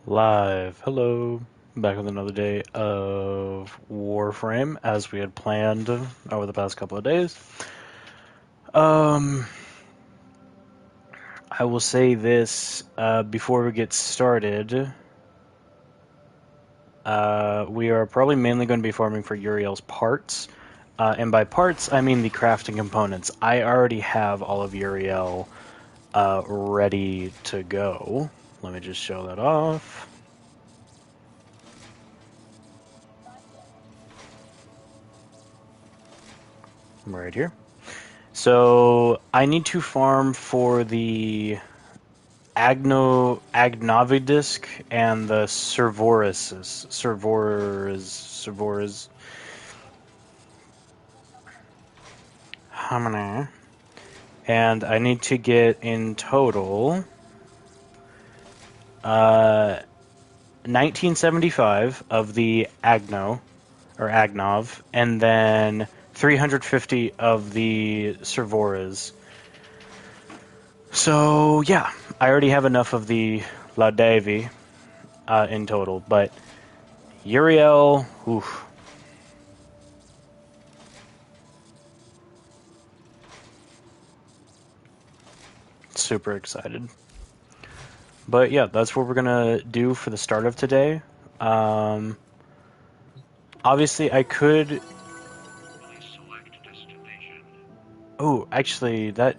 Live. Hello. Back with another day of Warframe as we had planned over the past couple of days. Um, I will say this before we get started. We are probably mainly going to be farming for Uriel's parts. And by parts, I mean the crafting components. I already have all of Uriel ready to go. Let me just show that off. Right here. So I need to farm for the Agnovidisk and the Servoris. How many? And I need to get in total 1975 of the Agnov, and then 350 of the Servoris. So yeah, I already have enough of the Laudavi in total, but Uriel, oof. Super excited. But yeah, that's what we're gonna do for the start of today. Obviously, I could. Oh, actually, that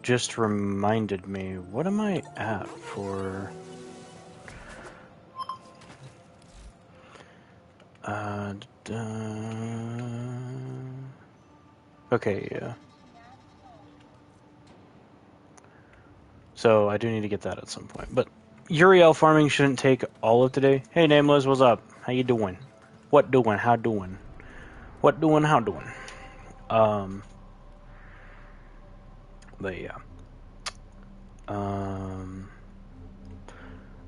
just reminded me. What am I at for? Okay, yeah. So I do need to get that at some point. But Uriel farming shouldn't take all of today. Hey, Nameless, what's up? How you doing? What doing? How doing? What doing? How doing? But yeah.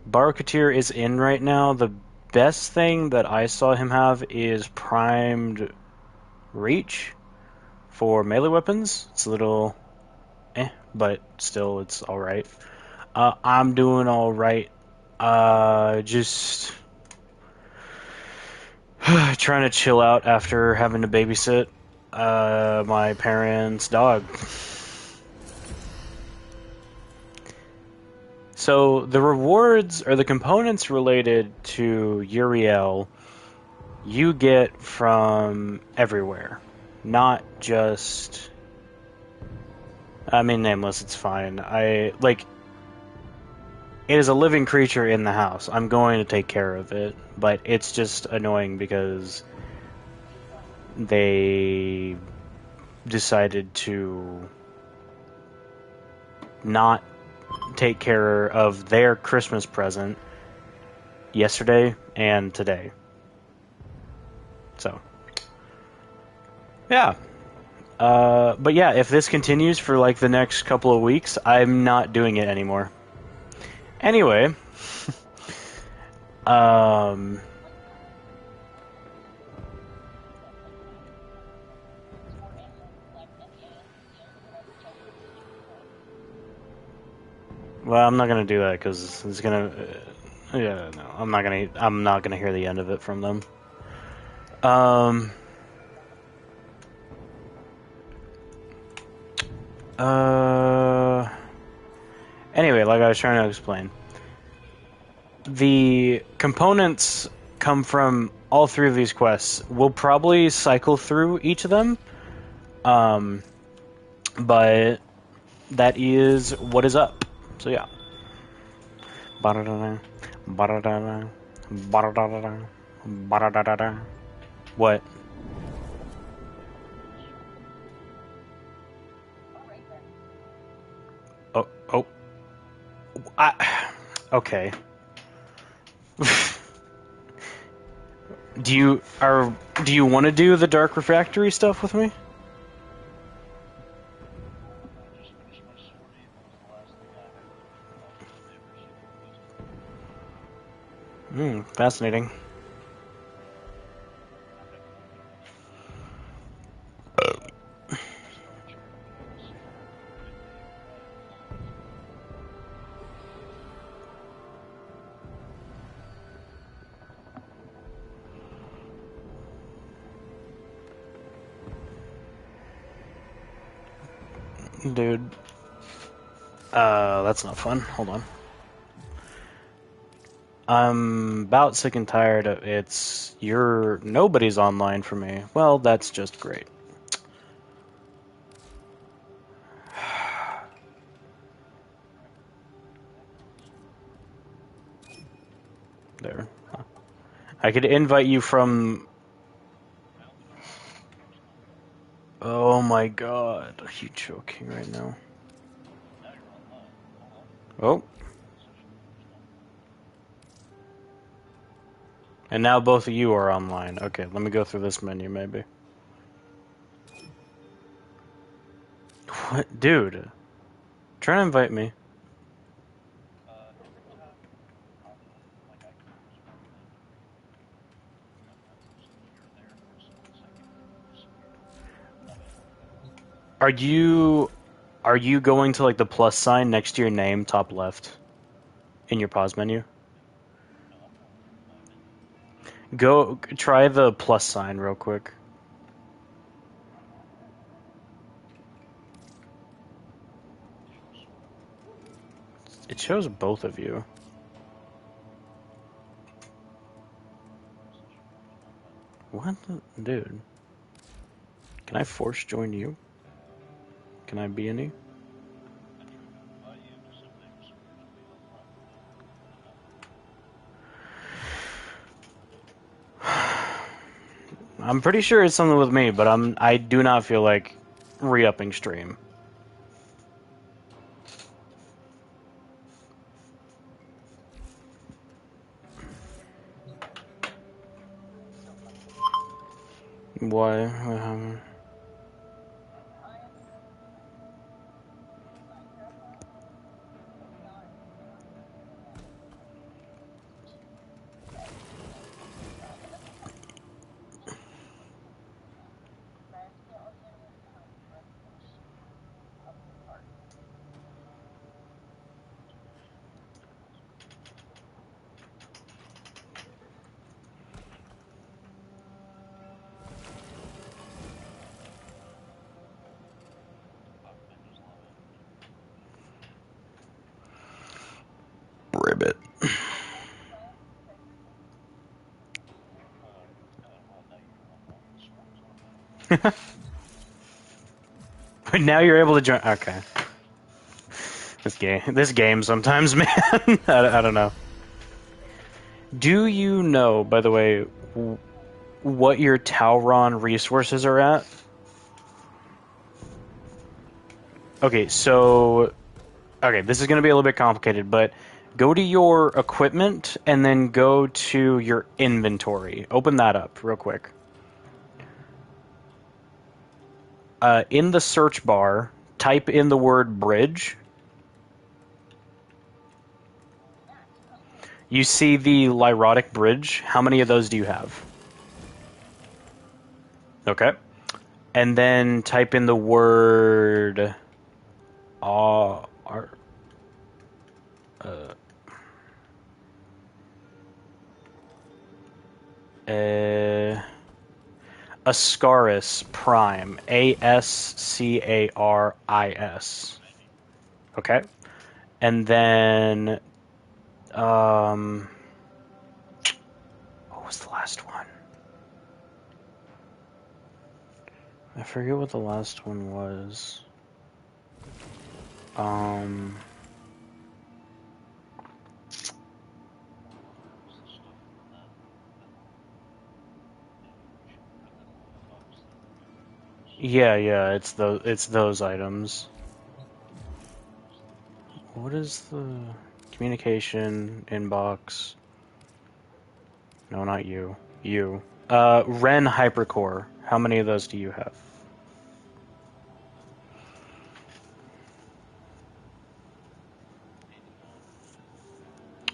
Barketeer is in right now. The best thing that I saw him have is primed reach for melee weapons. It's a little but still it's alright. I'm doing alright. Just trying to chill out after having to babysit my parents' dog. So the rewards or the components related to Uriel you get from everywhere, not just. I mean, nameless. It's fine. It is a living creature in the house. I'm going to take care of it, but it's just annoying because they decided to not take care of their Christmas present yesterday and today. So, yeah. But yeah, if this continues for like the next couple of weeks, I'm not doing it anymore. Anyway, well, I'm not gonna do that because it's gonna. Yeah, no, I'm not gonna. I'm not gonna hear the end of it from them. Anyway, like I was trying to explain, the components come from all three of these quests. We'll probably cycle through each of them, but that is what is up. So yeah. What? Oh, oh. Okay. Do you want to do the Dark Refractory stuff with me? Fascinating. Dude. That's not fun. Hold on. I'm about sick and tired of nobody's online for me. Well, that's just great. There. I could invite you from... Oh my god. Are you joking right now? Oh. And now both of you are online. Okay, let me go through this menu, maybe. What? Dude. Try to invite me. Are you going to like the plus sign next to your name, top left, in your pause menu? Go try the plus sign real quick. It shows both of you. What the... Dude. Can I force join you? Can I be any? I'm pretty sure it's something with me, but I do not feel like re-upping stream. Why? Ribbit. But now you're able to join. Okay. This game sometimes, man. I don't know. Do you know, by the way, what your Tauron resources are at? Okay, so... Okay, this is going to be a little bit complicated, but go to your equipment and then go to your inventory. Open that up real quick. In the search bar, type in the word bridge. You see the Lyrotic bridge. How many of those do you have? Okay. And then type in the word... Ascaris Prime. Ascaris. Okay. And then... what was the last one? I forget what the last one was. Yeah, it's those items. What is the communication inbox? No, not you. You. Ren Hypercore. How many of those do you have?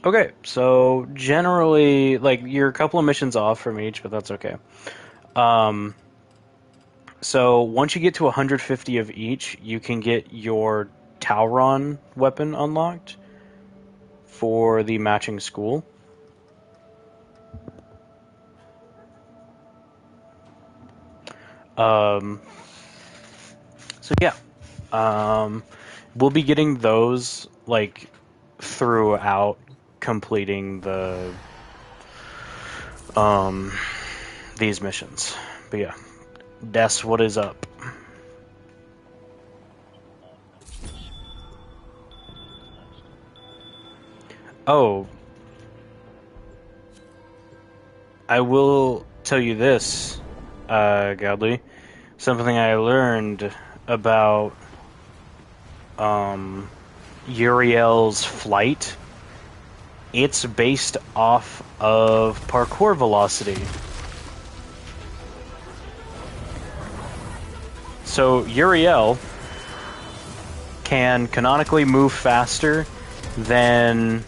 Okay, so generally, like, you're a couple of missions off from each, but that's okay. So once you get to 150 of each, you can get your Tauron weapon unlocked for the matching school. So yeah. We'll be getting those like throughout completing these missions. But yeah, that's what is up. Oh, I will tell you this, Godly. Something I learned about Uriel's flight. It's based off of parkour velocity. So Uriel can canonically move faster than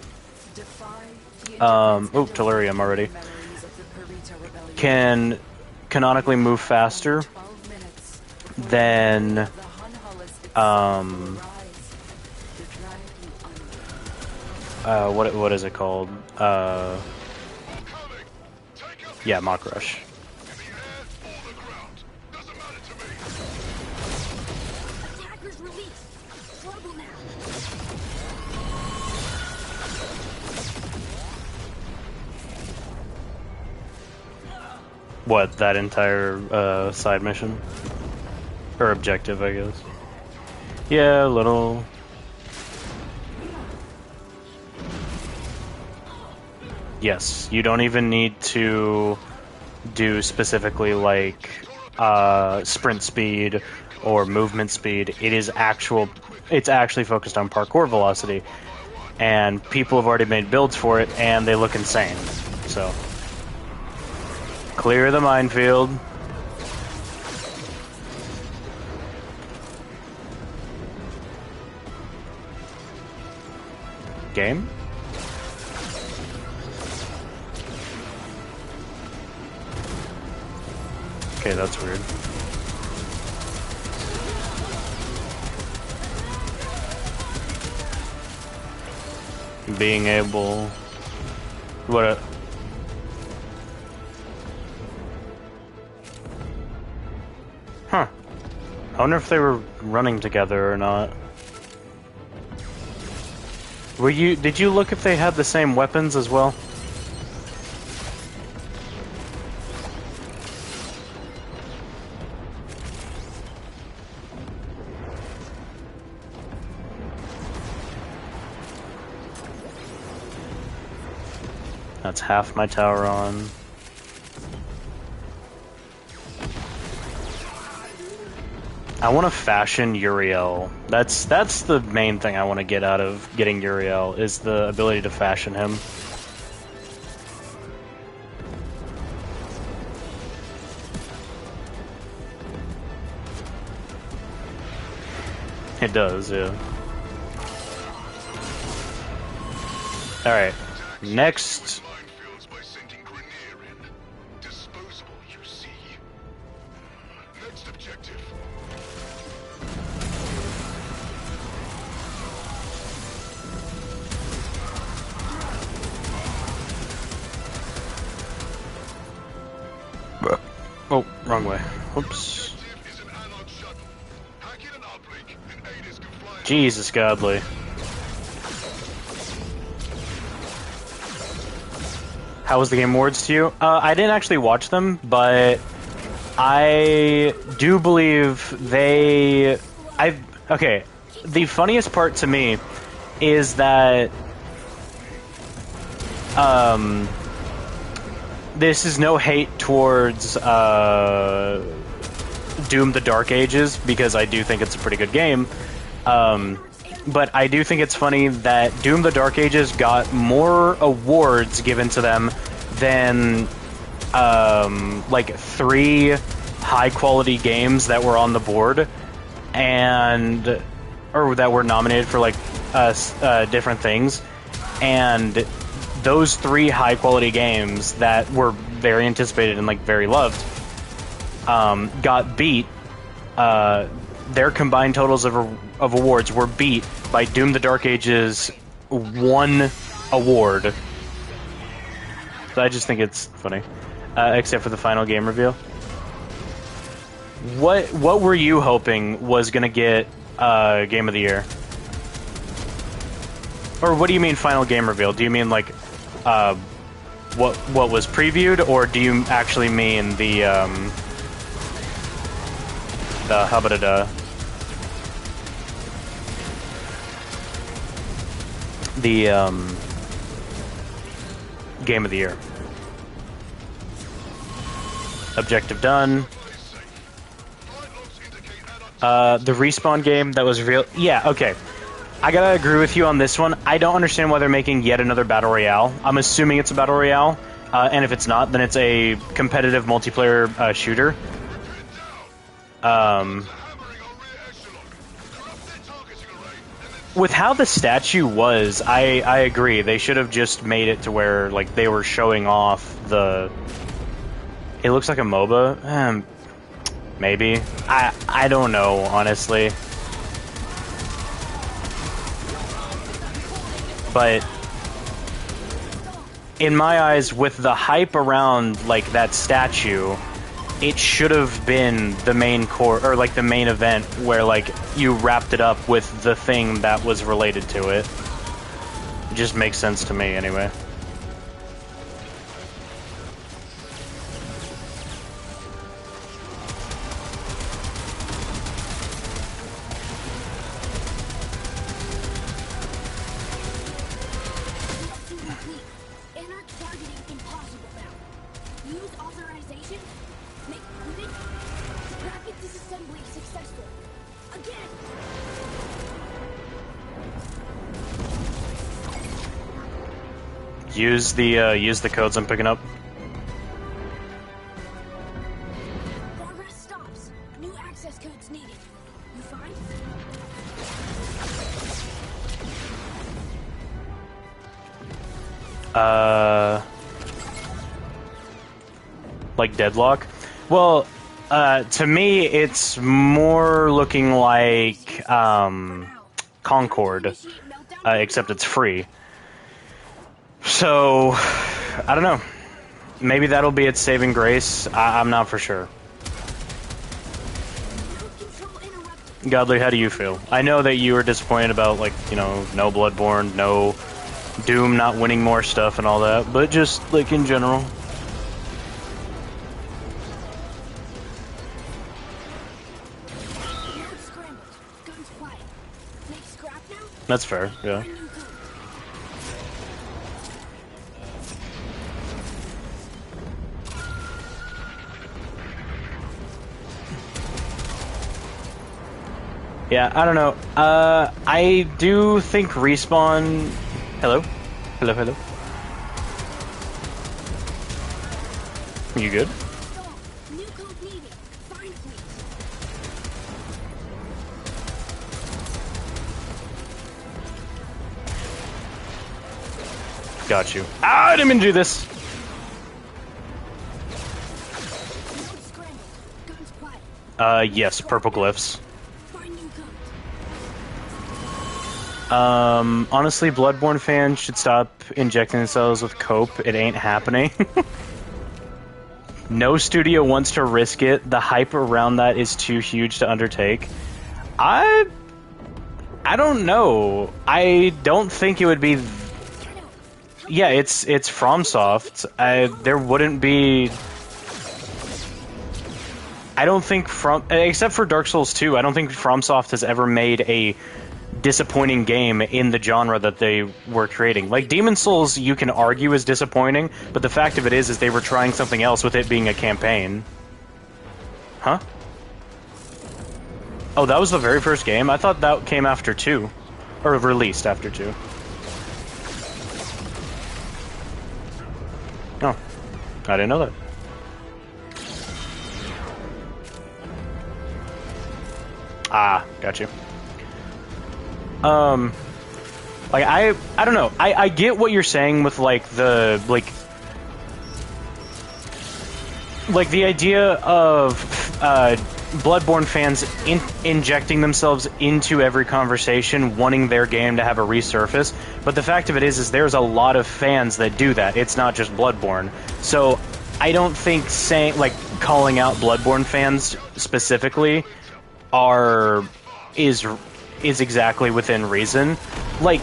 Tellurium already. Can canonically move faster than what is it called? Yeah, Mach Rush. What, that entire side mission? Or objective, I guess. Yeah, a little. Yes, you don't even need to do specifically like sprint speed or movement speed. It's actually focused on parkour velocity, and people have already made builds for it, and they look insane. So, clear the minefield. Game? Okay, that's weird. Being able... What? Huh. I wonder if they were running together or not. Did you look if they had the same weapons as well? That's half my tower on. I want to fashion Uriel. That's the main thing I want to get out of getting Uriel, is the ability to fashion him. It does, yeah. Alright, next... Oh, wrong way. Whoops. Jesus, Godly. How was the Game Awards to you? I didn't actually watch them, but I do believe okay, the funniest part to me is that this is no hate towards Doom the Dark Ages, because I do think it's a pretty good game. But I do think it's funny that Doom the Dark Ages got more awards given to them than like 3 high-quality games that were on the board, or that were nominated for like different things, and those 3 high-quality games that were very anticipated and like very loved got beat. Their combined totals of awards were beat by Doom the Dark Ages' 1 award. So I just think it's funny, except for the final game reveal. What were you hoping was gonna get game of the year? Or what do you mean final game reveal? Do you mean like what was previewed, or do you actually mean the hubba-da-da? The game of the year. Objective done. The Respawn game that was real. Yeah, okay. I gotta agree with you on this one. I don't understand why they're making yet another Battle Royale. I'm assuming it's a Battle Royale, and if it's not, then it's a competitive multiplayer shooter. With how the statue was, I agree. They should have just made it to where like they were showing off the... It looks like a MOBA. Maybe. I don't know, honestly. But in my eyes, with the hype around like that statue, it should have been the main core, or like the main event where like you wrapped it up with the thing that was related to it. It just makes sense to me anyway. Use the codes I'm picking up. Progress stops. New access codes needed. You find? Like deadlock? Well, to me, it's more looking like Concord, except it's free. So, I don't know. Maybe that'll be its saving grace. I'm not for sure. Godly, how do you feel? I know that you were disappointed about, like, you know, no Bloodborne, no Doom not winning more stuff and all that, but just, like, in general. That's fair, yeah. Yeah, I don't know. I do think Respawn... Hello? Hello, hello? You good? Got you. Ah, I didn't mean to do this! Yes, purple glyphs. Honestly, Bloodborne fans should stop injecting themselves with cope. It ain't happening. No studio wants to risk it. The hype around that is too huge to undertake. I don't know. I don't think it would be... Yeah, it's FromSoft. There wouldn't be... I don't think except for Dark Souls 2, I don't think FromSoft has ever made a disappointing game in the genre that they were creating. Like, Demon's Souls, you can argue is disappointing, but the fact of it is they were trying something else with it being a campaign. Huh? Oh, that was the very first game? I thought that came after 2. Or released after 2. Oh. I didn't know that. Ah, got you. Like, I don't know. I get what you're saying with, like, the, like the idea of, Bloodborne fans injecting themselves into every conversation, wanting their game to have a resurface, but the fact of it is there's a lot of fans that do that. It's not just Bloodborne. So, I don't think calling out Bloodborne fans specifically is is exactly within reason. Like,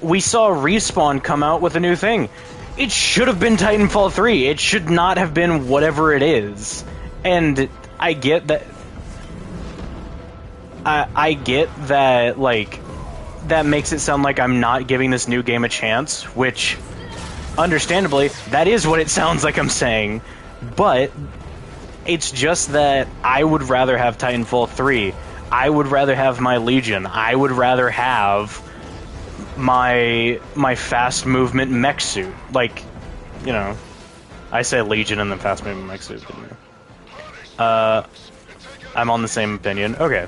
we saw Respawn come out with a new thing. It should have been Titanfall 3. It should not have been whatever it is. And I get that. I get that, like, that makes it sound like I'm not giving this new game a chance, which, understandably, that is what it sounds like I'm saying. But it's just that I would rather have Titanfall 3. I would rather have my Legion. I would rather have my fast movement mech suit. Like, you know, I say Legion and then fast movement mech suit. I'm on the same opinion. Okay.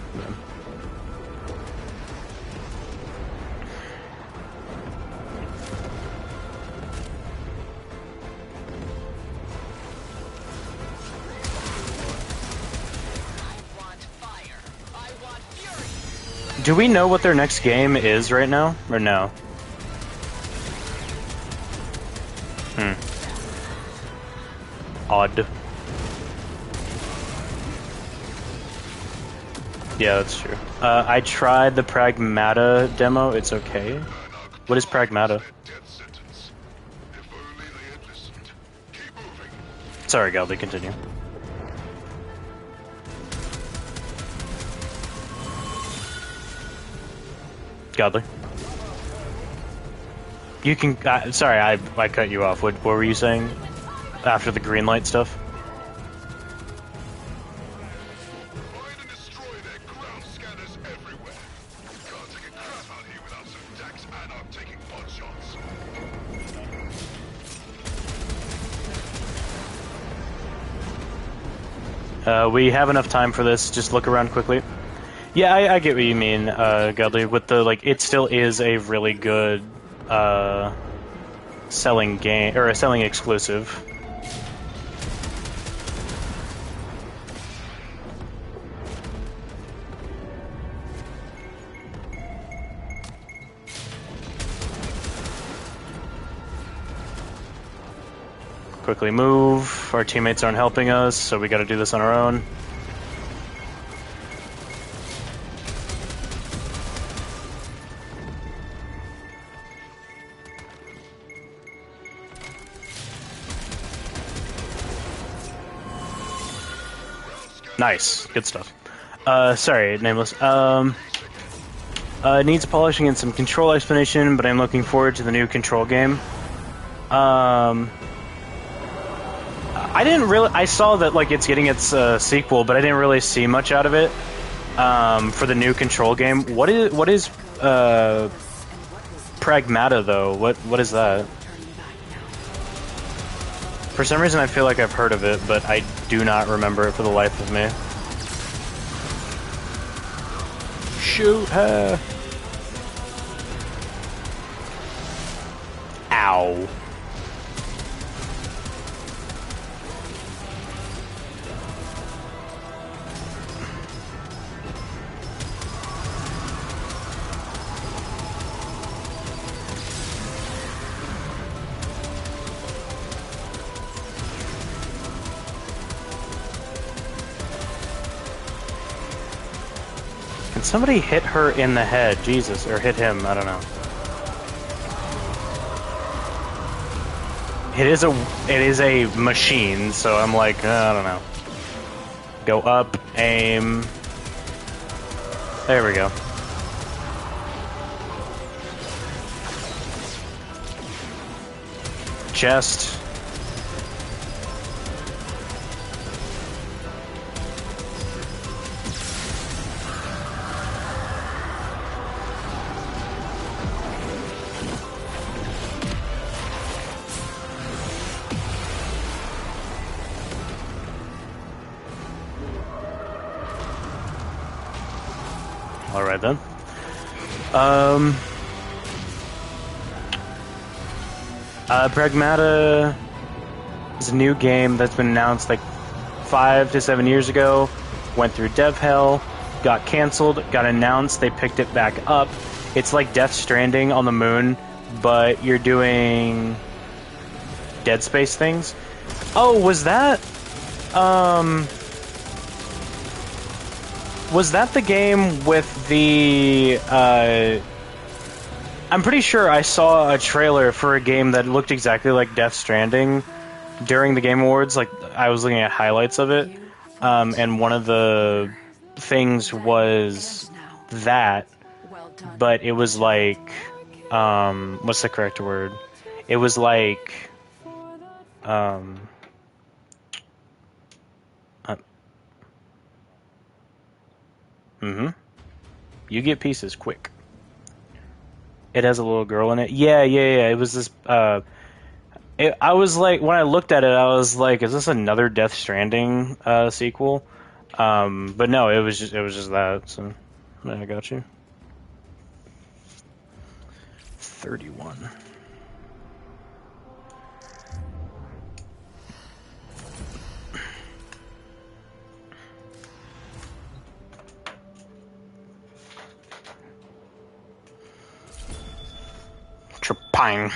Do we know what their next game is right now, or no? Odd. Yeah, that's true. I tried the Pragmata demo. It's okay. What is Pragmata? Sorry, Galdi, continue. Godly. You can. Sorry, I cut you off. What were you saying after the green light stuff? We have enough time for this. Just look around quickly. Yeah, I get what you mean, Godly. With the, like, it still is a really good selling game, or a selling exclusive. Quickly move. Our teammates aren't helping us, so we gotta do this on our own. Nice. Good stuff. Sorry, Nameless. Needs polishing and some control explanation, but I'm looking forward to the new Control game. I didn't really... I saw that, like, it's getting its sequel, but I didn't really see much out of it for the new Control game. What is Pragmata, though? What is that? For some reason, I feel like I've heard of it, but I do not remember it for the life of me. Shoot her! Ow. Can somebody hit her in the head? Jesus, or hit him, I don't know. It is a machine, so I'm like, I don't know. Go up, aim. There we go. Chest. Alright then. Pragmata is a new game that's been announced like 5 to 7 years ago. Went through dev hell, got canceled, got announced, they picked it back up. It's like Death Stranding on the moon, but you're doing Dead Space things. Oh, was that Was that the game with the? I'm pretty sure I saw a trailer for a game that looked exactly like Death Stranding during the Game Awards. Like I was looking at highlights of it, and one of the things was that, but it was like, what's the correct word? It was like, you get pieces quick. It has a little girl in it. Yeah. It was this. I was like, when I looked at it, I was like, is this another Death Stranding sequel? But no, it was just that. So I got you. 31. Trapang.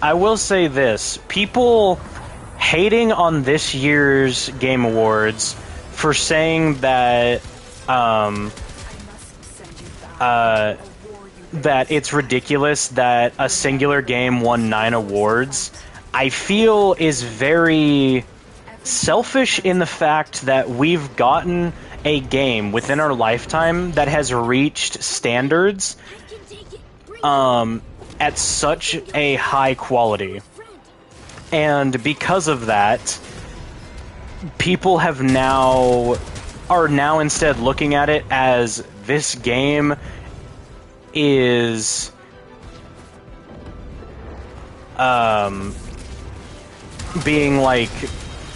I will say this. People hating on this year's Game Awards for saying that that it's ridiculous that a singular game won 9 awards, I feel is very selfish in the fact that we've gotten a game within our lifetime that has reached standards at such a high quality. And because of that, people are now instead looking at it as this game is being like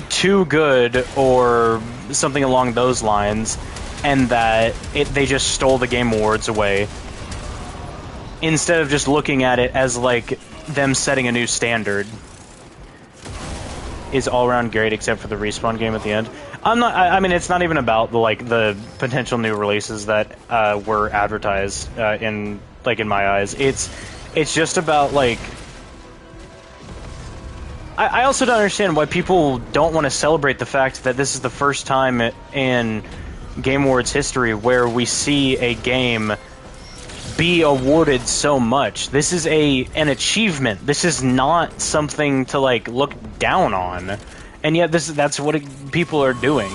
too good or something along those lines, and that they just stole the Game Awards away, instead of just looking at it as like them setting a new standard. Is all around great except for the Respawn game at the end. I mean, it's not even about the potential new releases that were advertised in my eyes. It's just about like. I also don't understand why people don't want to celebrate the fact that this is the first time in Game Awards history where we see a game be awarded so much. This is an achievement. This is not something to like look down on, and yet that's what people are doing.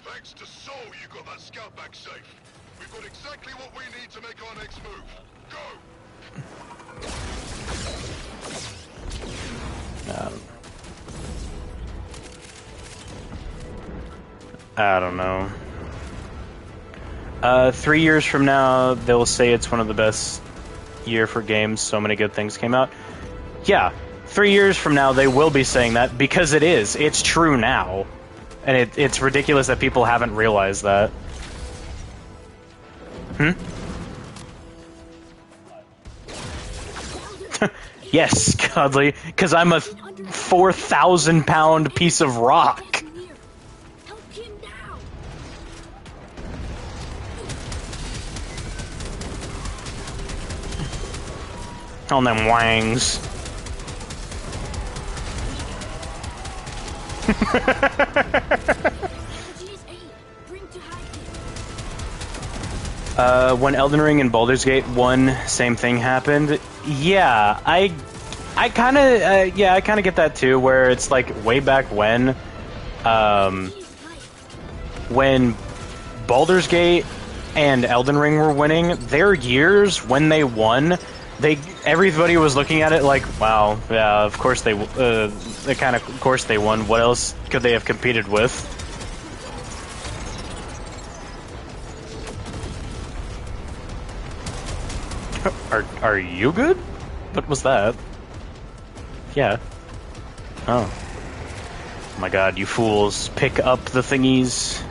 Thanks to Soul, you got that scout back safe. We've got exactly what we need to make our next move. Go. I don't know. 3 years from now, they'll say it's one of the best year for games. So many good things came out. Yeah, 3 years from now, they will be saying that because it is. It's true now. And it's ridiculous that people haven't realized that. Yes, Godly, because I'm a 4,000-pound piece of rock. On them wangs. When Elden Ring and Baldur's Gate 1, same thing happened. Yeah, I kind of get that too, where it's like way back when Baldur's Gate and Elden Ring were winning, their years when they won, everybody was looking at it like, wow, yeah, of course they won. What else could they have competed with? Are you good? What was that? Yeah. Oh. Oh my god, you fools. Pick up the thingies.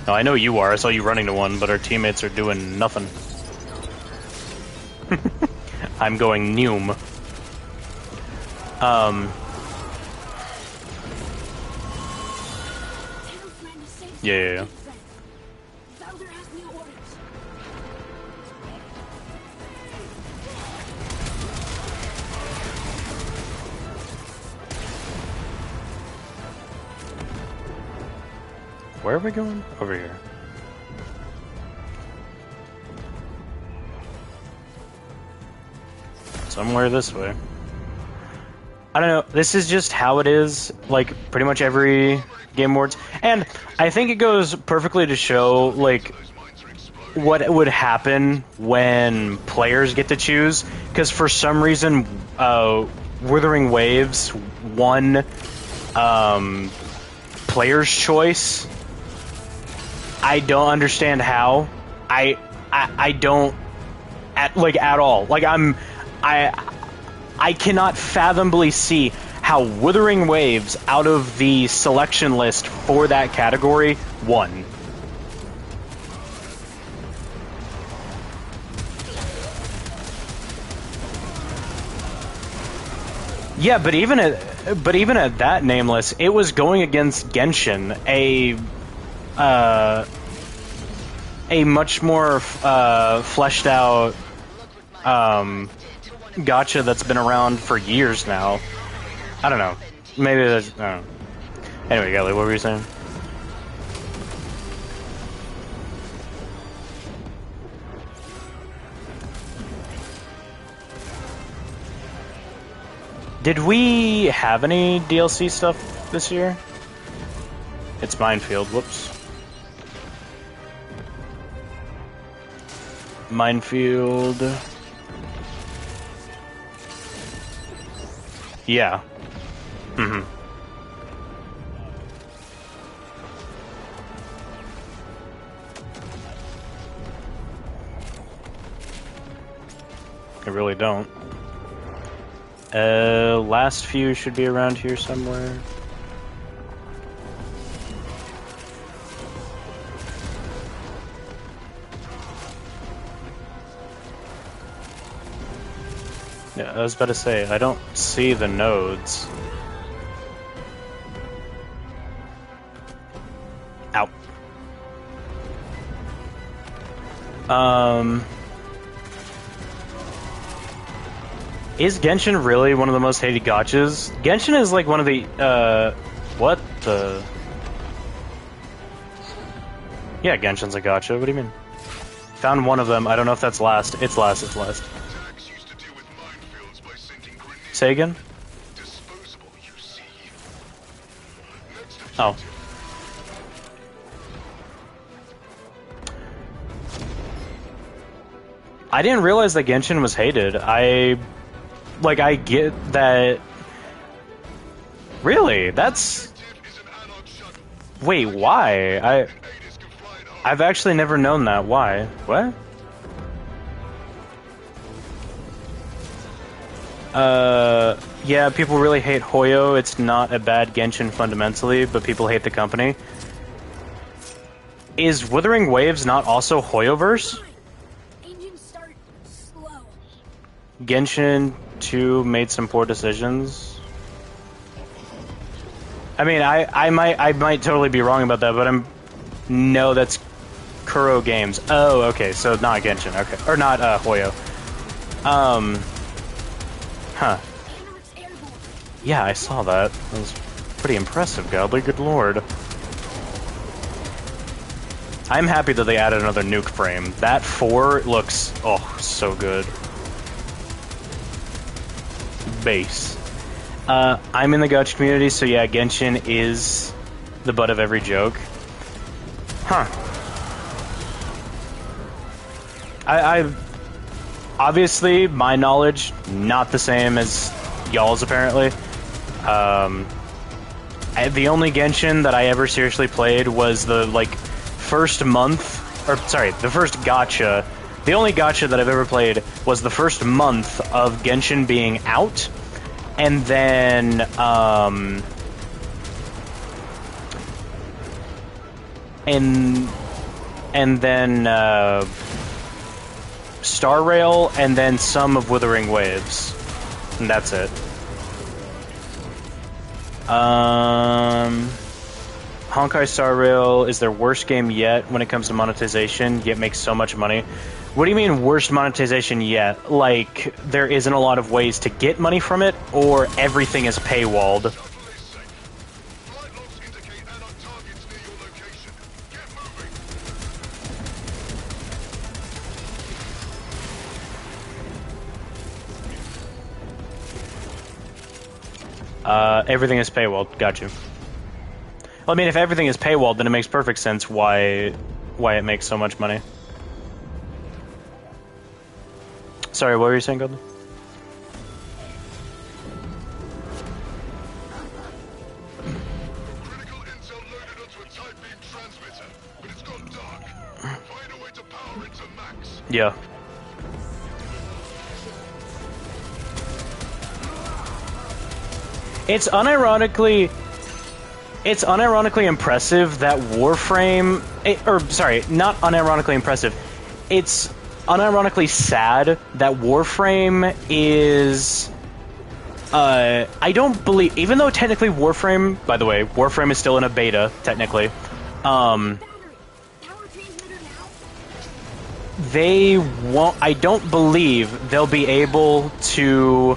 No, I know you are. I saw you running to one, but our teammates are doing nothing. I'm going Neum. Um, Tell friend to save yeah. Valder has new orders. Where are we going? Over here. Somewhere this way. I don't know. This is just how it is, like, pretty much every Game Awards. And I think it goes perfectly to show, like, what would happen when players get to choose. Because for some reason, Wuthering Waves won player's choice. I don't understand how. I don't at all. Like I cannot fathomably see how Wuthering Waves out of the selection list for that category won. Yeah, but even at that nameless, it was going against Genshin, a much more fleshed out gacha that's been around for years now. I don't know. Maybe that's... I don't know. Anyway, Gelly, what were you saying? Did we have any DLC stuff this year? It's Minefield. Whoops. Minefield. Yeah. Mm-hmm. I really don't. Last few should be around here somewhere. Yeah, I was about to say, I don't see the nodes. Ow. Is Genshin really one of the most hated gachas? Genshin is like one of the, what the... Yeah, Genshin's a gacha, what do you mean? Found one of them, I don't know if that's last. It's last, it's last. Say again? Oh. I didn't realize that Genshin was hated. I get that... Really? That's... Wait, why? I've actually never known that. Why? What? Yeah, people really hate Hoyo. It's not a bad Genshin fundamentally, but people hate the company. Is Wuthering Waves not also Hoyoverse? Engines start slow. Genshin 2 made some poor decisions. I mean, I might totally be wrong about that, but no, that's Kuro Games. Oh, okay, so not Genshin, okay. Or not, Hoyo. Huh. Yeah, I saw that. That was pretty impressive, Godly, good lord. I'm happy that they added another nuke frame. That 4 looks, oh, so good. Base. I'm in the gacha community, so yeah, Genshin is the butt of every joke. Huh. I obviously, my knowledge, not the same as y'all's, apparently. The only Genshin that I ever seriously played was the, first month, or, sorry, the first gacha. The only gacha that I've ever played was the first month of Genshin being out, and then, and then, Star Rail, and then some of Wuthering Waves. And that's it. Honkai Star Rail is their worst game yet when it comes to monetization, yet makes so much money. What do you mean worst monetization yet? Like, there isn't a lot of ways to get money from it, or everything is paywalled? Flight logs indicate allied targets near your location. Get moving. Everything is paywalled. Got you. Well, I mean, if everything is paywalled, then it makes perfect sense why it makes so much money. Sorry, what were you saying, Goldie? Critical intel loaded onto a tight beam transmitter, but it's gone dark. Find a way to power it to max. Yeah. It's unironically impressive that Warframe, not unironically impressive. It's unironically sad that Warframe is. I don't believe, even though technically Warframe, by the way, Warframe is still in a beta technically. Battery. Power transmitter now. They won't. I don't believe they'll be able to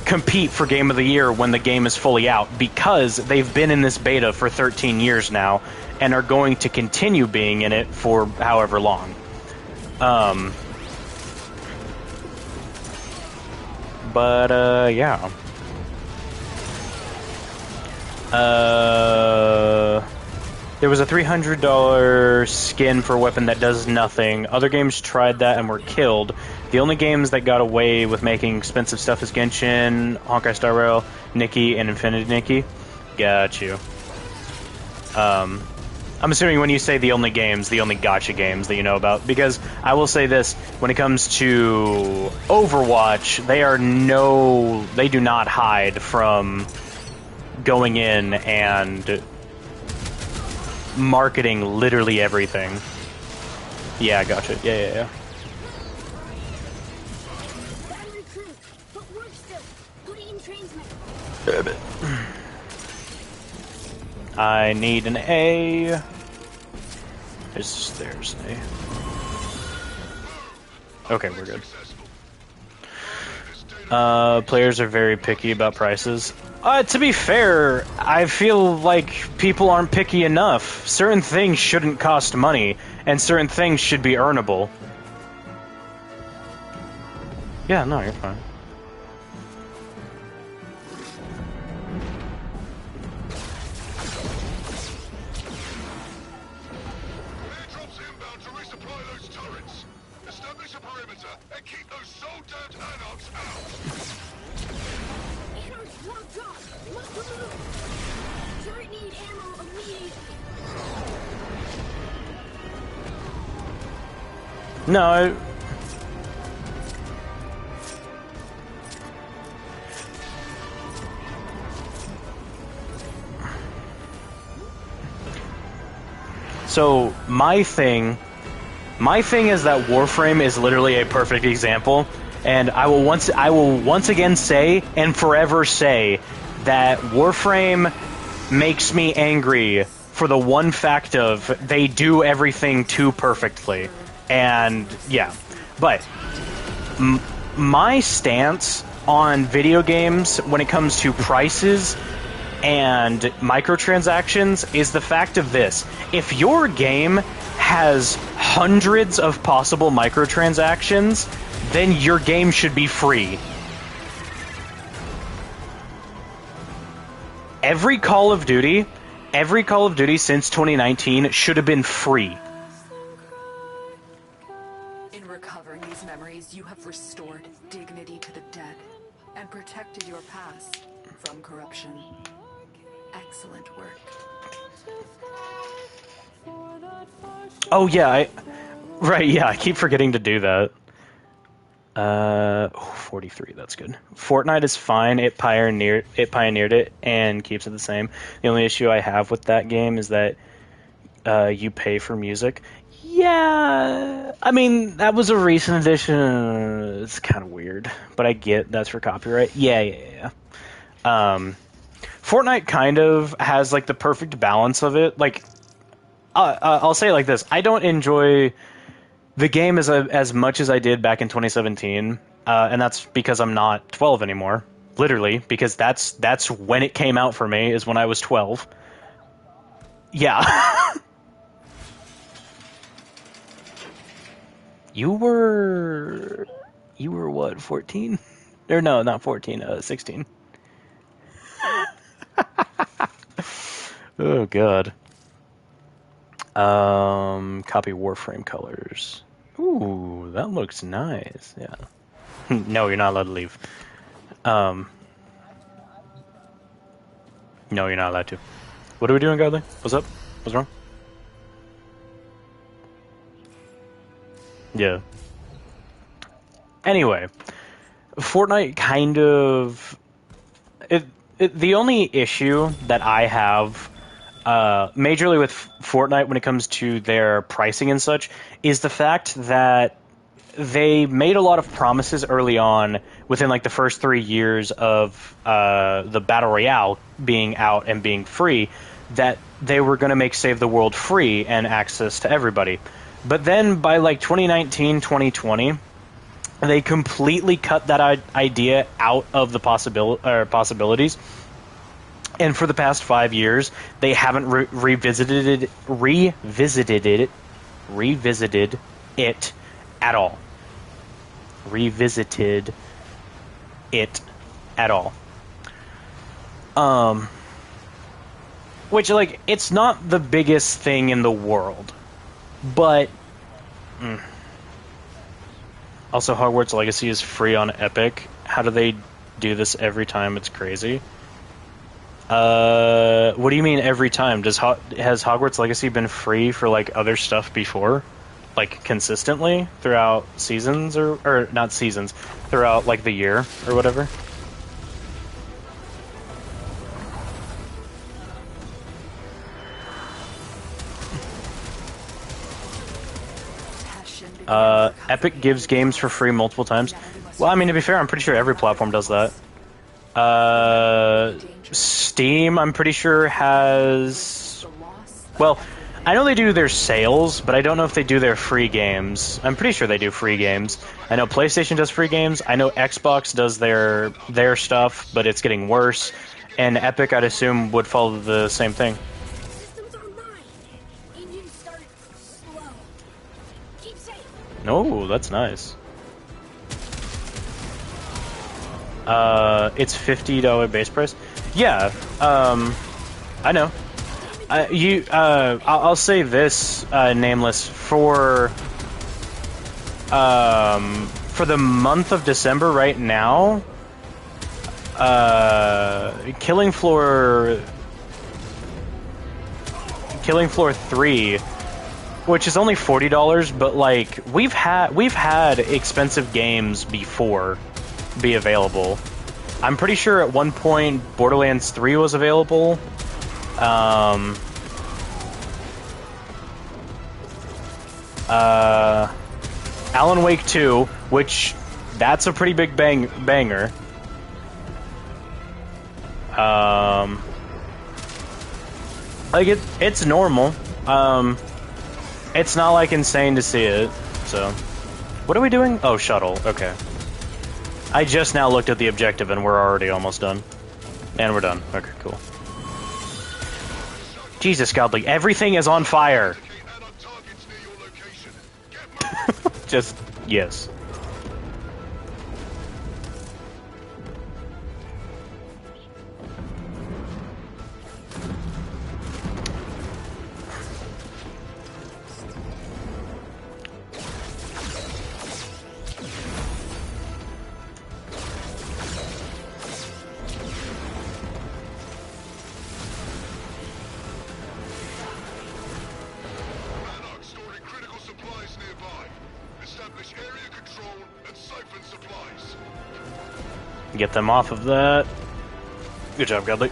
compete for Game of the Year when the game is fully out, because they've been in this beta for 13 years now and are going to continue being in it for however long. Yeah. There was a $300 skin for a weapon that does nothing. Other games tried that and were killed. The only games that got away with making expensive stuff is Genshin, Honkai Star Rail, Nikki, and Infinity Nikki. Got you. I'm assuming when you say the only games, the only gacha games that you know about. Because I will say this, when it comes to Overwatch, they do not hide from going in and marketing literally everything. Yeah, gotcha. Yeah. Battery crew. But work still. Put it in transmitter. Damn it. I need an A. There's an A. Okay, we're good. Players are very picky about prices. To be fair, I feel like people aren't picky enough. Certain things shouldn't cost money, and certain things should be earnable. Yeah, no, you're fine. Airdrops inbound to resupply those turrets. Establish a perimeter and keep those soul-damned anarchs out. Anarch's blocked off. Must remove. Turret need ammo immediately. No. So my thing is that Warframe is literally a perfect example, and I will once again say and forever say that Warframe makes me angry for the one fact of they do everything too perfectly. And yeah, but my stance on video games when it comes to prices and microtransactions is the fact of this: if your game has hundreds of possible microtransactions, then your game should be free. Every Call of Duty since 2019 should have been free. In recovering these memories, you have restored dignity to the dead and protected your past from corruption. Excellent work. Oh yeah, I keep forgetting to do that. 43, that's good. Fortnite is fine. It pioneered it and keeps it the same. The only issue I have with that game is that you pay for music. Yeah, I mean, that was a recent edition. It's kind of weird, but I get that's for copyright. Yeah. Fortnite kind of has like the perfect balance of it. Like, I'll say it like this: I don't enjoy the game as much as I did back in 2017, and that's because I'm not 12 anymore. Literally, because that's when it came out for me, is when I was 12. Yeah. You were what, 14? Or no, not 14, 16. Oh god. Copy Warframe colors. Ooh, that looks nice. Yeah. No, you're not allowed to leave. No, you're not allowed to. What are we doing, Godly? What's up? What's wrong? Yeah. Anyway, Fortnite kind of... the only issue that I have majorly with Fortnite when it comes to their pricing and such is the fact that they made a lot of promises early on within like the first 3 years of the Battle Royale being out and being free, that they were going to make Save the World free and access to everybody. But then by like 2019, 2020, they completely cut that idea out of the possibilities. And for the past 5 years, they haven't revisited it at all. Revisited it at all. Which, like, it's not the biggest thing in the world, but also Hogwarts Legacy is free on Epic. How do they do this every time? It's crazy. What do you mean every time? Has Hogwarts Legacy been free for like other stuff before? Like consistently throughout seasons or not seasons, throughout like the year or whatever? Epic gives games for free multiple times. Well, I mean, to be fair, I'm pretty sure every platform does that. Steam, I'm pretty sure, has... Well, I know they do their sales, but I don't know if they do their free games. I'm pretty sure they do free games. I know PlayStation does free games. I know Xbox does their stuff, but it's getting worse. And Epic, I'd assume, would follow the same thing. Systems online. Engine started slow. Keep safe. Oh, that's nice. It's $50 base price. Yeah, I know. I'll say this, Nameless, for the month of December right now, Killing Floor 3, which is only $40, but like we've had expensive games before be available. I'm pretty sure at one point Borderlands 3 was available. Alan Wake 2, which that's a pretty big banger. Like it's normal. It's not like insane to see it. So, what are we doing? Oh, shuttle. Okay. I just now looked at the objective and we're already almost done. And we're done. Okay, cool. Jesus, Godly, everything is on fire! Just, yes. Get them off of that. Good job, Godly.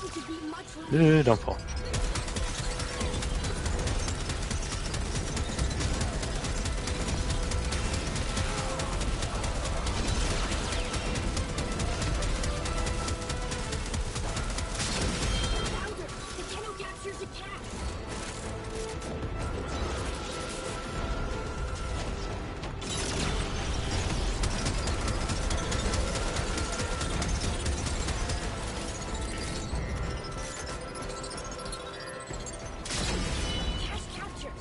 It could be much larger. Don't fall. Louder! The Tenno captures a cat! Cache capture!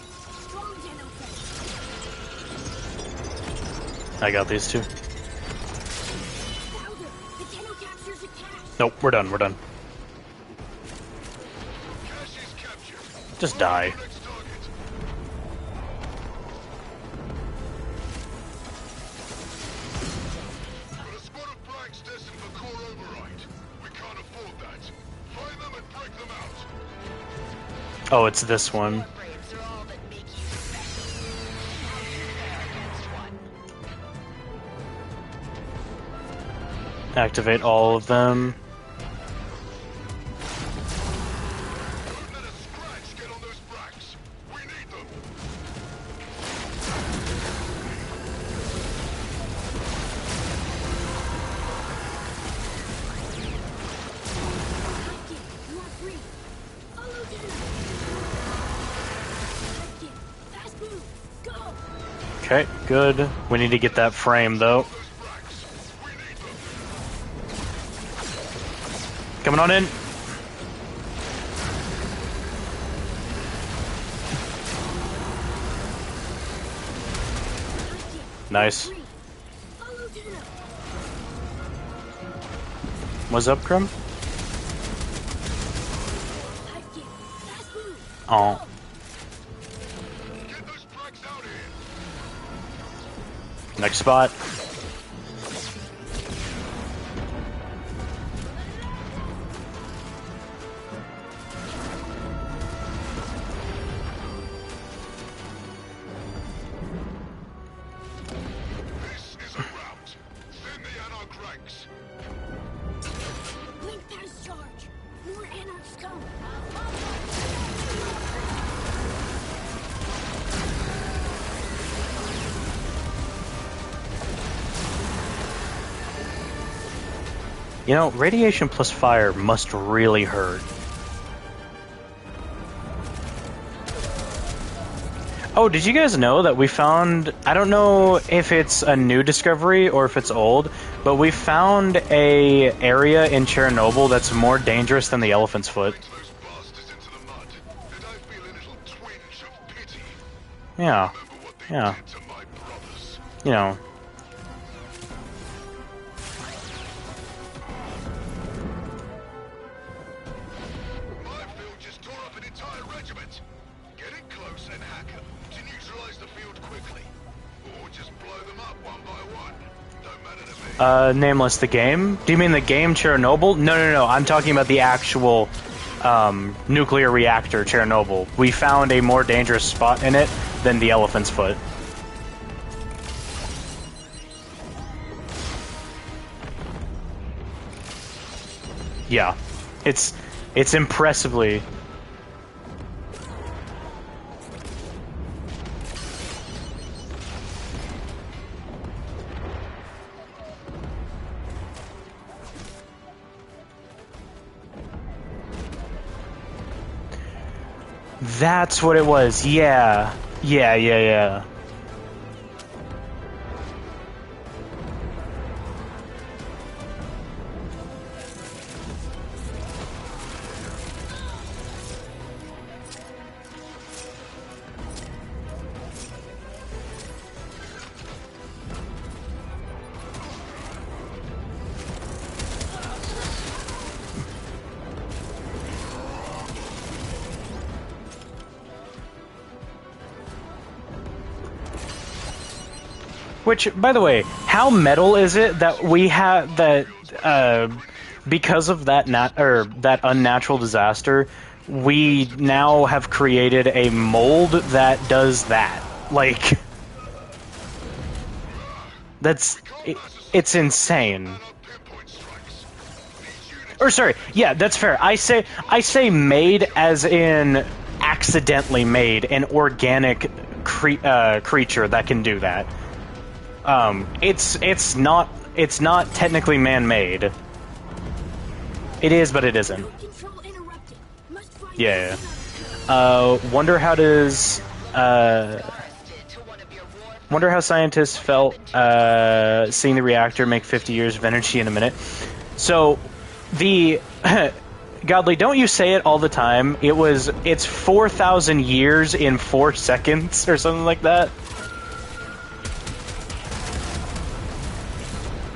Strong Tenno presence. I got these two. Louder! The Tenno captures a cache! Nope, we're done. We're done. Cash is captured. Just die. Next target. Got a squad of Blacks destined for core override. We can't afford that. Find them and break them out. Oh, it's this one. Warframes are all that make you special. How do you fare against one? Activate all of them. Don't let a scratch get on those Blacks. We need them. Hudkin, you are free! Follow Tenno! Hudkin, fast move! Go! Okay, good. We need to get that frame though. Those Blacks. We need them. Coming on in. Hudkin, Nice. free! Follow Tenno! What's up, Grim? Hudkin, fast move! Oh. Get those Blacks out here. Next spot. This is a rout. Thin the Anarch ranks. Blink pass charge! More Anarchs come! You know, radiation plus fire must really hurt. Oh, did you guys know that we found, I don't know if it's a new discovery or if it's old, but we found a area in Chernobyl that's more dangerous than the Elephant's Foot. Those bastards into the mud. And I feel a little twinge of pity. Yeah, Remember what they yeah, did to my brothers. you know. Minefield just tore up an entire regiment. Get in close and hack them to neutralize the field quickly. Or just blow them up one by one. Don't matter to me. Nameless, the game? Do you mean the game Chernobyl? No, I'm talking about the actual, nuclear reactor Chernobyl. We found a more dangerous spot in it than the Elephant's Foot. Yeah. It's impressively... That's what it was. Yeah. Yeah. Which, by the way, how metal is it that we have that because of that that unnatural disaster, we now have created a mold that does that? Like, it's insane. Or sorry, yeah, that's fair. I say made as in accidentally made, an organic creature that can do that. It's not technically man-made. It is, but it isn't. Code control interrupted. Must find Yeah. another. Wonder how scientists felt seeing the reactor make 50 years of energy in a minute. So, the Godly, don't you say it all the time? It's 4,000 years in 4 seconds or something like that.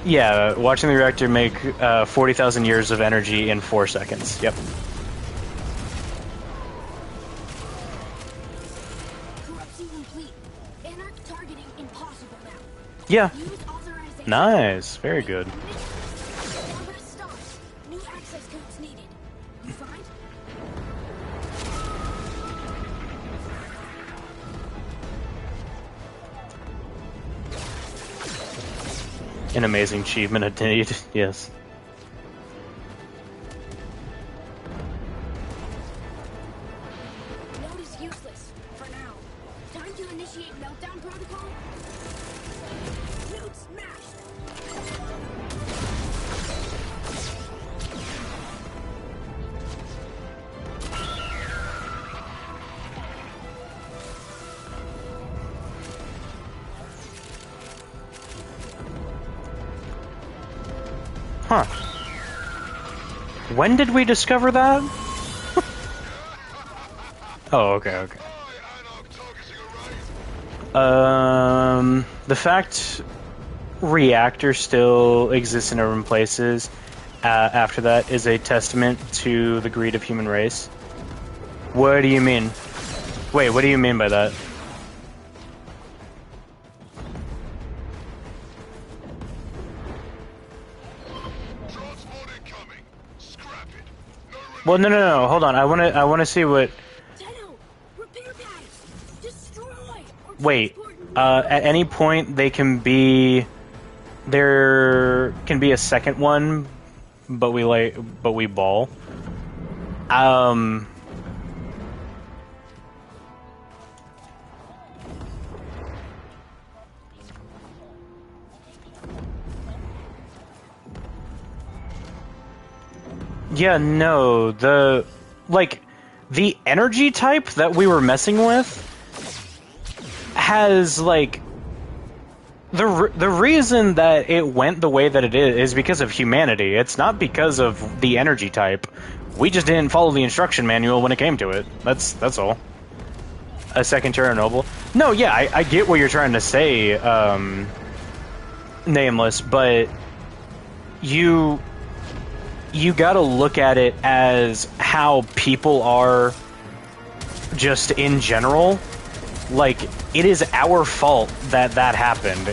Yeah, watching the reactor make 40,000 years of energy in 4 seconds. Yep. Corruption complete. Anarch targeting impossible now. Yeah. Use authorization. Nice. Very good. Progress stops. New access codes needed. You find? An amazing achievement indeed. Yes. Node is useless for now. Time to initiate meltdown protocol. Node smashed. Huh. When did we discover that? Oh, okay. The fact reactor still exists in urban places after that is a testament to the greed of human race. What do you mean? Wait, what do you mean by that? Well, no. Hold on. I wanna see what. Tenno, repair pads. Destroy. Or Wait. transport At any point, there can be a second one, but we ball. Yeah, no, the energy type that we were messing with has the reason that it went the way that it is because of humanity. It's not because of the energy type. We just didn't follow the instruction manual when it came to it. That's all. A second Chernobyl. No, yeah, I get what you're trying to say, Nameless, but you gotta look at it as how people are just in general. Like, it is our fault that happened.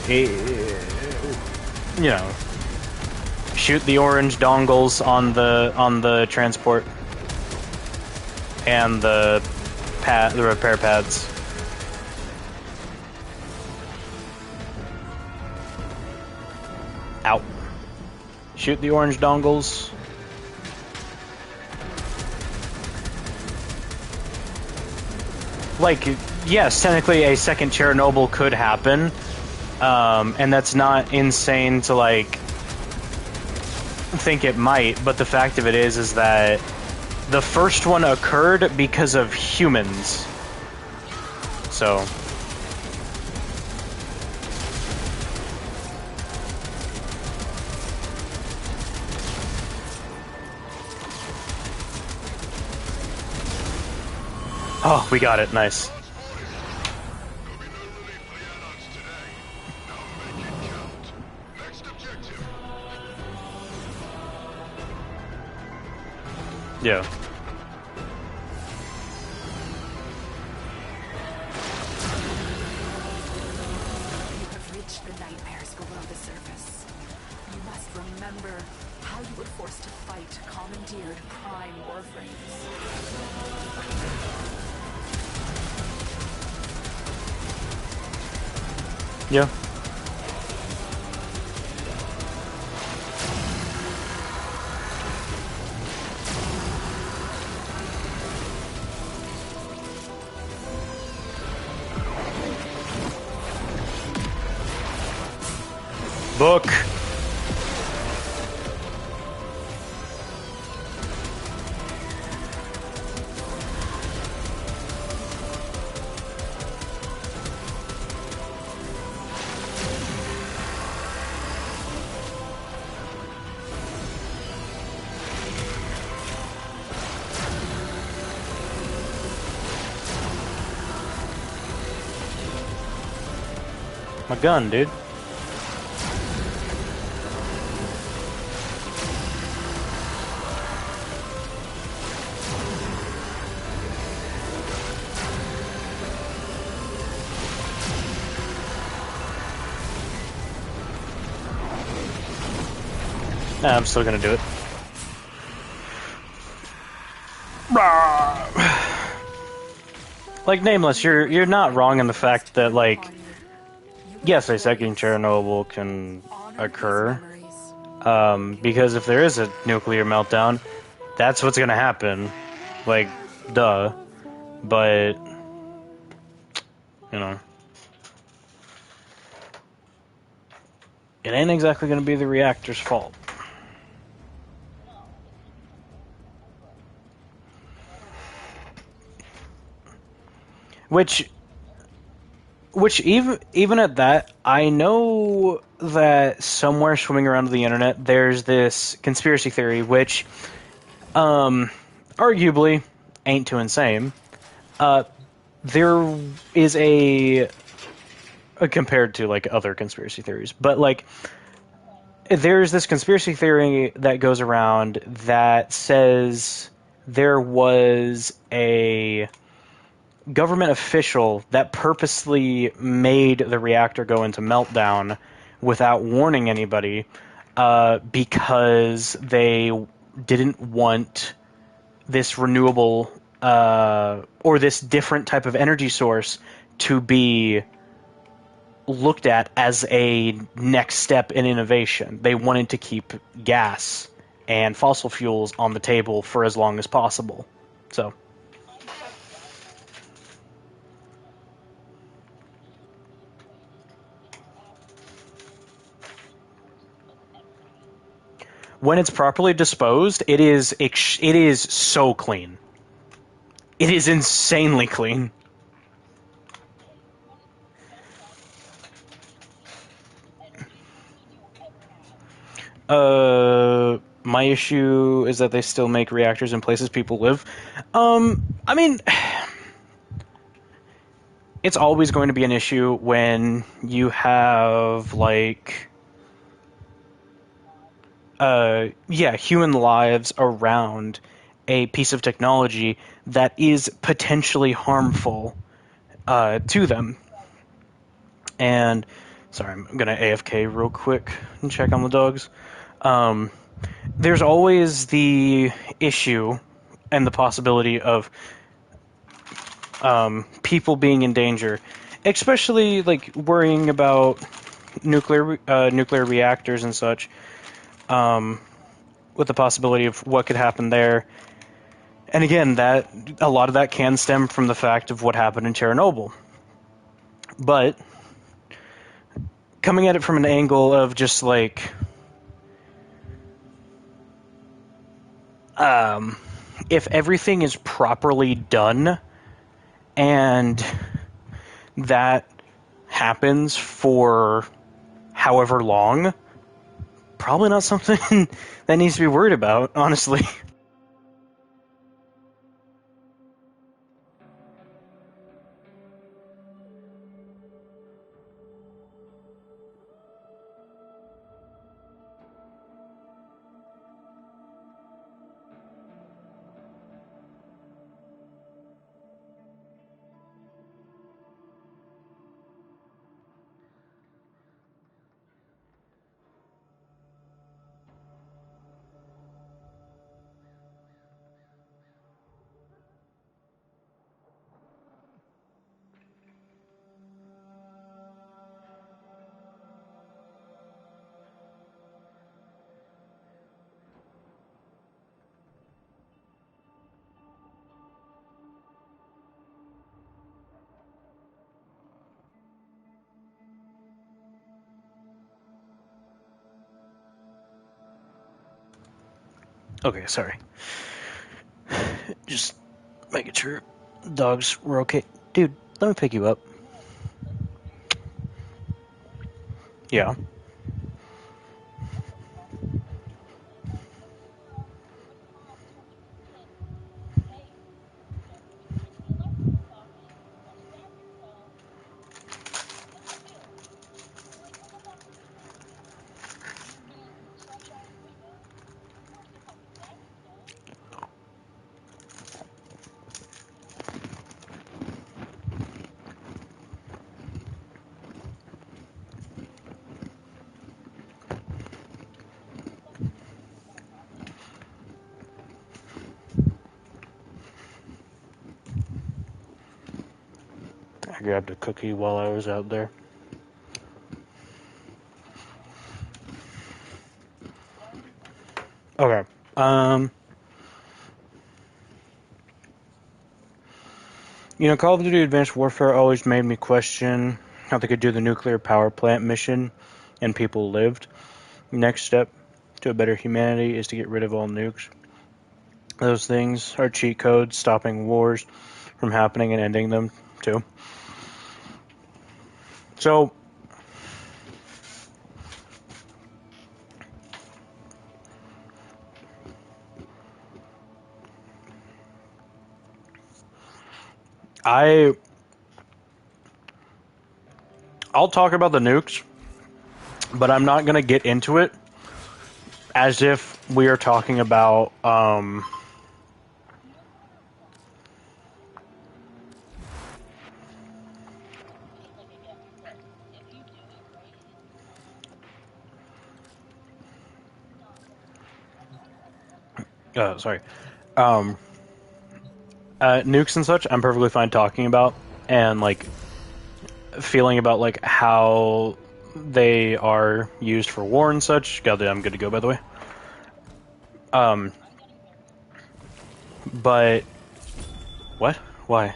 Shoot the orange dongles on the transport and the repair pads. Out. Shoot the orange dongles. Yes, technically a second Chernobyl could happen, and that's not insane to, think it might, but the fact of it is that the first one occurred because of humans. So... Oh, we got it. Nice. Yeah. You have reached the nightmares below the surface. You must remember how you were forced to fight commandeered prime warframes. Yeah. Book. My gun, dude. Nah, I'm still gonna do it. Like, Nameless, you're not wrong in the fact that, like, yes, a second Chernobyl can occur. Because if there is a nuclear meltdown, that's what's gonna happen. Like, duh. But, you know, it ain't exactly gonna be the reactor's fault. Which even at that, I know that somewhere swimming around the internet, there's this conspiracy theory, which, arguably ain't too insane. There is compared to like other conspiracy theories, but like there's this conspiracy theory that goes around that says there was a government official that purposely made the reactor go into meltdown without warning anybody, because they didn't want this renewable, or this different type of energy source to be looked at as a next step in innovation. They wanted to keep gas and fossil fuels on the table for as long as possible. So, when it's properly disposed, it is so clean. It is insanely clean. My issue is that they still make reactors in places people live. I mean, it's always going to be an issue when you have, like, human lives around a piece of technology that is potentially harmful, to them. And, sorry, I'm gonna AFK real quick and check on the dogs. There's always the issue and the possibility of people being in danger, especially like worrying about nuclear reactors and such, with the possibility of what could happen there. And again, that a lot of that can stem from the fact of what happened in Chernobyl. But coming at it from an angle of just like, if everything is properly done and that happens for however long, probably not something that needs to be worried about, honestly. Okay, sorry. Just making sure dogs were okay. Dude, let me pick you up. Yeah. I grabbed a cookie while I was out there. Okay. Call of Duty Advanced Warfare always made me question how they could do the nuclear power plant mission and people lived. Next step to a better humanity is to get rid of all nukes. Those things are cheat codes stopping wars from happening and ending them, too. So, I'll talk about the nukes, but I'm not going to get into it as if we are talking about, sorry, nukes and such. I'm perfectly fine talking about and like feeling about like how they are used for war and such. God, I'm good to go, by the way. But what? Why?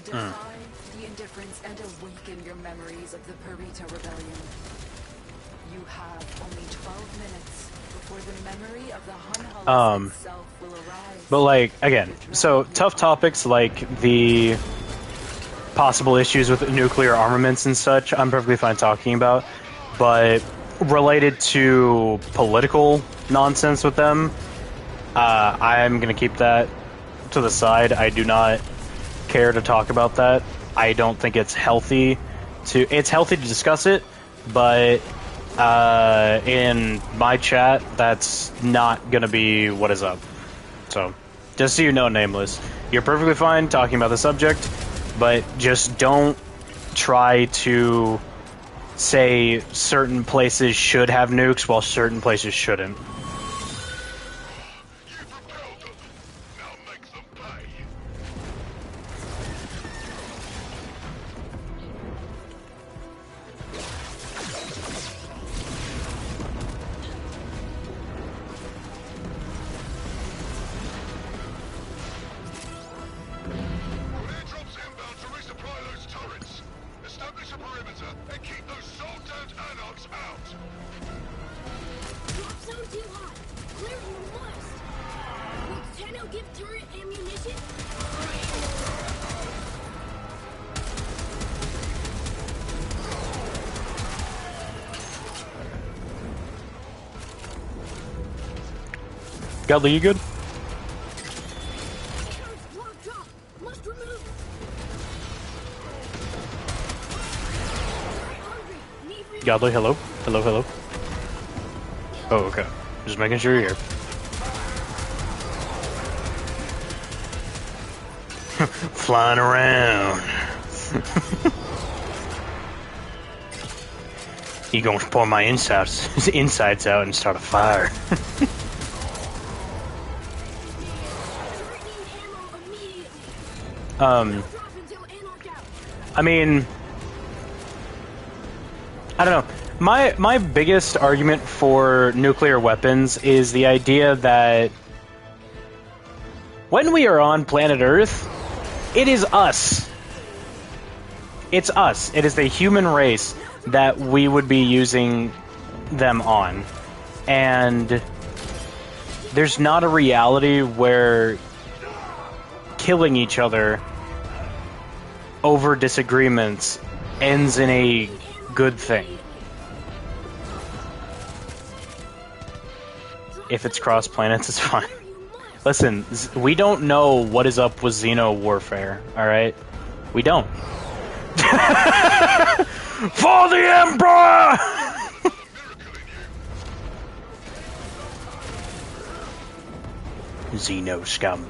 Defy the indifference and awaken your memories of the Purita Rebellion. You have only 12 minutes before the memory of the Hun itself will arise. But like again, so tough topics like the possible issues with nuclear armaments and such, I'm perfectly fine talking about. But related to political nonsense with them, I'm gonna keep that to the side. I do not care to talk about that. I don't think it's healthy it's healthy to discuss it, but in my chat, that's not gonna be what is up. So, just so you know, Nameless, you're perfectly fine talking about the subject, but just don't try to say certain places should have nukes while certain places shouldn't. You propelled them. Now make them pay. Airdrops inbound to resupply those turrets. Establish a perimeter and keep those soul-damned anarchs out. Drop zone too hot. Clear it must. Will Tenno give turret ammunition? Godly, you good? Turret's blocked off. Must remove. Turret hungry. Need reload. Godly, hello? Hello, hello? Oh, okay. Just making sure you're here. Flying around. You gonna pour my insides out and start a fire. Um, Drop until Anarch out. I mean, I don't know. My biggest argument for nuclear weapons is the idea that when we are on planet Earth, it is us. It's us. It is the human race that we would be using them on. And there's not a reality where killing each other over disagreements ends in a good thing. If it's cross planets, it's fine. Listen, we don't know what is up with Xeno warfare, alright? We don't. For the Emperor! Xeno scum.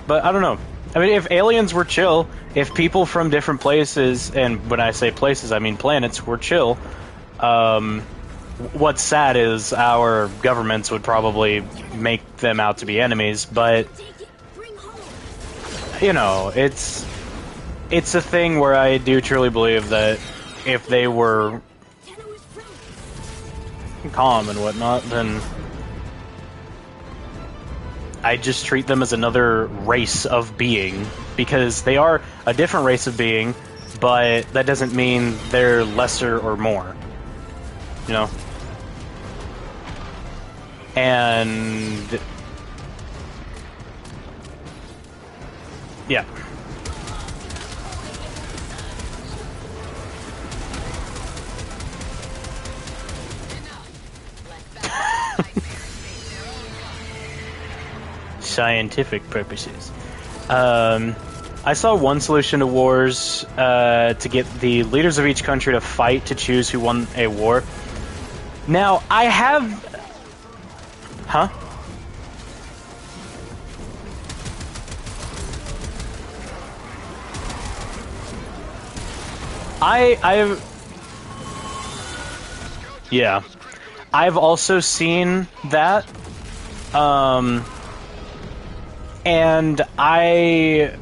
But I don't know. I mean, if aliens were chill, if people from different places, and when I say places, I mean planets, were chill, what's sad is our governments would probably make them out to be enemies, but, you know, it's a thing where I do truly believe that if they were calm and whatnot, then I just treat them as another race of being, because they are a different race of being, but that doesn't mean they're lesser or more, you know? And yeah. Scientific purposes. I saw one solution to wars to get the leaders of each country to fight to choose who won a war. Now, I have... Huh? I've... Yeah. I've also seen that. And I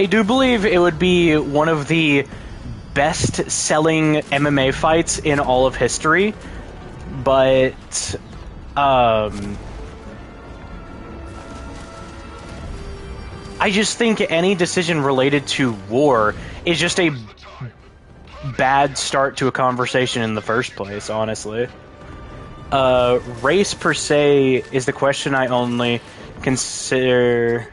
do believe it would be one of the best-selling MMA fights in all of history, but I just think any decision related to war is just a bad start to a conversation in the first place, honestly. Race per se is the question I only consider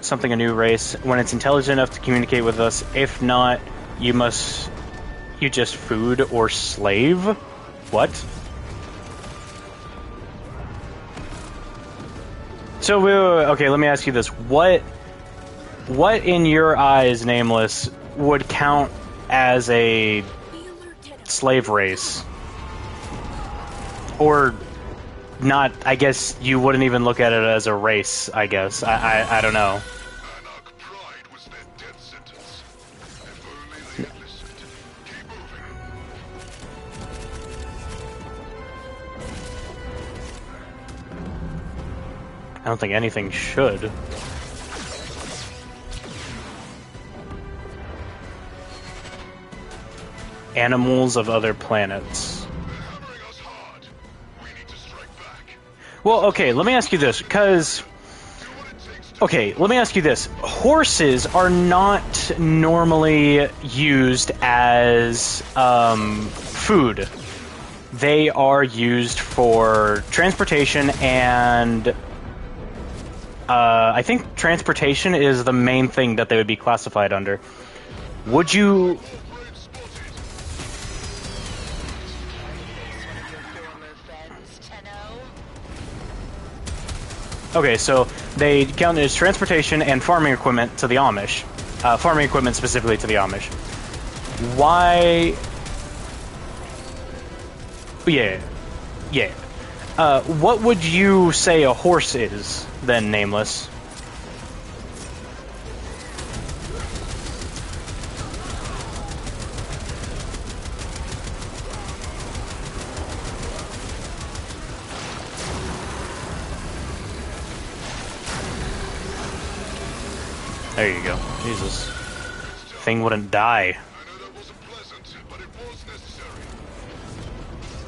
something a new race when it's intelligent enough to communicate with us. If not, you just food or slave? What? So, okay, let me ask you this. What in your eyes, Nameless, would count as a slave race? Or not, I guess you wouldn't even look at it as a race, I guess. I don't know. Anarch pride was their death sentence. If only they had listened. Keep moving. I don't think anything should. Animals of other planets. Well, okay, let me ask you this, because... Okay, let me ask you this. Horses are not normally used as food. They are used for transportation, and I think transportation is the main thing that they would be classified under. Would you... Okay, so they count as transportation and farming equipment to the Amish. Farming equipment specifically to the Amish. Why... Yeah. Yeah. What would you say a horse is, then, Nameless? There you go. Jesus. Thing wouldn't die. I know that wasn't pleasant, but it was necessary.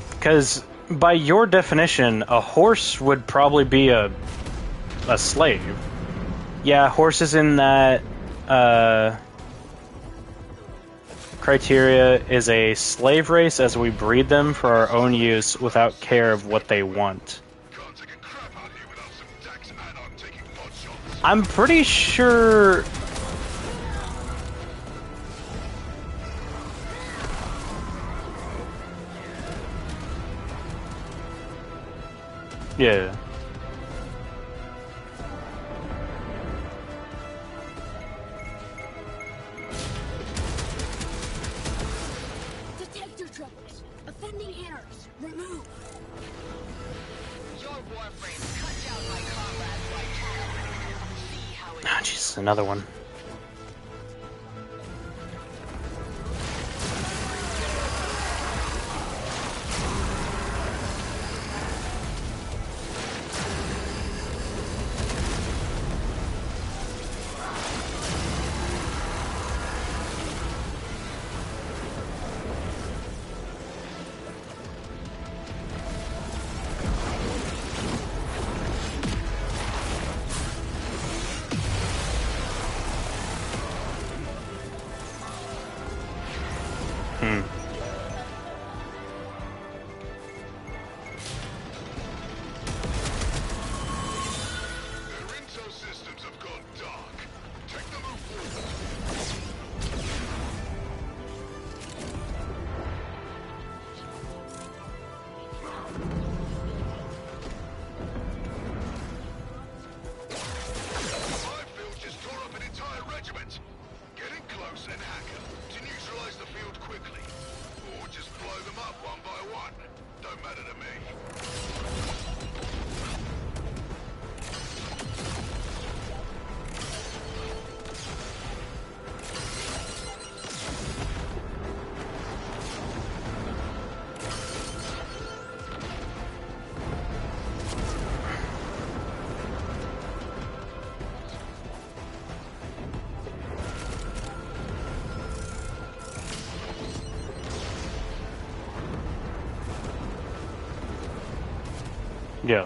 Because, by your definition, a horse would probably be a slave. Yeah, horses in that criteria is a slave race as we breed them for our own use without care of what they want. Can't take a crap out here without some Dax Anon taking pot shots. I'm pretty sure... Yeah. Detector troubles. Offending errors. Remove. Your Warframe cut down my comrades like cattle. See how it Ah, jeez, another one. Their intel systems have gone dark. Take the move forward. Field just tore up an entire regiment. Get in close and hack them to neutralize the field quickly. Or just blow them up one by one. Don't matter to me. Yeah.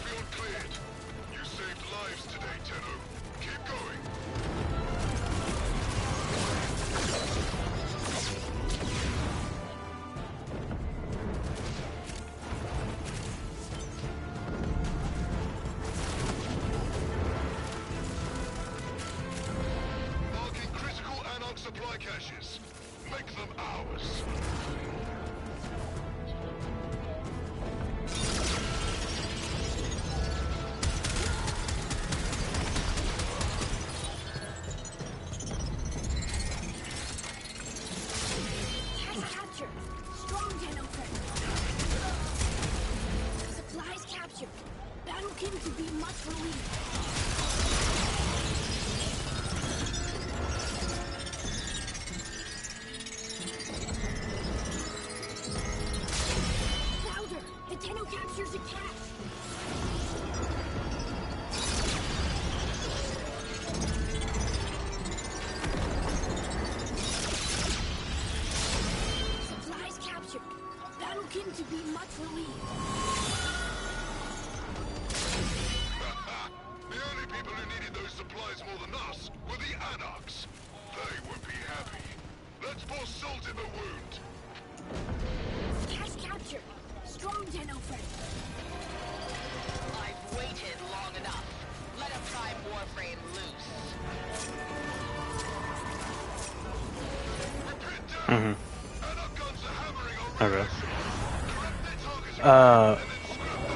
Field cleared. You saved lives today, Tenno. Keep going. Marking critical Anarch supply caches. Make them ours. Cache captured. Strong Tenno friend. Supplies captured. Battlekin to be much relieved. Louder! The Tenno captures a cache. Supplies captured. Battlekin to be much relieved. The only people who needed those supplies more than us were the Anarchs. They won't be happy. Let's pour salt in the wound. Cache captured. Strong Tenno friend. I've waited long enough. Let him pry Warframe loose. Repeat down. Mm-hmm. Anarch guns are hammering on Okay. Correct their targets.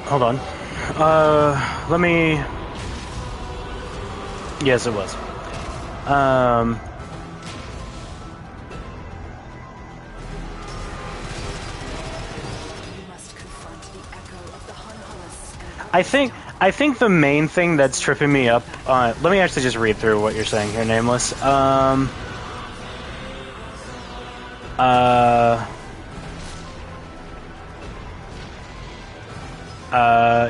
Hold on. Let me... Yes, it was. You must confront the echo I think the main thing that's tripping me up. Let me actually just read through what you're saying here, Nameless.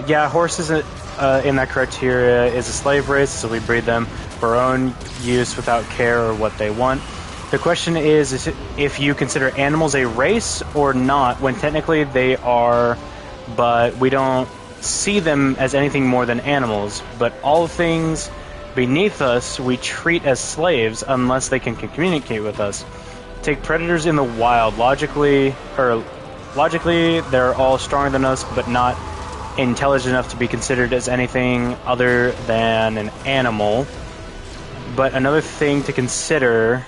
Yeah, horses in that criteria is a slave race, so we breed them for our own use without care or what they want. The question is if you consider animals a race or not, when technically they are, but we don't see them as anything more than animals. But all things beneath us we treat as slaves unless they can communicate with us. Take predators in the wild. Logically, they're all stronger than us, but not intelligent enough to be considered as anything other than an animal. But another thing to consider...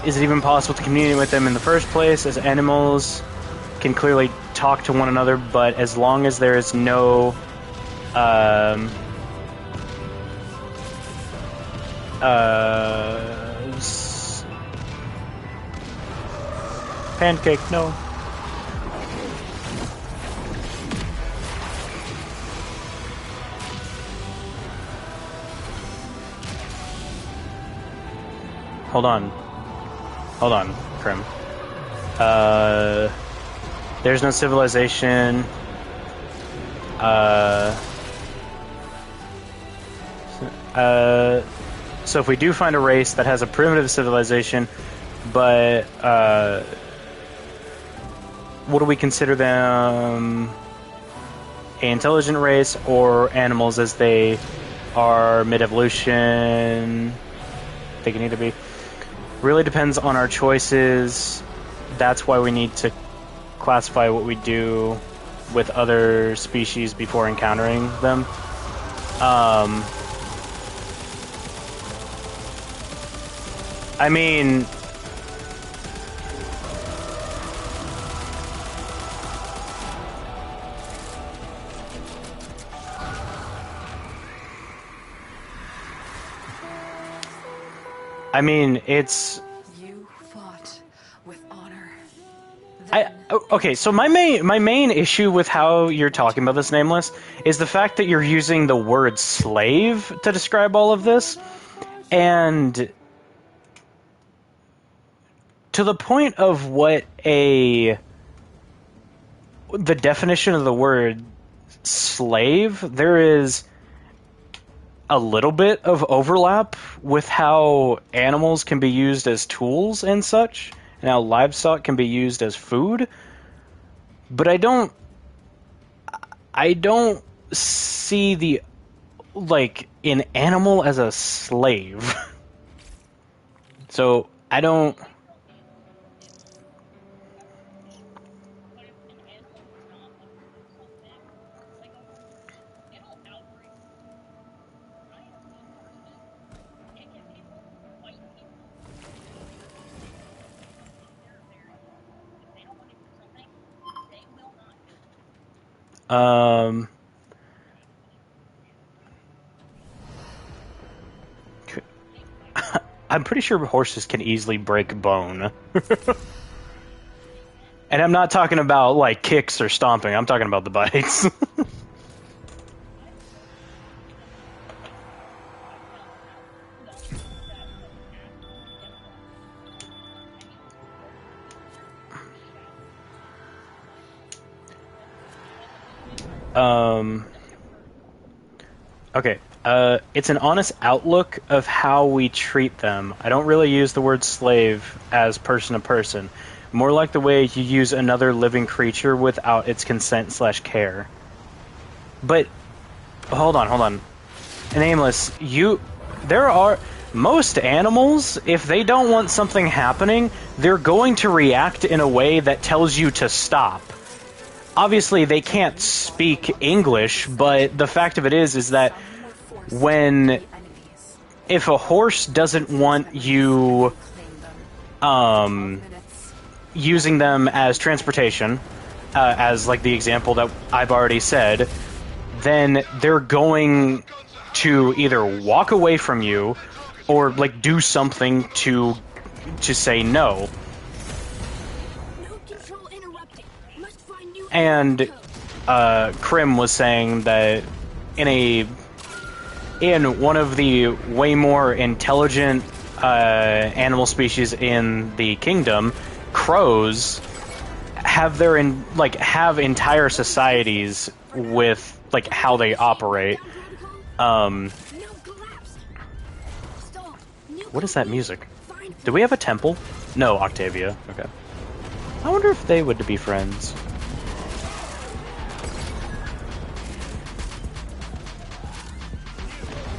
is it even possible to communicate with them in the first place, as animals can clearly talk to one another, but as long as there is no... pancake, no. Hold on, Prim. There's no civilization. So if we do find a race that has a primitive civilization, but what do we consider them? An intelligent race or animals, as they are mid-evolution? They can either be. Really depends on our choices. That's why we need to classify what we do with other species before encountering them. I mean... it's... You fought with honor. Okay, so my main issue with how you're talking about this, Nameless, is the fact that you're using the word slave to describe all of this, and to the point of what the definition of the word slave, there is a little bit of overlap with how animals can be used as tools and such, and how livestock can be used as food. But I don't see an animal as a slave. So I don't... I'm pretty sure horses can easily break bone. And I'm not talking about, like, kicks or stomping. I'm talking about the bites. Okay. It's an honest outlook of how we treat them. I don't really use the word slave as person to person. More like the way you use another living creature without its consent/care. But, hold on. Nameless, there are... Most animals, if they don't want something happening, they're going to react in a way that tells you to stop. Obviously, they can't speak English, but the fact of it is that if a horse doesn't want you using them as transportation, as like the example that I've already said, then they're going to either walk away from you or like do something to to say no. Node control interrupted. Must find new And access code. Krim was saying that in one of the way more intelligent animal species in the kingdom, crows have have entire societies with like how they operate. Node collapsed. Stalled. New What is code that needed. music? Find Do we have a temple? No, Octavia. Okay. I wonder if they would be friends.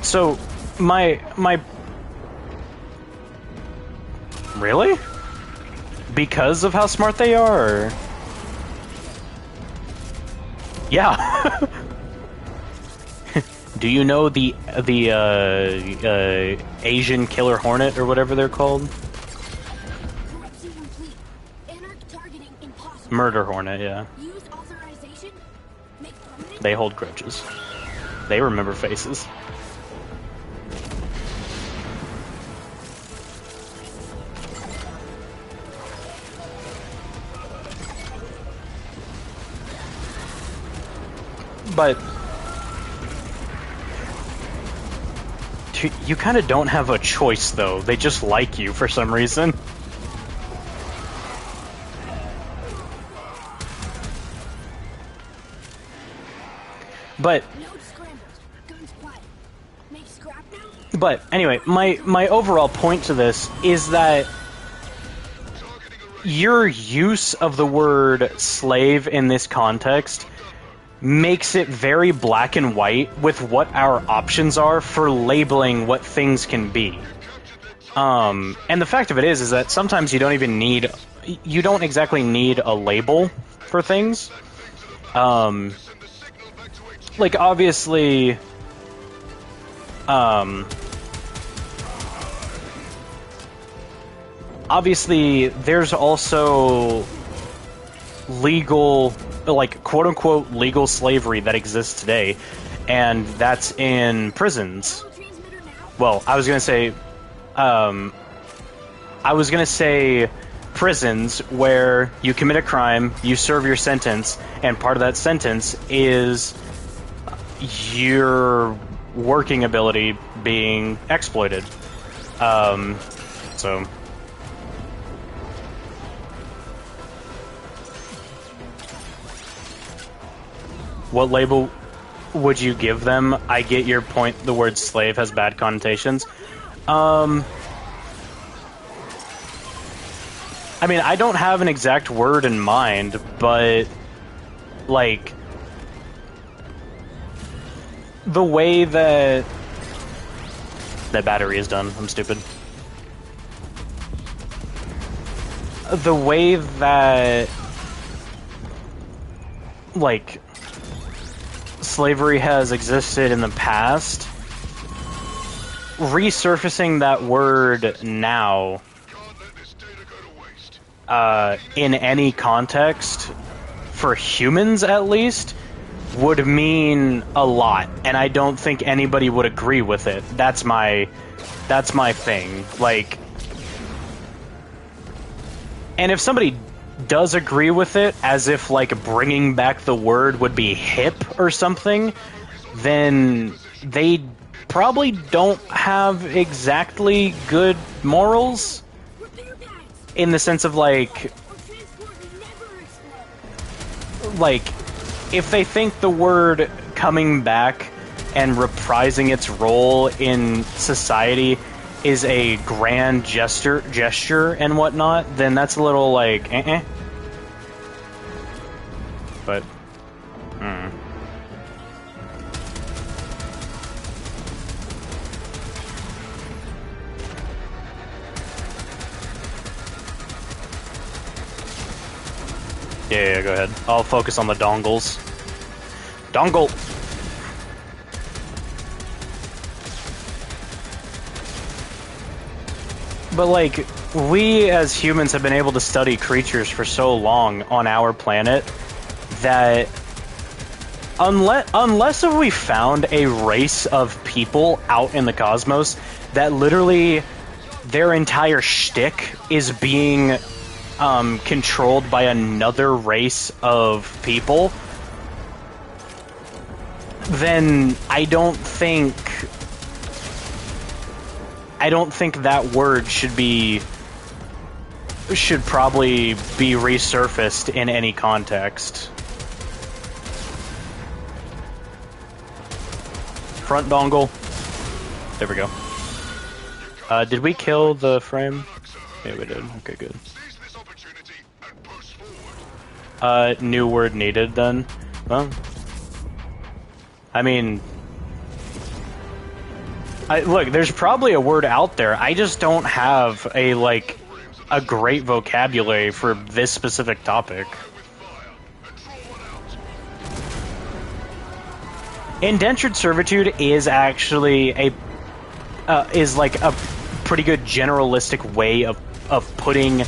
So, my... Really? Because of how smart they are? Or... Yeah. Do you know the Asian killer hornet or whatever they're called? corruption complete. Anarch targeting impossible. Murder hornet, yeah. Use authorization. Make permanent. They hold grudges. They remember faces. But you kind of don't have a choice, though. They just like you for some reason. But Node scrambled. Guns quiet. Make scrap now. But anyway, my overall point to this is that your use of the word slave in this context makes it very black and white with what our options are for labeling what things can be. And the fact of it is that sometimes you don't exactly need a label for things. Like obviously, obviously there's also legal, like quote-unquote legal slavery that exists today, and that's in prisons. Transmitter now. Well, I was gonna say prisons where you commit a crime, you serve your sentence, and part of that sentence is your working ability being exploited. So what label would you give them? I get your point. The word slave has bad connotations. I mean, I don't have an exact word in mind, but like the way that battery is done, I'm stupid. The way that like slavery has existed in the past, resurfacing that word now in any context, for humans at least, would mean a lot, and I don't think anybody would agree with it. That's my thing. Like, and if somebody does agree with it, as if like bringing back the word would be hip or something, then they probably don't have exactly good morals, Repair pads. in the sense of like Or transport never explode. like if they think the word coming back and reprising its role in society is a grand gesture and whatnot, then that's a little like But yeah, go ahead. I'll focus on the dongles. Dongle! But like, we as humans have been able to study creatures for so long on our planet that unless if we found a race of people out in the cosmos that literally their entire shtick is being controlled by another race of people, then I don't think that word should probably be resurfaced in any context. Front dongle. There we go. Did we kill the frame? Yeah, we did. Okay, good. New word needed then. Well, I mean, look, there's probably a word out there. I just don't have a great vocabulary for this specific topic. Indentured servitude is actually a pretty good generalistic way of putting,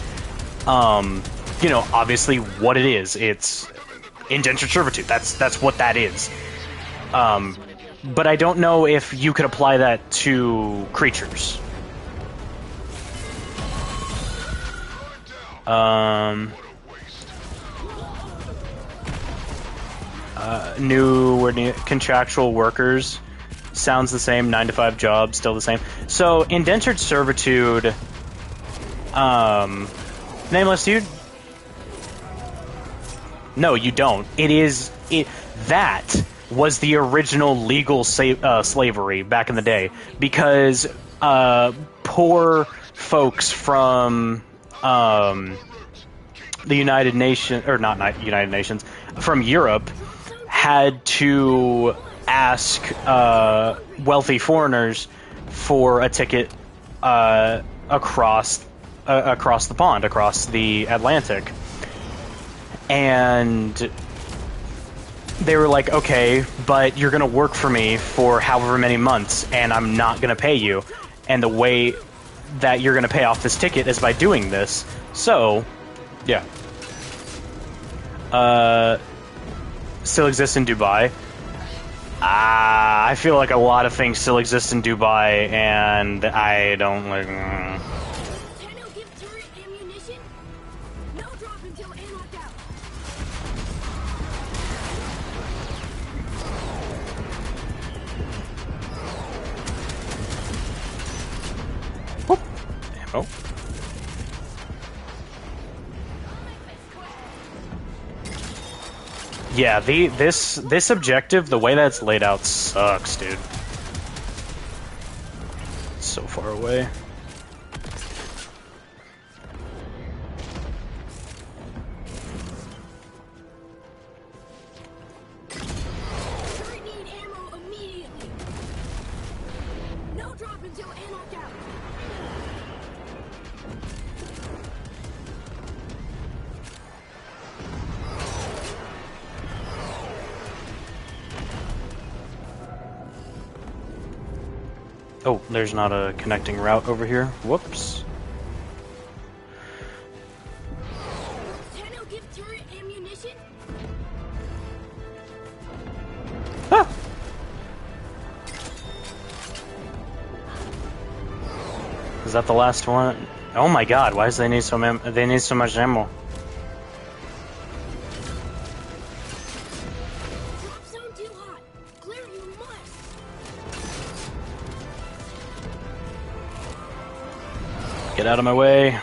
obviously what it is. It's indentured servitude. That's what that is. But I don't know if you could apply that to creatures. New word, contractual workers. Sounds the same. 9-to-5 job, still the same. So indentured servitude. Nameless dude. No, you don't. That was the original legal slavery back in the day, because poor folks from the United Nations, or not United Nations, from Europe, had to ask wealthy foreigners for a ticket across the pond, across the Atlantic. And they were like, okay, but you're going to work for me for however many months, and I'm not going to pay you. And the way that you're going to pay off this ticket is by doing this. So, yeah. Still exists in Dubai. I feel like a lot of things still exist in Dubai, and I don't like... Oh. Yeah, this objective, the way that's laid out, sucks, dude. It's so far away. Oh, there's not a connecting route over here. Whoops. Ah! Is that the last one? Oh my god, why does they need so much ammo? Get out of my way.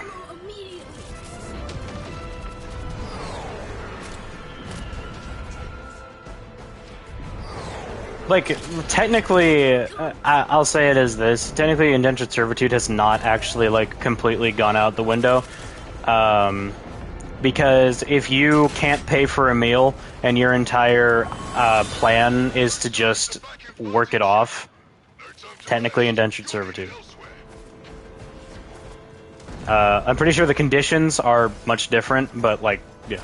Like, technically, I'll say it as this. Technically, indentured servitude has not actually, like, completely gone out the window. Because if you can't pay for a meal and your entire plan is to just work it off, technically indentured servitude. I'm pretty sure the conditions are much different, but, like, yeah.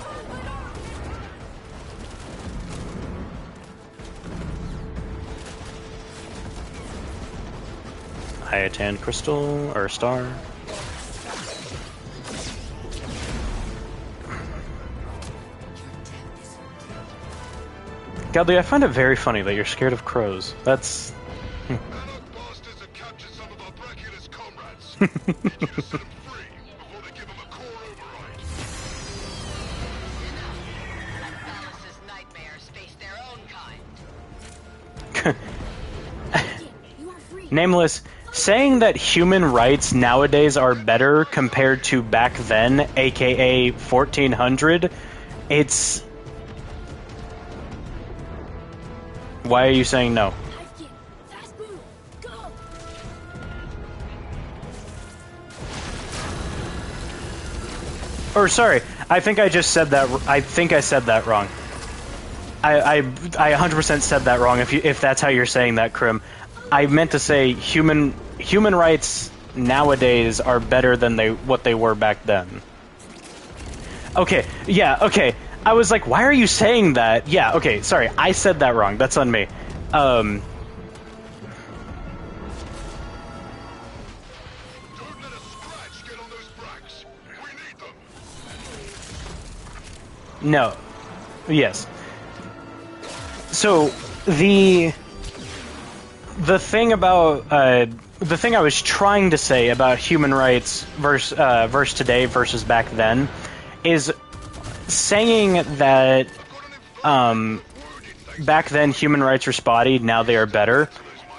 Iatan crystal, or star. Godly, I find it very funny that you're scared of crows. That's... Just set 'em free before they give 'em a core override. Valus's nightmares face their own kind. You are free. Nameless, saying that human rights nowadays are better compared to back then, aka 1400, it's... Why are you saying no? Dive kit. Fast move. Go. Or sorry, I think I just said that. I think I said that wrong. I 100% said that wrong. If that's how you're saying that, Krim, I meant to say human rights nowadays are better than what they were back then. Okay, yeah, okay. I was like, why are you saying that? Yeah, okay, sorry, I said that wrong. That's on me. Don't let a scratch get on those bracks. We need them. No. Yes. So the thing about the thing I was trying to say about human rights versus today versus back then is saying that back then human rights were spotty, now they are better.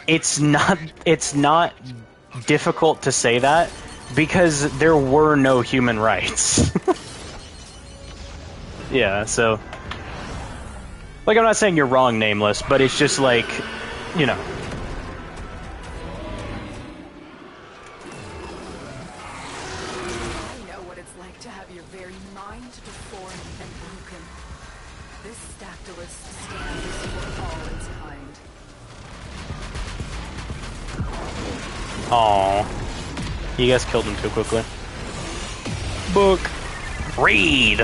It's not difficult to say that because there were no human rights. Yeah, so like I'm not saying you're wrong, Nameless, but it's just like, you know. I know what it's like to have your very mind deformed and broken. This Stactylus stands for all its kind. Aw. You guys killed him too quickly. Book. Read!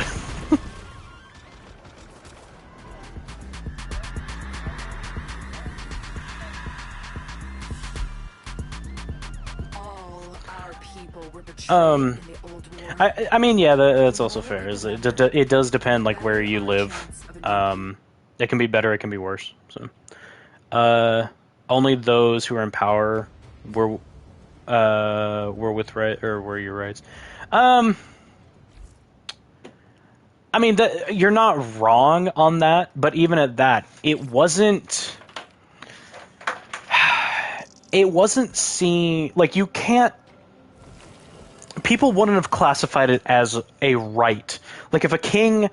All our people were betrayed in the old war. I mean, yeah, that's also fair. It does depend, like, where you live. It can be better, it can be worse. So, only those who are in power were with right or were your rights. I mean, you're not wrong on that, but even at that, it wasn't. It wasn't seen like you can't. People wouldn't have classified it as a right. Like if a king,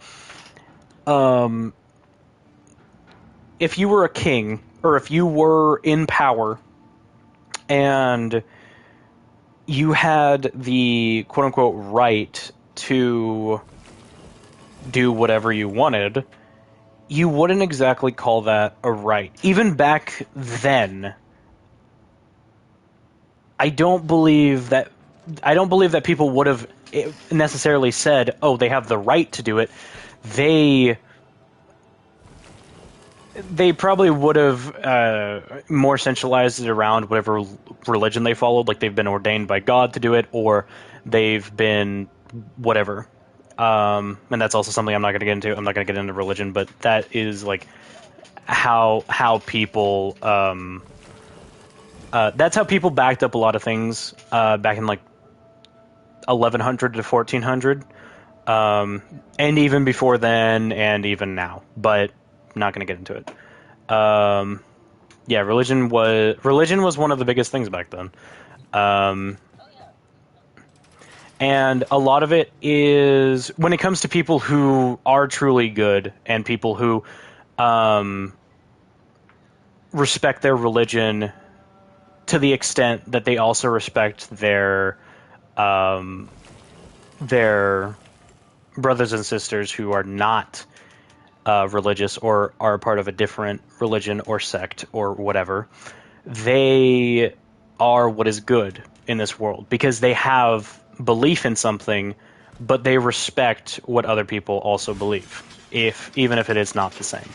if you were a king or if you were in power, and you had the quote unquote right to do whatever you wanted, you wouldn't exactly call that a right. Even back then, I don't believe that people would have necessarily said, "Oh, they have the right to do it." They probably would have more centralized it around whatever religion they followed, like they've been ordained by God to do it, or they've been whatever. And that's also something I'm not going to get into. I'm not going to get into religion, but that is like how people. That's how people backed up a lot of things back in like 1100 to 1400, and even before then, and even now. But I'm not going to get into it. Yeah, religion was one of the biggest things back then. And a lot of it is when it comes to people who are truly good and people who respect their religion to the extent that they also respect their brothers and sisters who are not religious or are part of a different religion or sect or whatever. They are what is good in this world because they have belief in something, but they respect what other people also believe, even if it is not the same.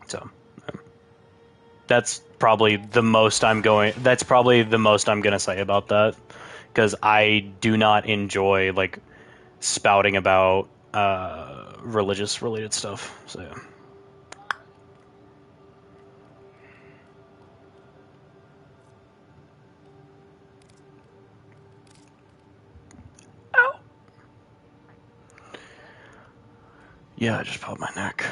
So that's probably the most I'm going. That's probably the most I'm going to say about that, because I do not enjoy like spouting about religious related stuff. So yeah. Yeah, I just popped my neck.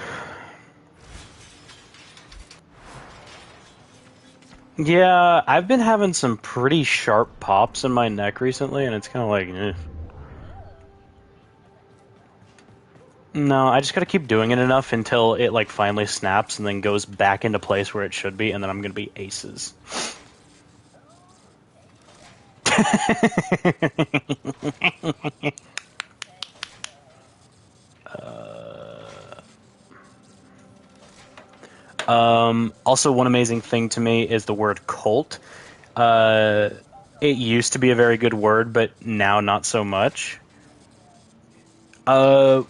Yeah, I've been having some pretty sharp pops in my neck recently, and it's kind of like, eh. No, I just gotta keep doing it enough until it like finally snaps and then goes back into place where it should be, and then I'm gonna be aces. Also, one amazing thing to me is the word cult. Uh, it used to be a very good word, but now not so much. Uh,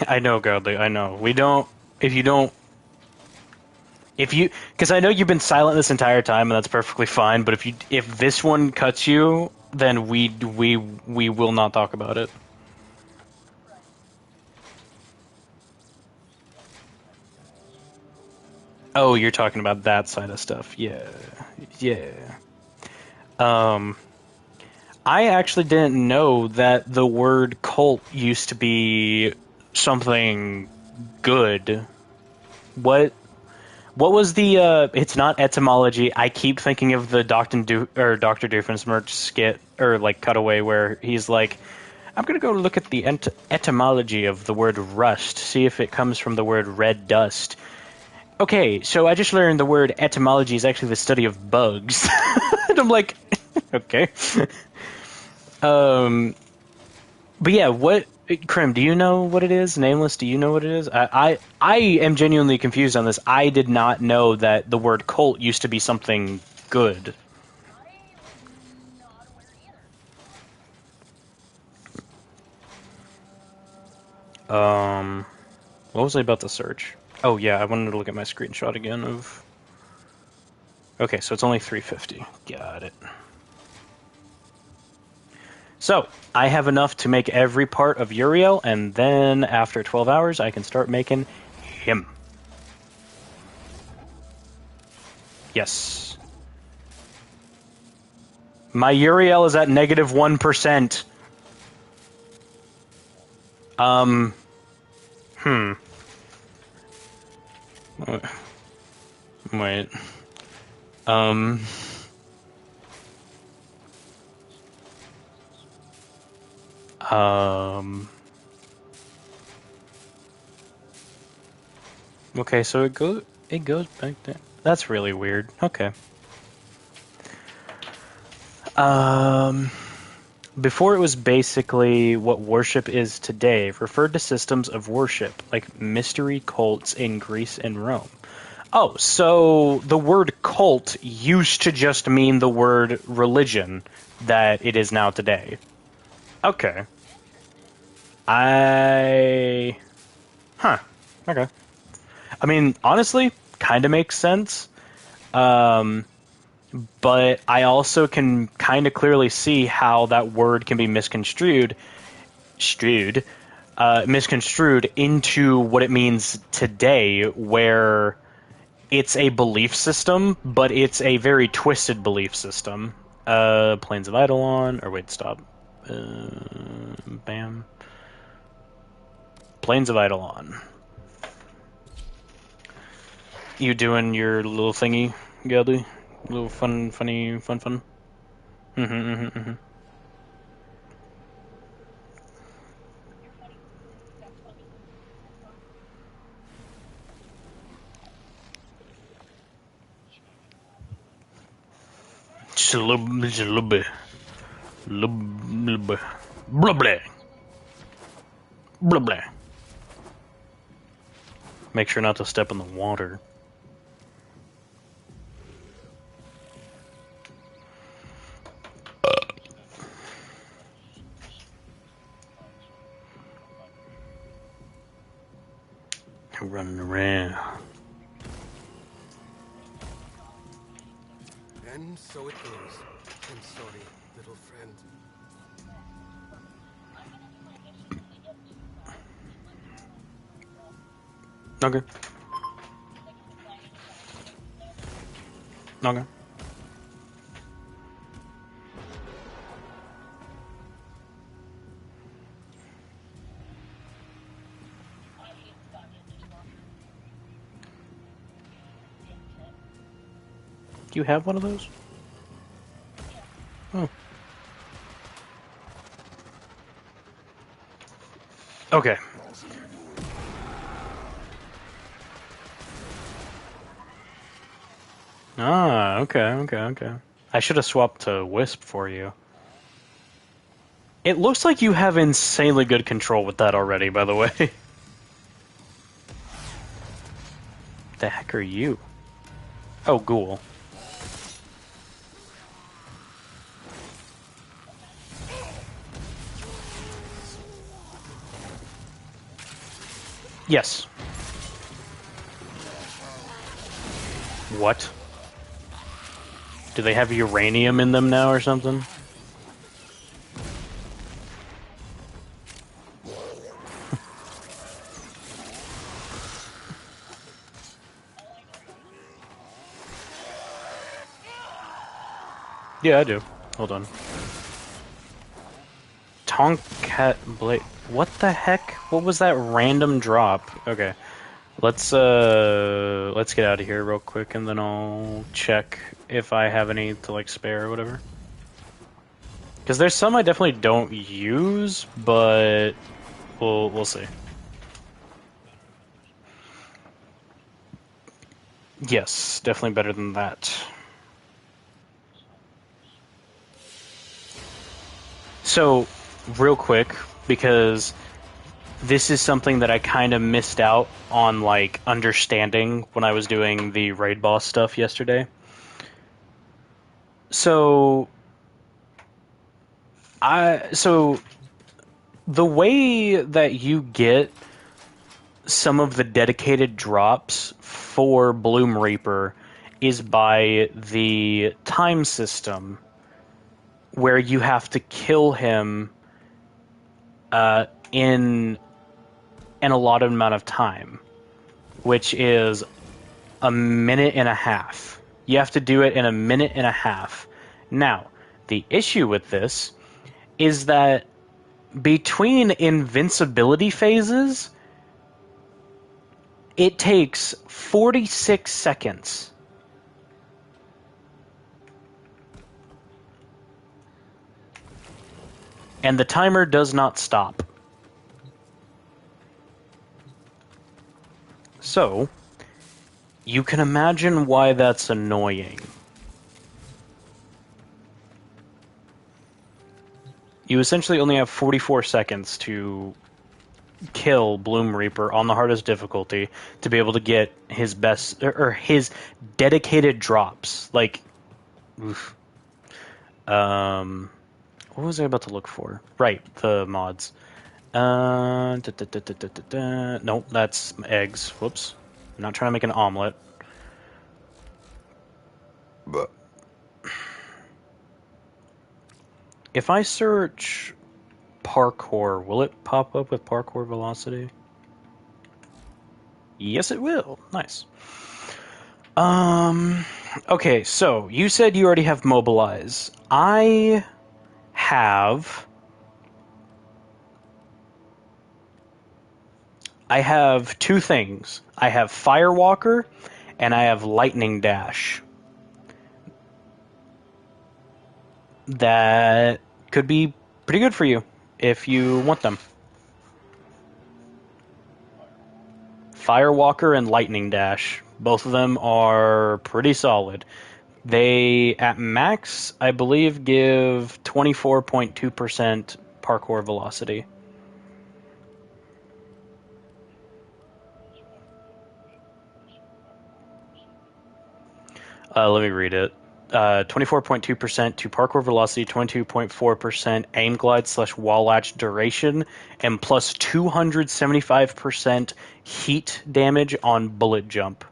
I know, Godly. I know. We don't. If you don't. If you, because I know you've been silent this entire time, and that's perfectly fine. But if this one cuts you, then we will not talk about it. Oh, you're talking about that side of stuff. Yeah, yeah. Um, I actually didn't know that the word cult used to be something good. What What was the? It's not etymology. I keep thinking of the Doctor Doofenshmirtz skit or like cutaway where he's like, "I'm gonna go look at the etymology of the word rust, see if it comes from the word red dust." Okay, so I just learned the word etymology is actually the study of bugs, and I'm like, okay. Um, but yeah, what Krim? Do you know what it is? Nameless, do you know what it is? I am genuinely confused on this. I did not know that the word cult used to be something good. Um, what was I about to search? Oh yeah, I wanted to look at my screenshot again of. Okay, so it's only 350. Got it. So I have enough to make every part of Uriel, and then after 12 hours, I can start making him. Yes. My Uriel is at -1%. Um, hmm. Wait. Um. Um. Okay, so it goes back there. That's really weird. Okay. Um. Before it was basically what worship is today, referred to systems of worship like mystery cults in Greece and Rome. Oh, so the word cult used to just mean the word religion that it is now today. Okay. I. Huh. Okay. I mean, honestly, kind of makes sense. Um, but I also can kind of clearly see how that word can be misconstrued into what it means today, where it's a belief system, but it's a very twisted belief system. Plains of Eidolon, or wait, stop. Bam. Plains of Eidolon. You doing your little thingy, Geldy? Little fun. Mm-hmm, mm-hmm, mm-hmm. Just a little bit. Little bit. Blah, blah. Blah, blah. Make sure not to step in the water. Running around. And so it goes. I'm sorry, little friend. Okay. Okay. Do you have one of those? Oh. Okay. Ah, okay. I should have swapped to Wisp for you. It looks like you have insanely good control with that already, by the way. The heck are you? Oh, ghoul. Yes. What? Do they have uranium in them now or something? Yeah, I do. Hold on. Tomcat blade. What the heck? What was that random drop? Okay. Let's get out of here real quick and then I'll check if I have any to like spare or whatever. Because there's some I definitely don't use, but we'll see. Yes, definitely better than that. So, real quick, because this is something that I kind of missed out on, like, understanding when I was doing the raid boss stuff yesterday. So, the way that you get some of the dedicated drops for Bloom Reaper is by the time system, where you have to kill him in an allotted amount of time, which is a minute and a half. You have to do it in a minute and a half. Now, the issue with this is that between invincibility phases, it takes 46 seconds. And the timer does not stop. So, you can imagine why that's annoying. You essentially only have 44 seconds to kill Bloom Reaper on the hardest difficulty to be able to get his best or his dedicated drops. Like, oof. What was I about to look for? Right, the mods. Nope, that's eggs. Whoops. I'm not trying to make an omelet. But if I search parkour, will it pop up with parkour velocity? Yes, it will. Nice. Okay, so you said you already have mobilize. I have two things. I have Firewalker and I have Lightning Dash. That could be pretty good for you if you want them. Firewalker and Lightning Dash. Both of them are pretty solid. They, at max, I believe, give 24.2% parkour velocity. Let me read it. 24.2% to parkour velocity, 22.4% aim glide / wall latch duration, and plus 275% heat damage on bullet jump.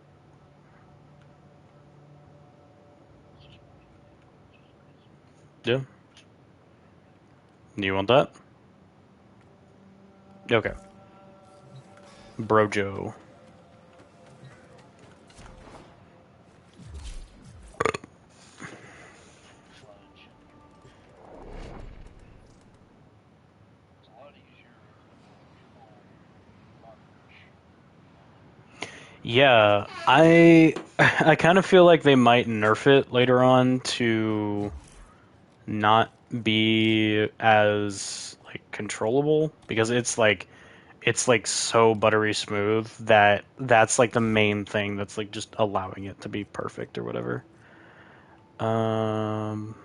Yeah. You want that? Okay. Brojo. Yeah, I kind of feel like they might nerf it later on to not be as like controllable because it's like so buttery smooth that that's like the main thing that's like just allowing it to be perfect or whatever. Um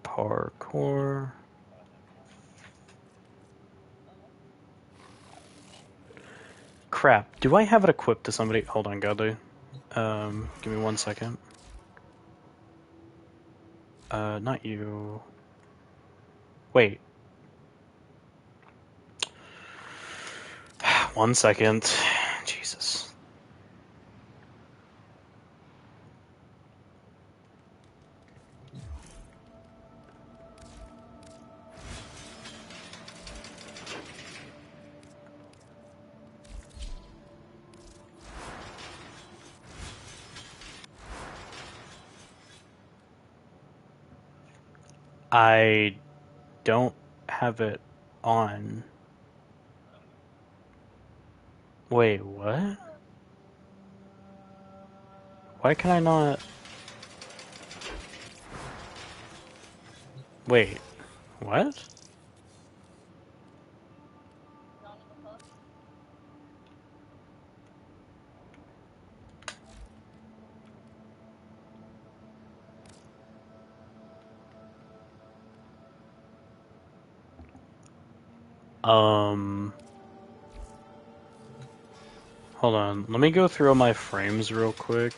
Parkour. Crap, do I have it equipped to somebody? Hold on, Godly. Give me 1 second. Not you. Wait. 1 second. Jesus. I don't have it on. Wait, what? Why can I not? Wait, what? Um, Hold on. Let me go through all my frames real quick.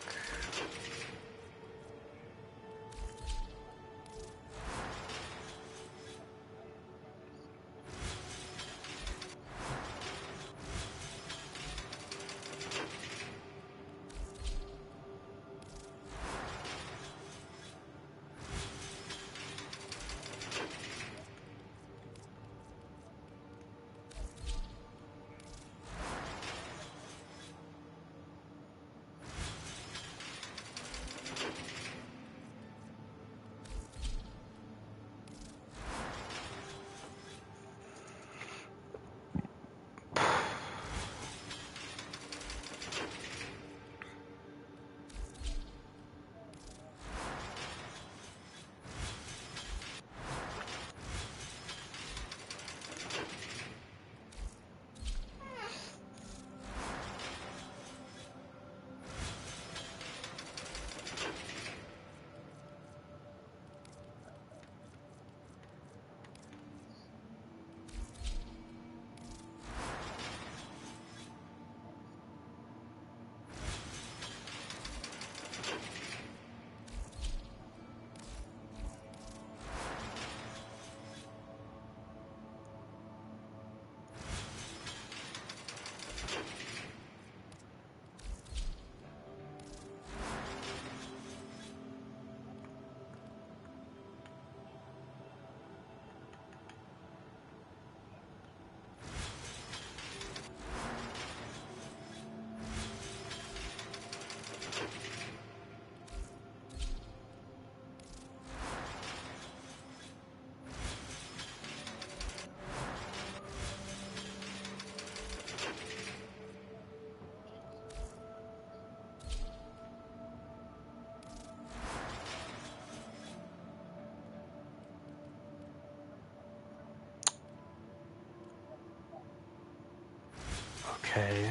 Okay.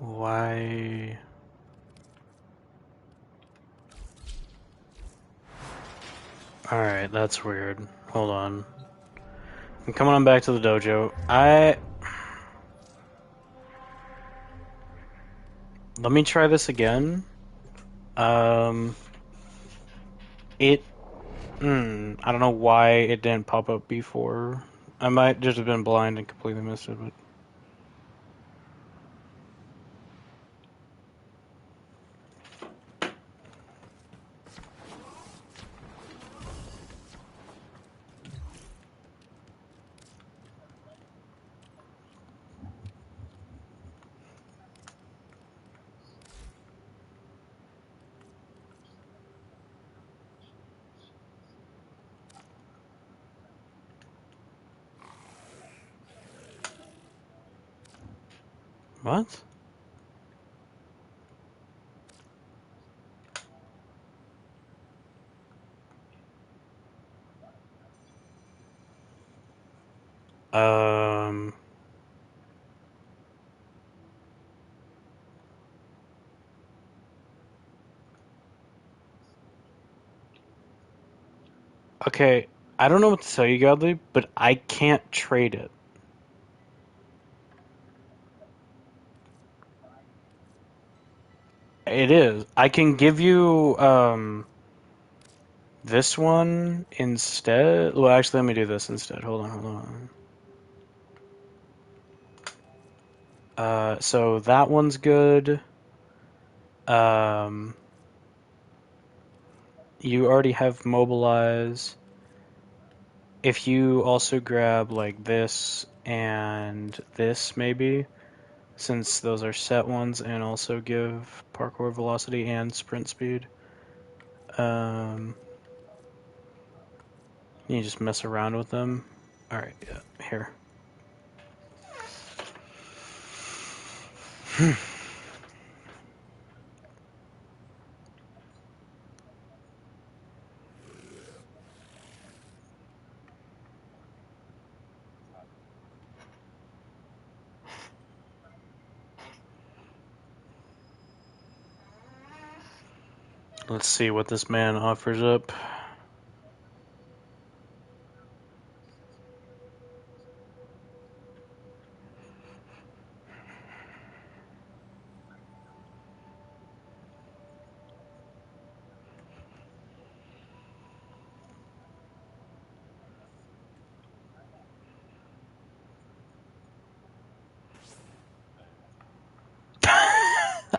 Why? Alright, that's weird. Hold on. I'm coming on back to the dojo. Let me try this again. Um... It... I don't know why it didn't pop up before. I might just have been blind and completely missed it, but... What? Um. Okay, I don't know what to tell you, Godly, but I can't trade it. It is. I can give you this one instead. Well, actually, let me do this instead. Hold on, hold on. So that one's good. Um, you already have mobilize. If you also grab like this and this, maybe, since those are set ones, and also give parkour velocity and sprint speed. Um, you just mess around with them. All right, yeah, here. Let's see what this man offers up.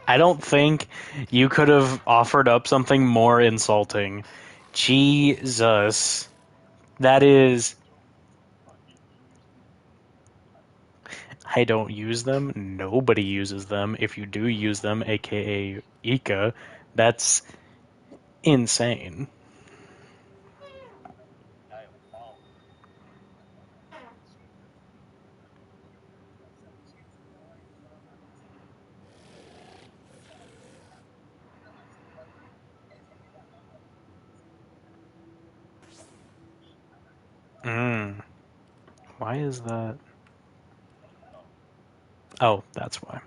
I don't think you could have offered up something more insulting. Jesus. That is. I don't use them. Nobody uses them. If you do use them, aka Ika, that's insane. Mm. Why is that? Oh, that's why.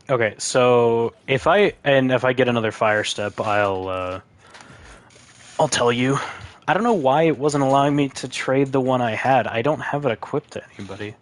Okay, so if I get another fire step, I'll tell you. I don't know why it wasn't allowing me to trade the one I had. I don't have it equipped to anybody.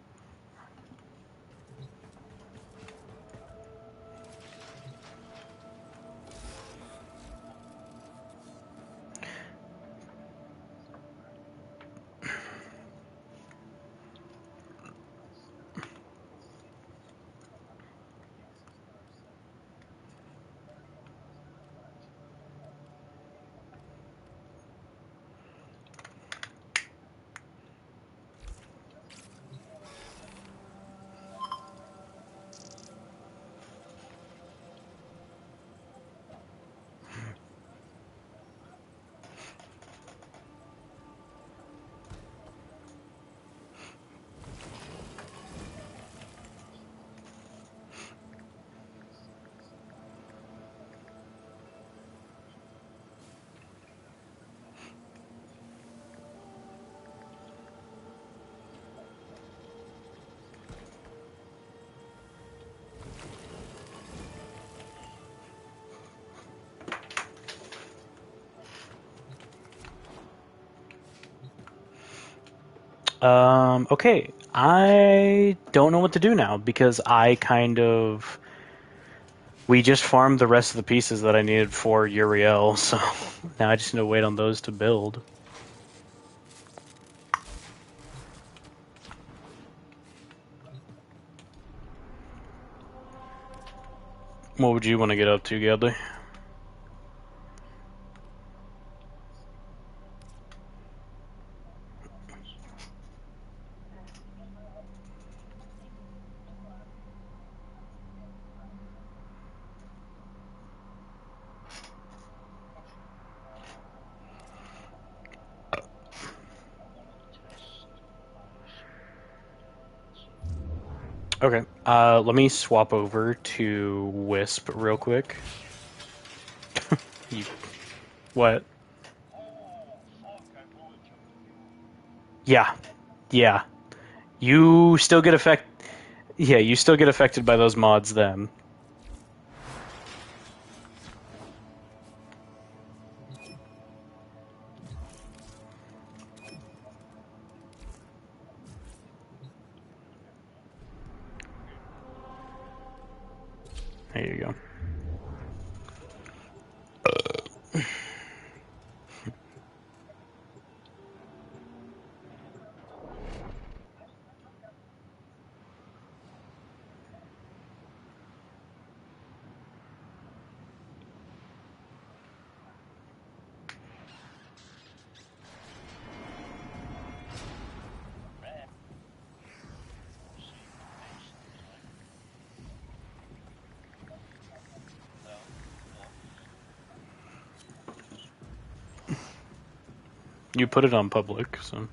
Okay. I don't know what to do now because we just farmed the rest of the pieces that I needed for Uriel, so now I just need to wait on those to build. What would you want to get up to, Gadley? Okay. Let me swap over to Wisp real quick. You, what? Yeah. Yeah. You still get Yeah, you still get affected by those mods then. There you go. You put it on public, so.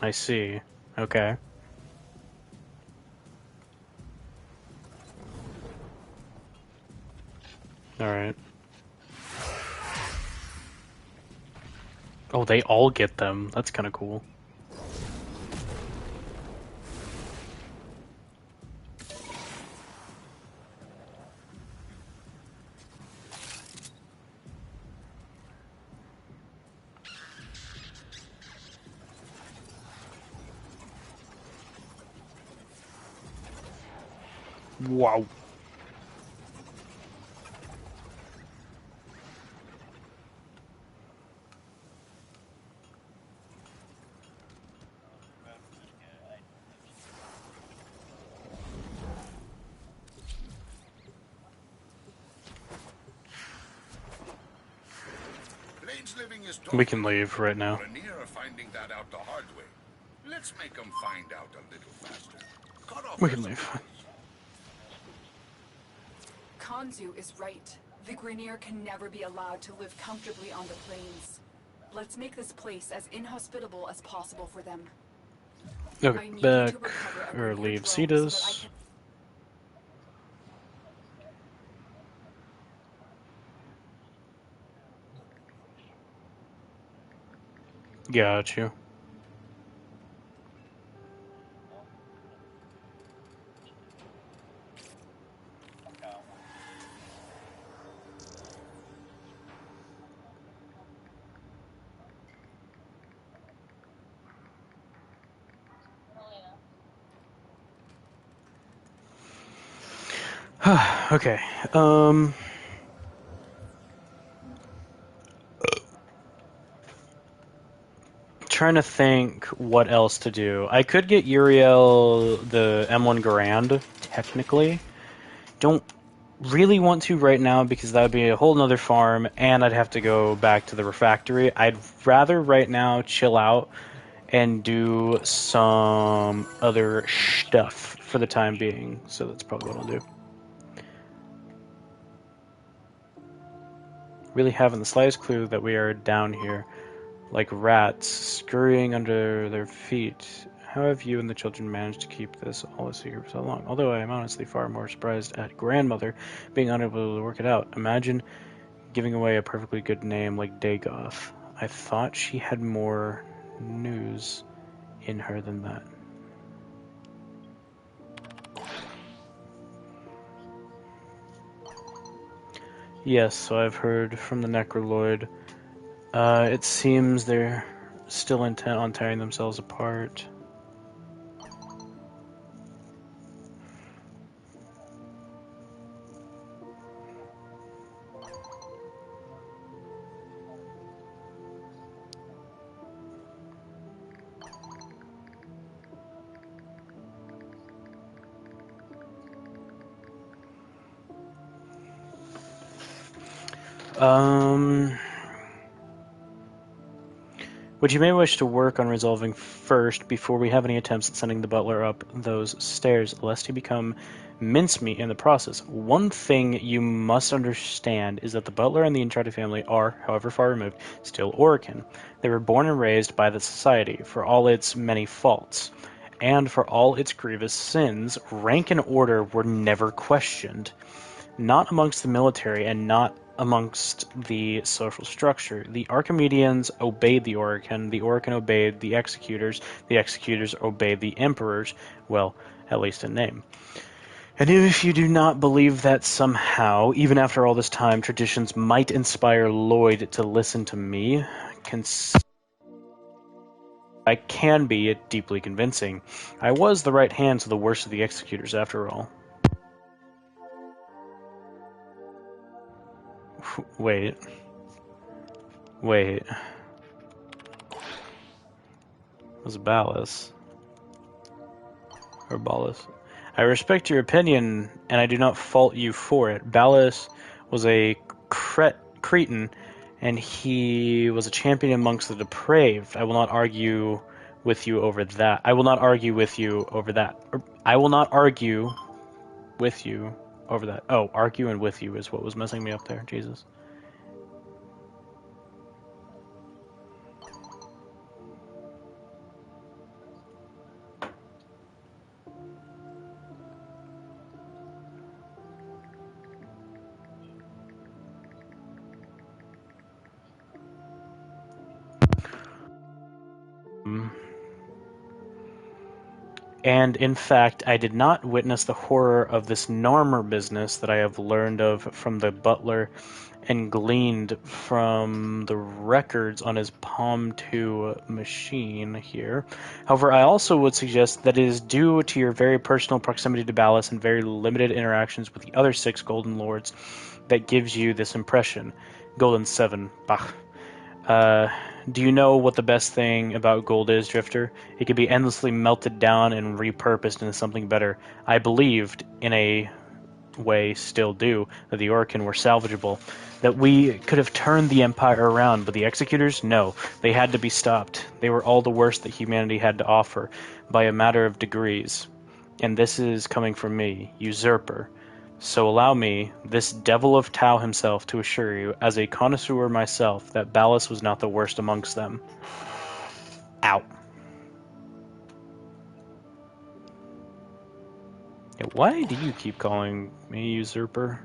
I see. Okay. Alright. Oh, they all get them. That's kind of cool. Wow. Blaine's living his We can leave right now. Rainier are finding that out the hard way. Let's make them find out a little faster. Cut off We their can leave. supplies. Kanzu is right. The Grenier can never be allowed to live comfortably on the plains. Let's make this place as inhospitable as possible for them. I Okay, need back you to recover a or Grenier leave drone so that I Cetus. can... Got you. Okay. Trying to think what else to do. I could get Uriel the M1 Garand, technically. Don't really want to right now because that would be a whole nother farm and I'd have to go back to the refactory. I'd rather right now chill out and do some other stuff for the time being. So that's probably what I'll do. Really haven't the slightest clue that we are down here, like rats scurrying under their feet. How have you and the children managed to keep this all a secret for so long? Although I am honestly far more surprised at grandmother being unable to work it out. Imagine giving away a perfectly good name like Dagoth. I thought she had more news in her than that. Yes, so I've heard from the Necroloid. It seems they're still intent on tearing themselves apart. Which you may wish to work on resolving first before we have any attempts at sending the butler up those stairs, lest he become mincemeat in the process. One thing you must understand is that the Butler and the Uncharted family are, however far removed, still Orican. They were born and raised by the society, for all its many faults, and for all its grievous sins. Rank and order were never questioned, not amongst the military and not amongst the social structure. The Archimedeans obeyed the Orican obeyed the Executors obeyed the Emperors, well, at least in name. And if you do not believe that somehow, even after all this time, traditions might inspire Lloyd to listen to me, I can be deeply convincing. I was the right hand to the worst of the Executors, after all. Wait. Was it Ballas? Or Ballas? I respect your opinion, and I do not fault you for it. Ballas was a Cretan, and he was a champion amongst the depraved. I will not argue with you over that. I will not argue with you over that. Oh, argue and with you is what was messing me up there. Jesus. And in fact, I did not witness the horror of this Narmer business that I have learned of from the butler and gleaned from the records on his Palm 2 machine here. However, I also would suggest that it is due to your very personal proximity to Ballas and very limited interactions with the other 6 Golden Lords that gives you this impression. Golden 7, bah. Do you know what the best thing about gold is, Drifter? It can be endlessly melted down and repurposed into something better. I believed, in a way still do, that the Orican were salvageable, that we could have turned the Empire around, but the Executors? No, they had to be stopped. They were all the worst that humanity had to offer, by a matter of degrees. And this is coming from me, Usurper. So allow me, this devil of Tau himself, to assure you, as a connoisseur myself, that Ballas was not the worst amongst them. Ow. Yeah, why do you keep calling me Usurper?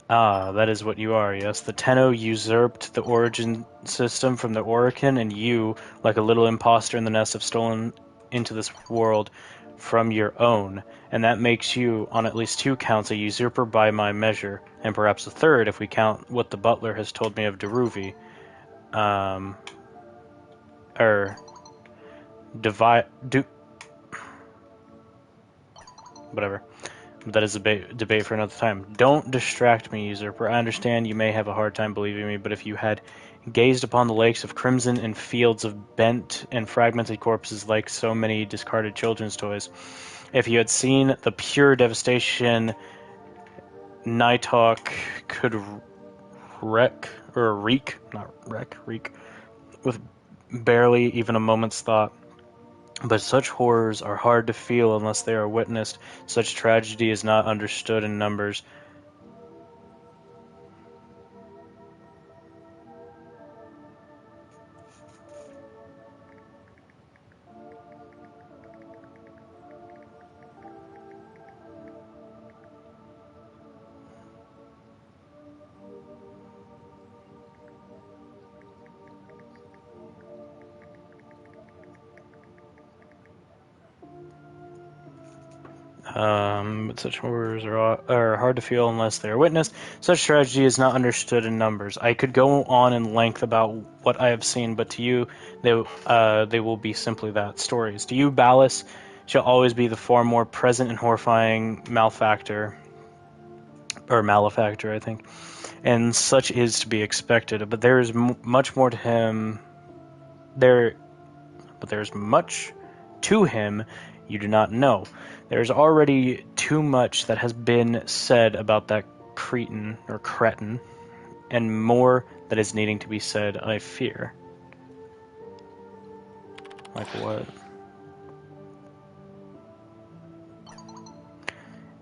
Ah, that is what you are, yes. The Tenno usurped the origin system from the Orican, and you, like a little imposter in the nest, have stolen into this world from your own, and that makes you, on at least 2 counts, a usurper by my measure, and perhaps a 3rd if we count what the butler has told me of Deruvi. Whatever. That is a debate for another time. Don't distract me, Usurper. I understand you may have a hard time believing me, but if you had gazed upon the lakes of crimson and fields of bent and fragmented corpses like so many discarded children's toys, if you had seen the pure devastation Nighthawk could wreak, with barely even a moment's thought. But such horrors are hard to feel unless they are witnessed. Such tragedy is not understood in numbers. But such horrors are hard to feel unless they are witnessed. Such tragedy is not understood in numbers. I could go on in length about what I have seen, but to you, they will be simply that, stories. To you, Ballas shall always be the far more present and horrifying malefactor, I think. And such is to be expected. But there is much more to him. But there is much to him you do not know. There's already too much that has been said about that cretin, and more that is needing to be said, I fear. Like what?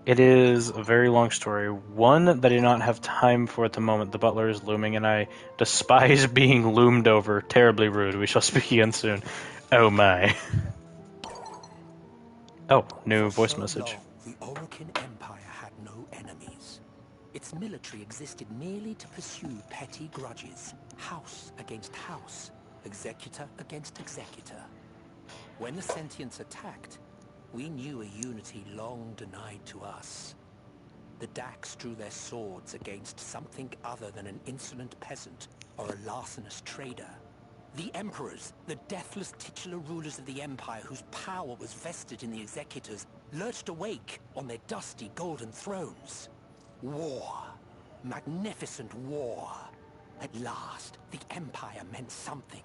It is a very long story. One that I do not have time for at the moment. The butler is looming, and I despise being loomed over. Terribly rude. We shall speak again soon. Oh my. Oh, new For voice so message. long, the Orokin Empire had no enemies. Its military existed merely to pursue petty grudges, house against house, executor against executor. When the Sentients attacked, we knew a unity long denied to us. The Dax drew their swords against something other than an insolent peasant or a larcenous trader. The Emperors, the deathless titular rulers of the Empire whose power was vested in the Executors, lurched awake on their dusty golden thrones. War. Magnificent war. At last, the Empire meant something,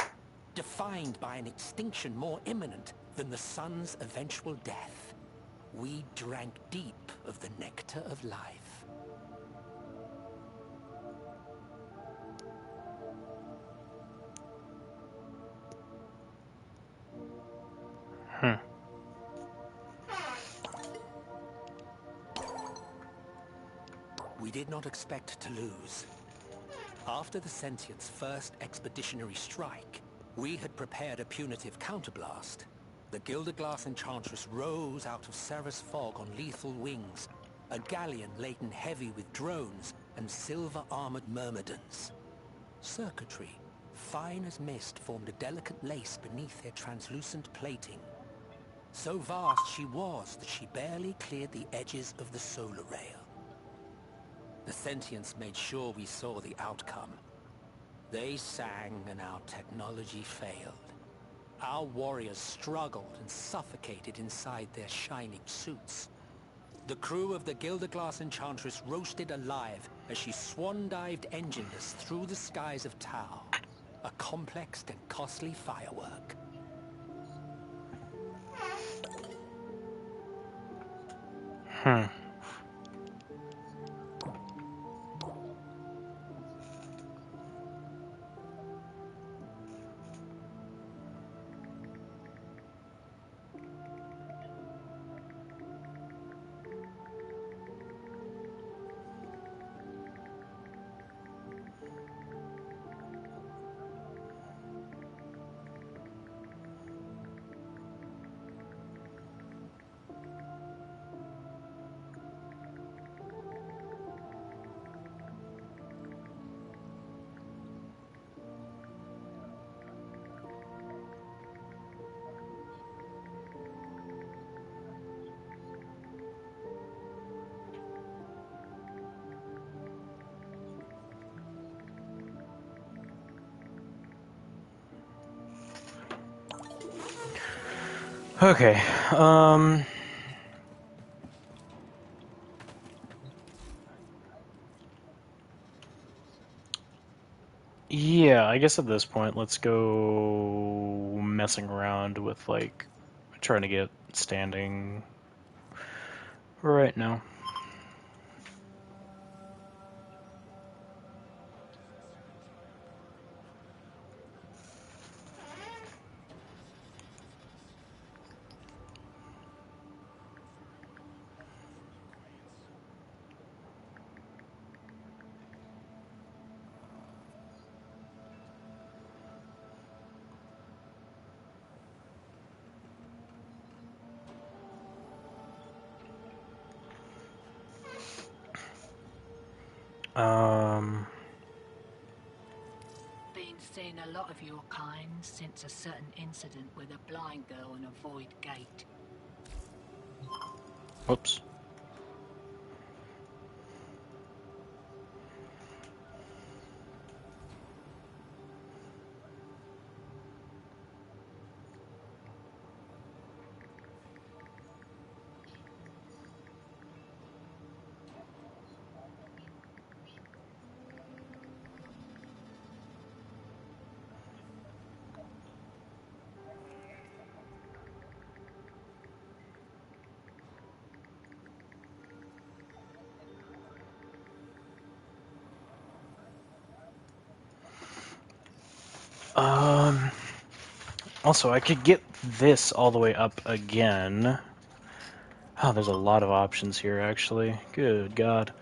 defined by an extinction more imminent than the sun's eventual death. We drank deep of the nectar of life. Hmm. We did not expect to lose. After the Sentients' first expeditionary strike, we had prepared a punitive counterblast. The Gilderglass Enchantress rose out of Ceres fog on lethal wings, a galleon laden heavy with drones and silver-armored myrmidons. Circuitry, fine as mist, formed a delicate lace beneath their translucent plating. So vast she was that she barely cleared the edges of the solar rail. The Sentients made sure we saw the outcome. They sang and our technology failed. Our warriors struggled and suffocated inside their shining suits. The crew of the Gilderglass Enchantress roasted alive as she swan-dived engineless through the skies of Tau. A complex and costly firework. Hmm. Okay. Yeah, I guess at this point, let's go messing around with, like, trying to get standing right now. Been seeing a lot of your kind since a certain incident with a blind girl in a void gate. Whoops. Also, I could get this all the way up again. Oh, there's a lot of options here, actually. Good God.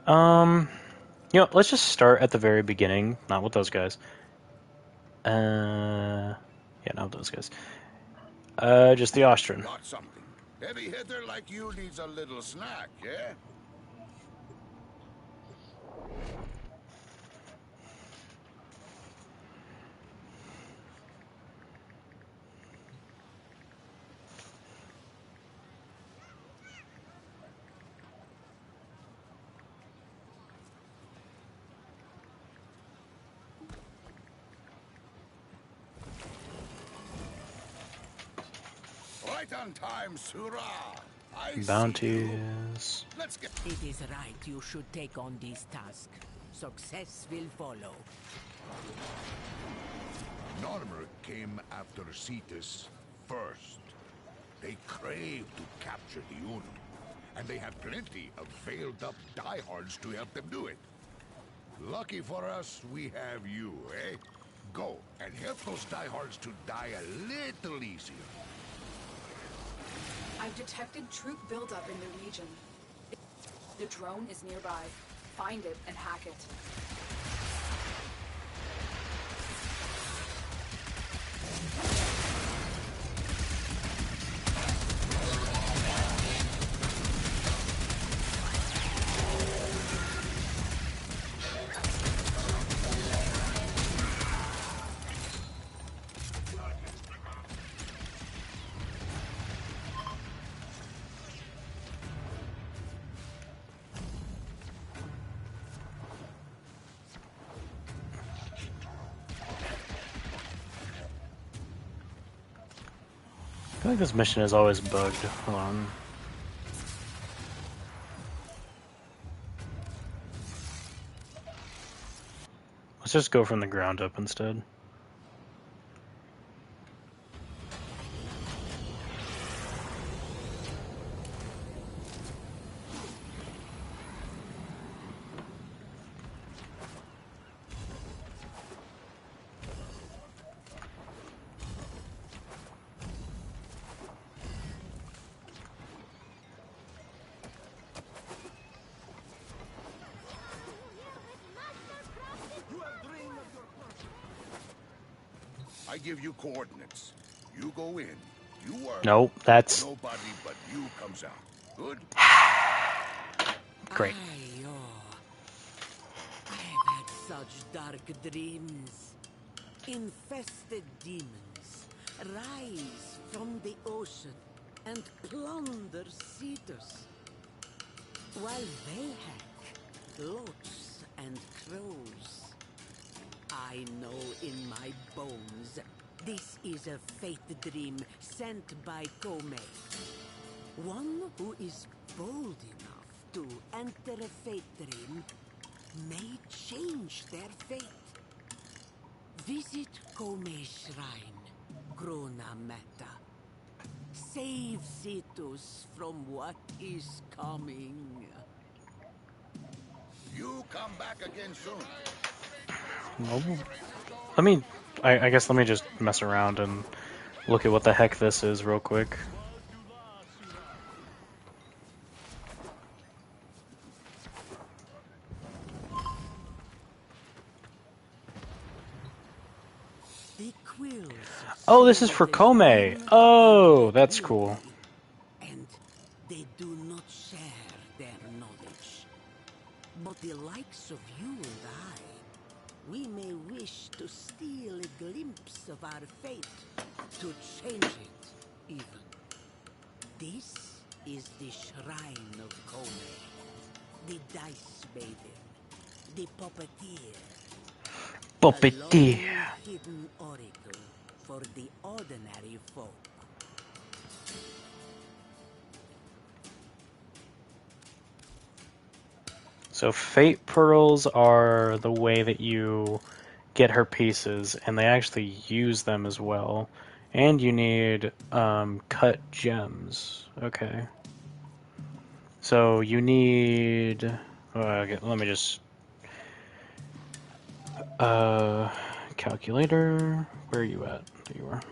Let's just start at the very beginning. Not with those guys. Yeah, not with those guys. Just the Austrian. Got something. Heavy hitter like you needs a little snack, yeah? Right on time, Surah. I see you. Bounties. Let's get... It is right you should take on this task. Success will follow. Normer came after Cetus first. They crave to capture the Uno, and they have plenty of veiled-up diehards to help them do it. Lucky for us, we have you, eh? Go, and help those diehards to die a little easier. I've detected troop buildup in the region. The drone is nearby. Find it and hack it. I feel like this mission is always bugged. Hold on. Let's just go from the ground up instead. I give you coordinates. You go in. You work. Nope, that's Nobody but you comes out. Good? great. I have had such dark dreams. Infested demons rise from the ocean and plunder Cetus, while they hack loach and crows. I know in my bones this is a fate dream sent by Kome. One who is bold enough to enter a fate dream may change their fate. Visit Kome's shrine, Grona Meta. Save Cetus from what is coming. You come back again soon. Nope. I guess let me just mess around and look at what the heck this is real quick. The quills. Oh, this is for Kome. Oh, that's cool. And they do not share their knowledge. But the likes of you and I, we may wish to steal a glimpse of our fate, to change it, even. This is the Shrine of Kome, the Dice Maiden, the Puppeteer. A Puppeteer. lonely hidden oracle for the ordinary folk. So fate pearls are the way that you get her pieces, and they actually use them as well. And you need cut gems. Okay. So you need. Okay, let me just. Calculator. Where are you at? There you are.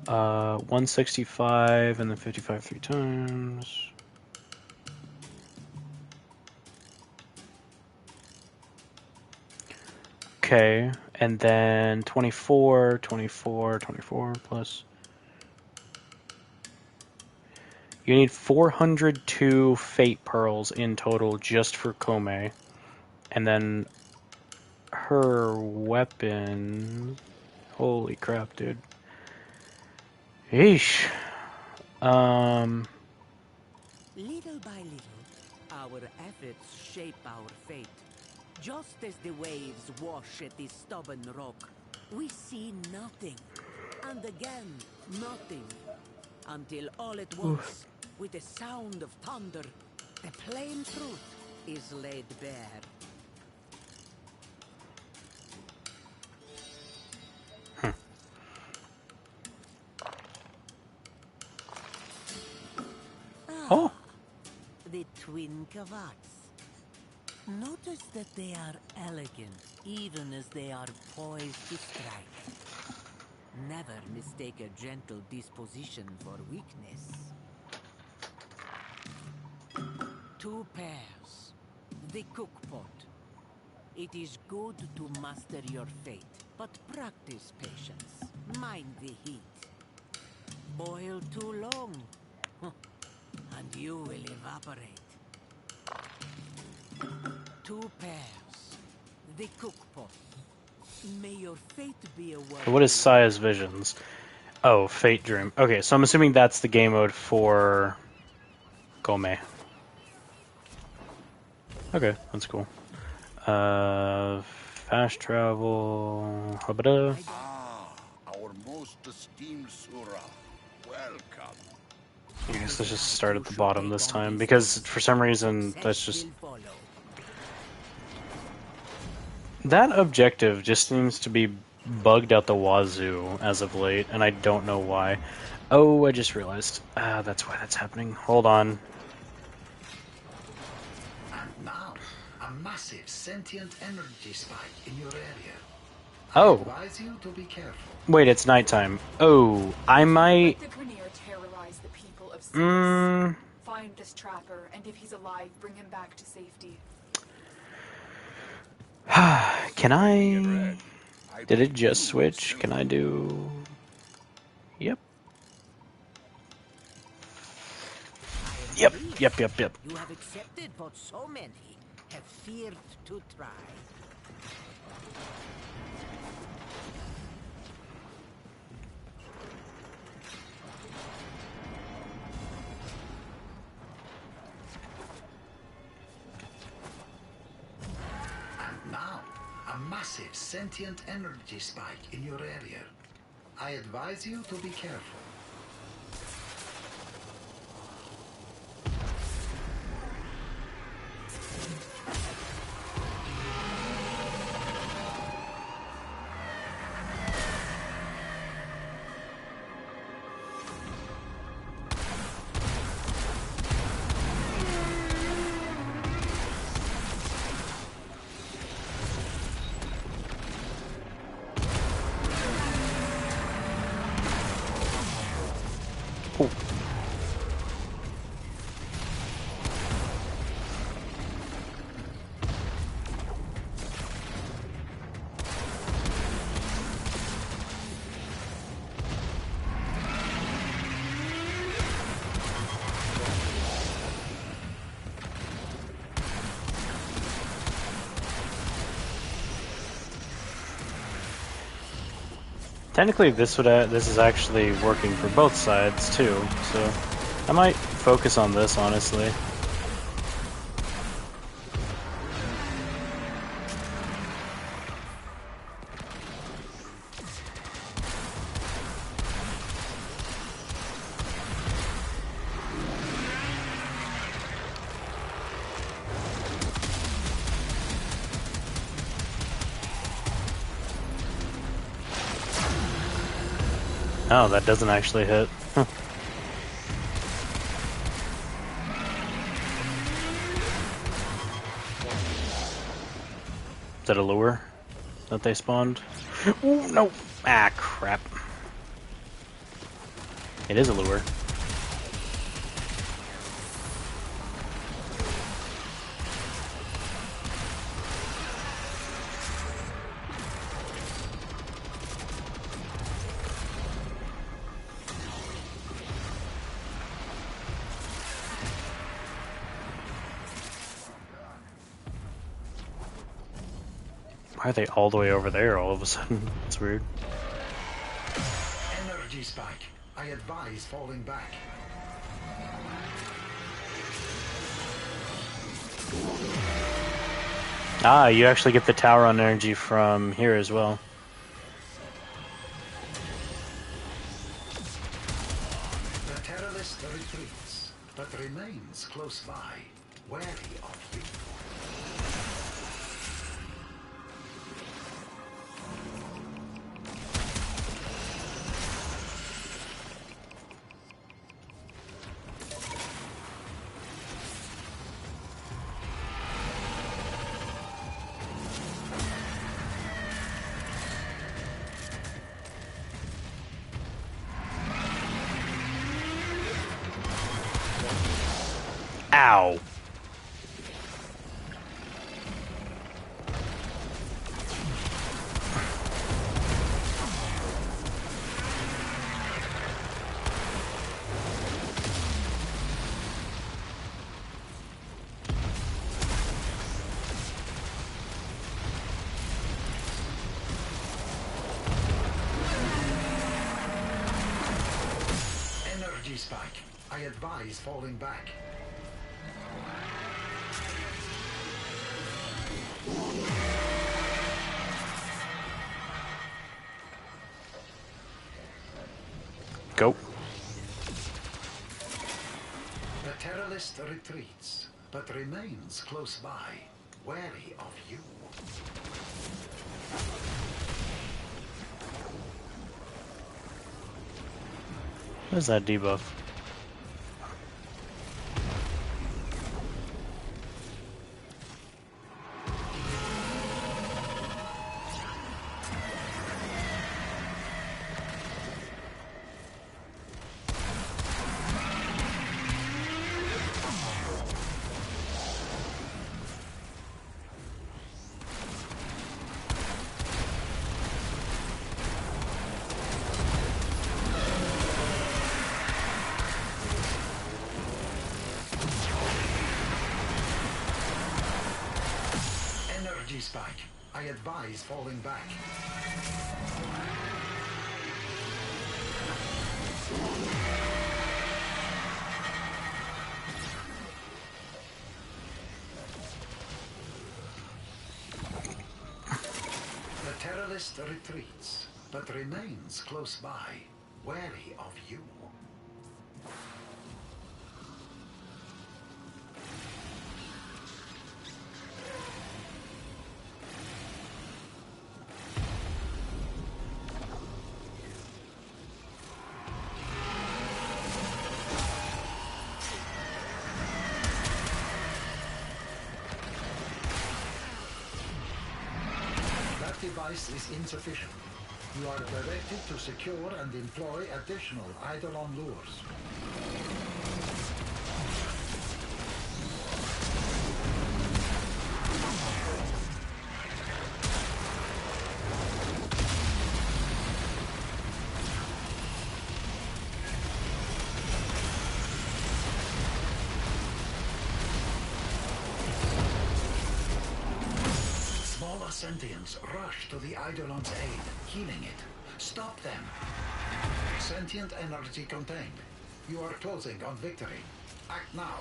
165 and then 55 3 times. Okay, and then 24, 24, 24 plus. You need 402 Fate Pearls in total just for Kome. And then her weapon. Holy crap, dude. Yeesh. Little by little, our efforts shape our fate. Just as the waves wash at the stubborn rock, we see nothing. And again, nothing. Until all at once, with the sound of thunder, the plain truth is laid bare. Oh. The twin cavats. Notice that they are elegant, even as they are poised to strike. Never mistake a gentle disposition for weakness. 2 pairs. The cookpot. It is good to master your fate, but practice patience. Mind the heat. Boil too long, and you will evaporate. 2 pairs. The cookpot. May your fate be a word. What is Saya's Visions? Oh, Fate Dream. Okay, so I'm assuming that's the game mode for Gome. Okay, that's cool. Fast travel. Habada. Our most esteemed Surah. Welcome. I guess let's just start at the bottom this time, because for some reason that's just... That objective just seems to be bugged out the wazoo as of late, and I don't know why. Oh, I just realized. That's why that's happening. Hold on. And now, a massive sentient energy spike in your area. Oh. I advise you to be careful. Wait, it's nighttime. Oh, I might... Let the Grineer terrorize the people of Six. Find this trapper, and if he's alive, bring him back to safety. Can I... Did it just switch? Can I do... Yep. Yep. You have accepted what so many have feared to try. And now, a massive sentient energy spike in your area. I advise you to be careful. Technically, this is actually working for both sides too, so I might focus on this, honestly. Oh, that doesn't actually hit. Huh. Is that a lure that they spawned? Ooh, no! Ah, crap. It is a lure. Why are they all the way over there all of a sudden? It's weird. Energy spike. I advise falling back. Ah, you actually get the tower on energy from here as well. The terrorist retreats, but remains close by, wary of you. Ow! Energy spike. I advise falling back. Go. The terrorist retreats, but remains close by, wary of you. What is that debuff? Energy spike. I advise falling back. The terrorist retreats, but remains close by, wary of you. That device is insufficient. You are directed to secure and employ additional Eidolon lures. Smaller sentients rush to the Eidolon's aid, healing it. Stop them. Sentient energy contained. You are closing on victory. Act now.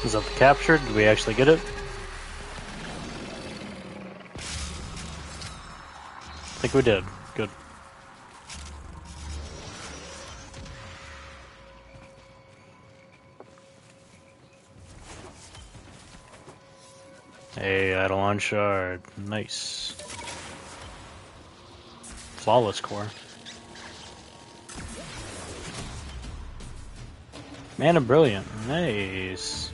Is that the capture? Did we actually get it? I think we did. Good. Hey, Eidolon Shard. Nice. Flawless core. Mana Brilliant. Nice.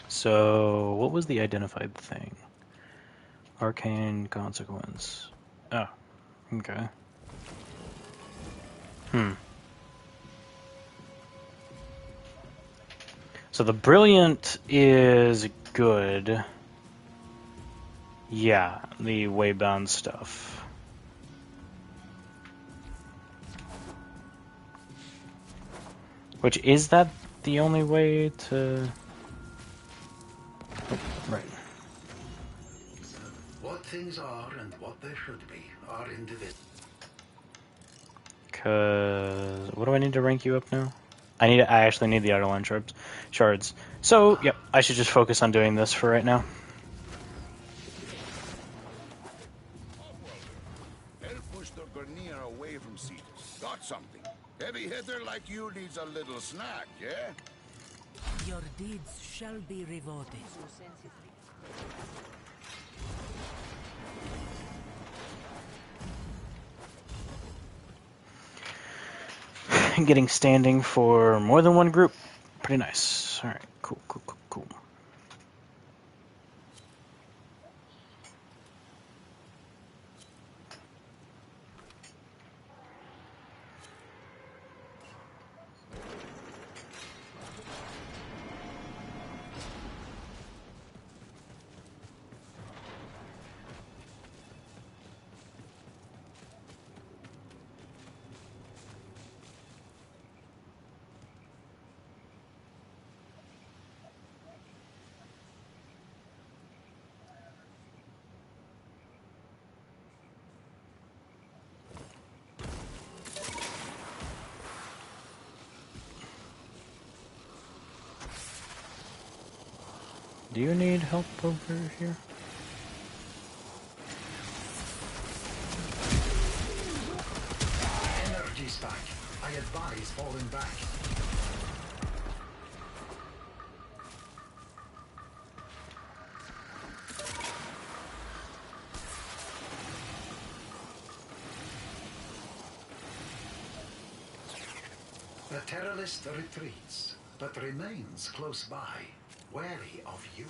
So, what was the identified thing? Arcane consequence. Oh, okay. So the brilliant is good. Yeah, the waybound stuff. Which, is that the only way to... Oh, right. What things are and what they should be are indivisible. Cause... What do I need to rank you up now? I actually need the Eidolon shards. So, yep, I should just focus on doing this for right now. Help push the Grenier away from Cetus. Got something. Heavy hitter like you needs a little snack, yeah? Your deeds shall be rewarded. Getting standing for more than one group. Pretty nice. Alright, cool. Do you need help over here? Energy spike. I advise falling back. The terrorist retreats, but remains close by, wary of you.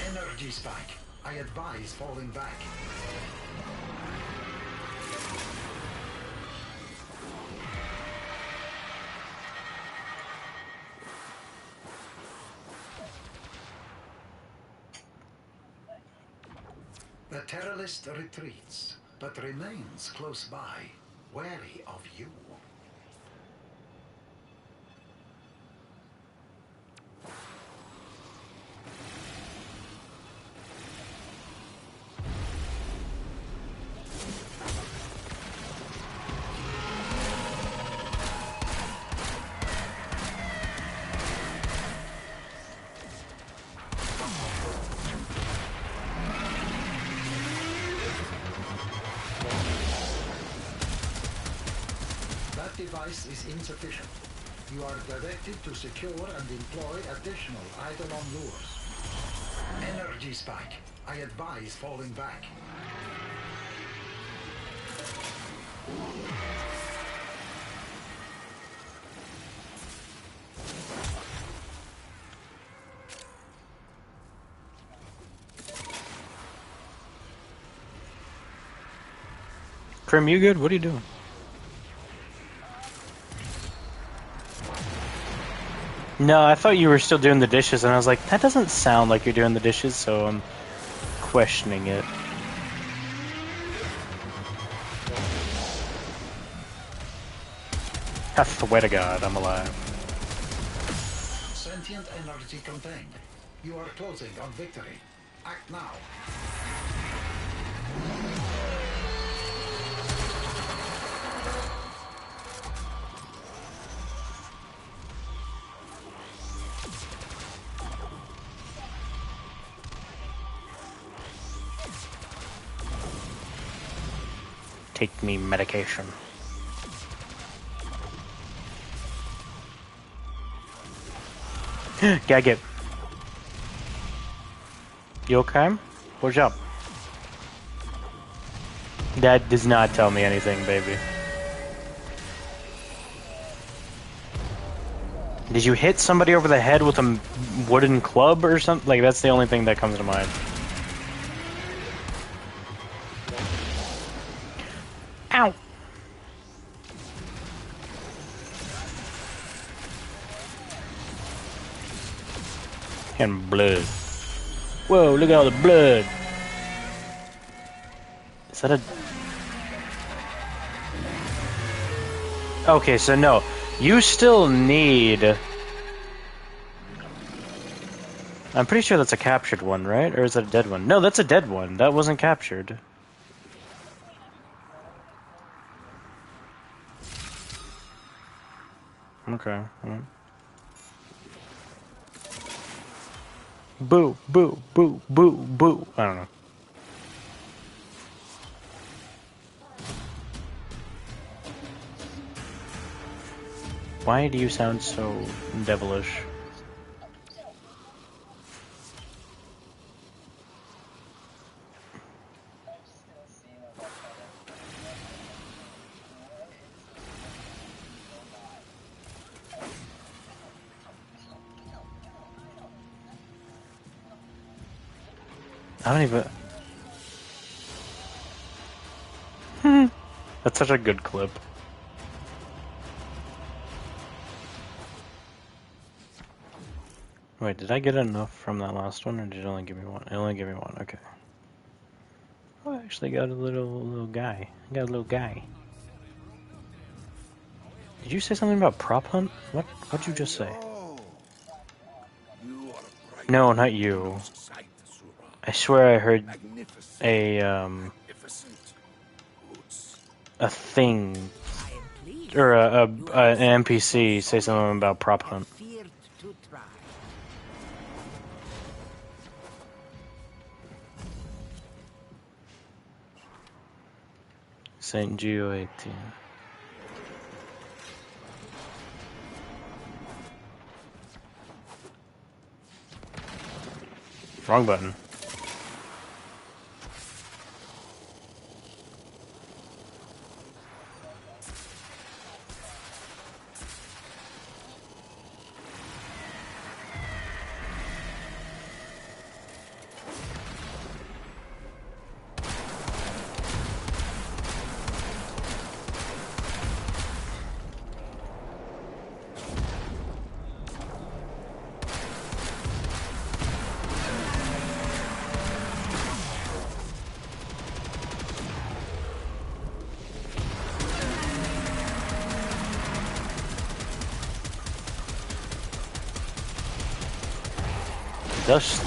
Energy spike. I advise falling back. The terrorist retreats, but remains close by, wary of you. advice is insufficient. You are directed to secure and employ additional Eidolon lures. Energy spike. I advise falling back. Krim, you good? What are you doing? No, I thought you were still doing the dishes, and I was like, that doesn't sound like you're doing the dishes, so I'm questioning it. I swear to God, I'm alive. Sentient energy contained. You are closing on victory. Act now. Take me medication. Gag it. You okay? What's up? That does not tell me anything, baby. Did you hit somebody over the head with a wooden club or something? Like, that's the only thing that comes to mind. Ow! And blood. Whoa, look at all the blood. Is that a... Okay, so no. You still need... I'm pretty sure that's a captured one, right? Or is that a dead one? No, that's a dead one. That wasn't captured. Okay. Boo, boo, boo, boo, boo. I don't know. Why do you sound so devilish? I don't even... That's such a good clip. Wait, did I get enough from that last one, or did it only give me one? It only gave me one, okay. Oh, I actually got a little guy. I got a little guy. Did you say something about prop hunt? What'd you just say? No, not you. I swear I heard a thing, or an NPC say something about prop hunt. St. Geo 18. Wrong button.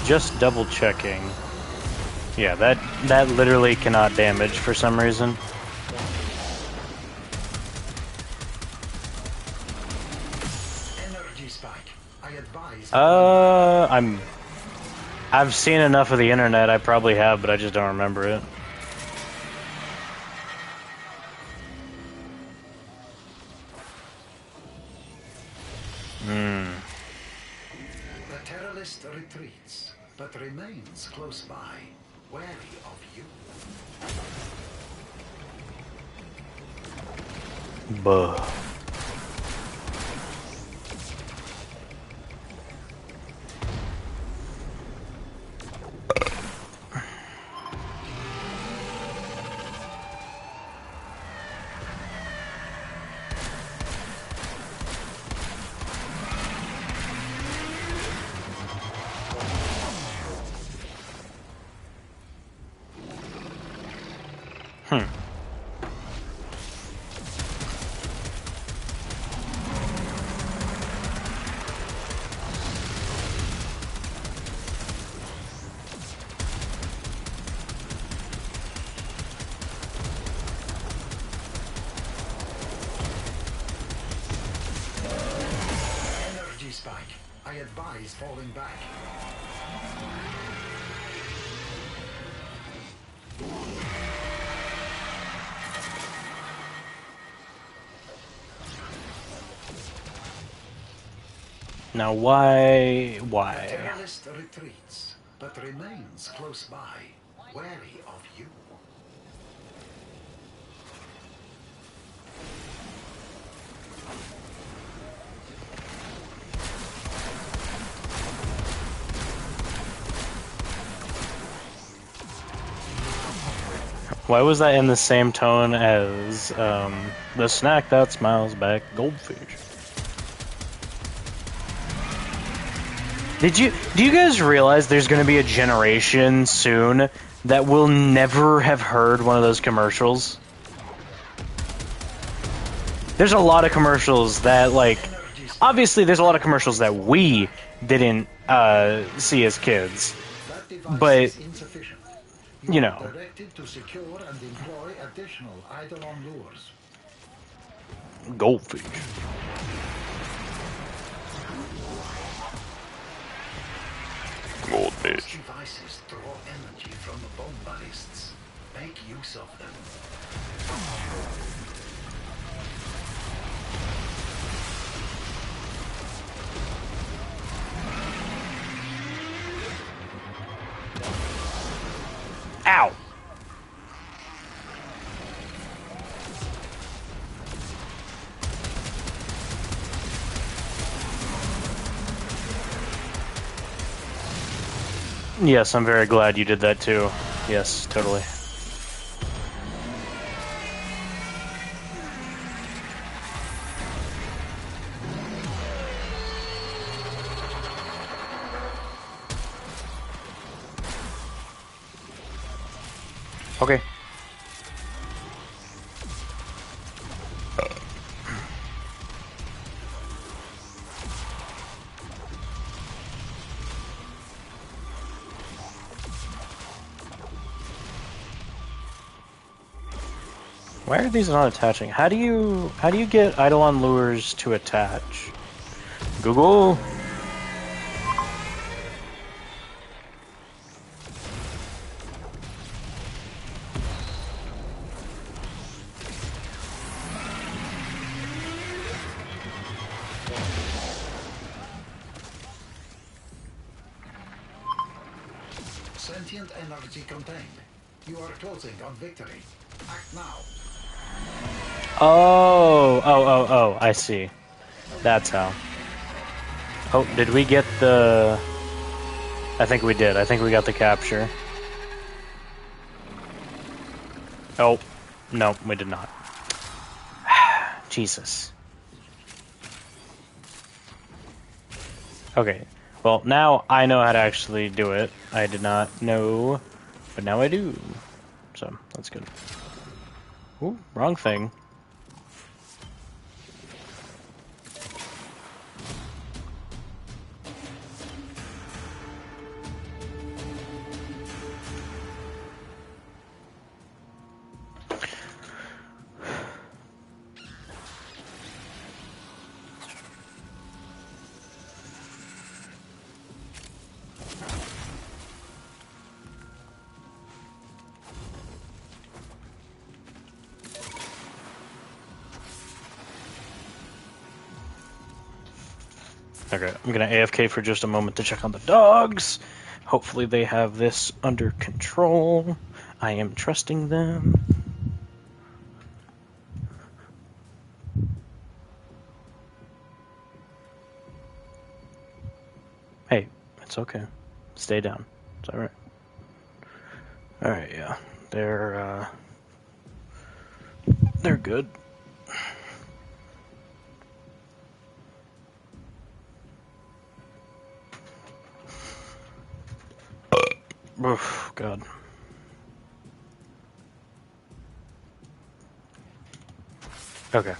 Just double checking. Yeah, that literally cannot damage for some reason. Energy spike. I advise. I've seen enough of the internet. I probably have, but I just don't remember it. but remains close by, wary of you. Buh. Energy spike. I advise falling back. Now, why? The terrorist retreats, but remains close by, wary of you. Why was that in the same tone as the snack that smiles back, goldfish? Do you guys realize there's going to be a generation soon that will never have heard one of those commercials? There's a lot of commercials that, like, obviously there's a lot of commercials that we didn't see as kids, but, you know. Directed to secure and employ additional Eidolon lures. Goldfish. Those devices draw energy from the bomb ballists. Make use of them. Ow! Yes, I'm very glad you did that too. Yes, totally. Okay. Why are these not attaching? How do you get Eidolon lures to attach? Google. Sentient energy contained. You are closing on victory. Act now. Oh, I see. That's how. Oh, did we get the... I think we did. I think we got the capture. Oh, no, we did not. Jesus. Okay, well, now I know how to actually do it. I did not know, but now I do. So, that's good. Ooh, wrong thing. Okay, I'm gonna AFK for just a moment to check on the dogs, Hopefully they have this under control. I am trusting them. Hey, it's okay. Stay down. It's alright. Alright, yeah. They're good. Oof, God. Okay.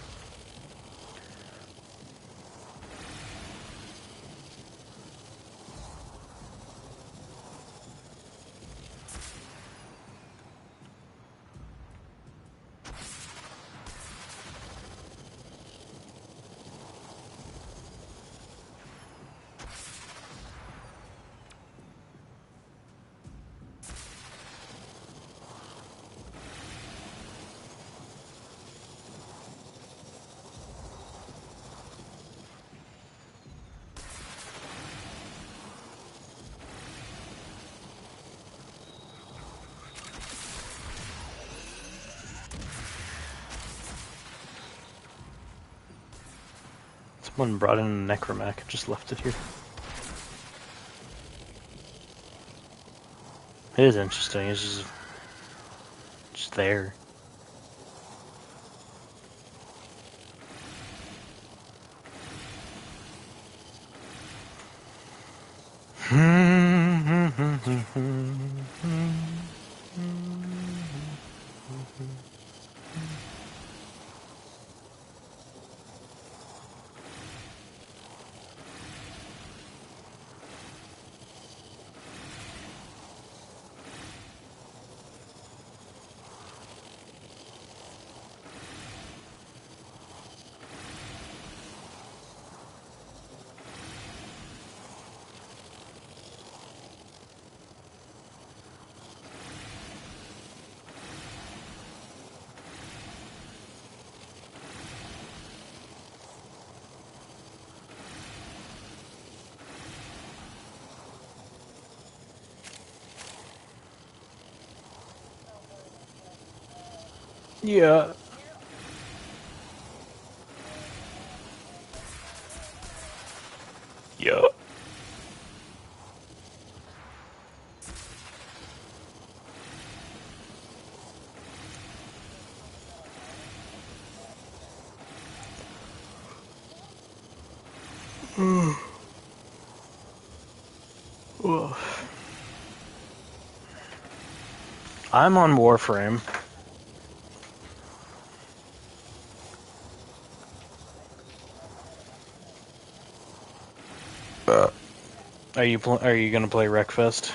Someone brought in a necromac and just left it here. It is interesting. It's just there. Yeah. Yeah. I'm on Warframe. Are you gonna play Wreckfest?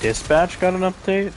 Dispatch got an update?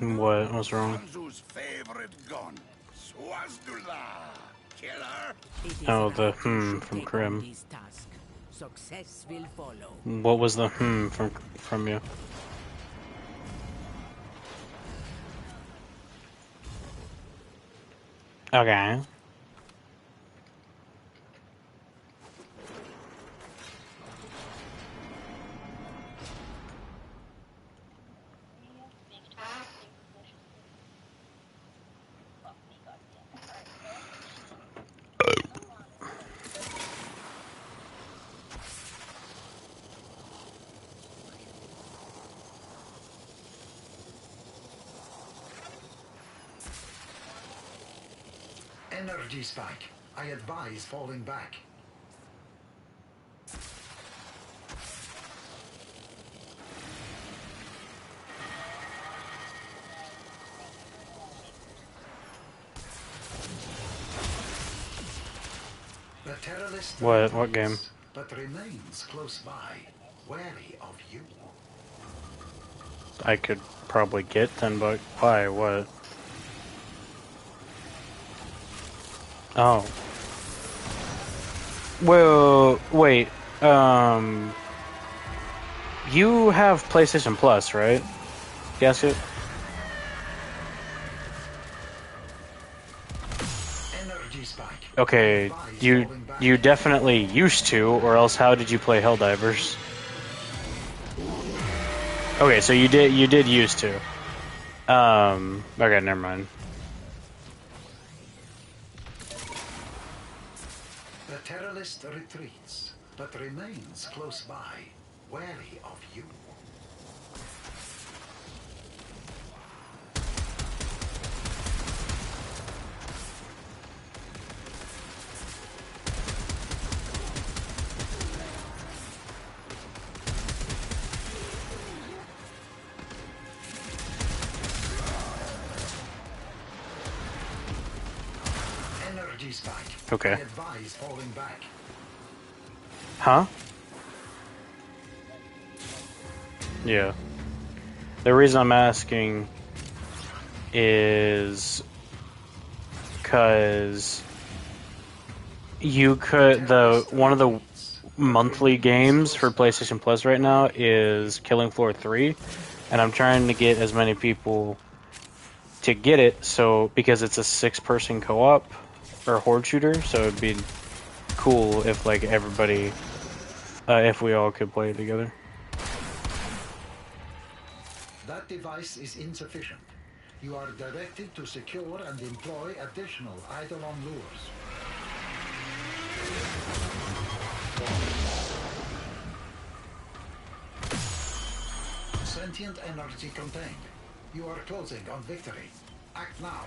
What? What's wrong? Hanzo's favorite gun. Swazdula. Killer. It is Oh, an the art you should from take on Krim. this task. Success will follow. What was the from you? Okay. Energy spike. I advise falling back. The terrorist What game? retreats, but remains close by, wary of you. I could probably get $10. Why? What? Oh. Well, wait. You have PlayStation Plus, right? Yes, it. Energy spike. Okay, Advise you falling back. you definitely used to, or else how did you play Helldivers? Okay, so you did used to. Okay, never mind. The terrorist retreats, but remains close by, wary of you. Energy spike. Okay. I advise falling back. Huh? Yeah. The reason I'm asking is because you could one of the monthly games for PlayStation Plus right now is Killing Floor 3, and I'm trying to get as many people to get it, so because it's a 6-person co-op or horde shooter, so it'd be cool if like everybody if we all could play it together. That device is insufficient. You are directed to secure and employ additional Eidolon lures. Sentient energy contained. You are closing on victory. Act now.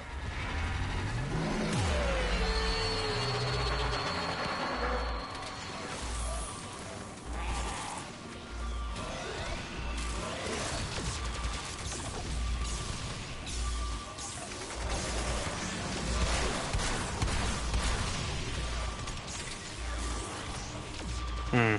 Hmm.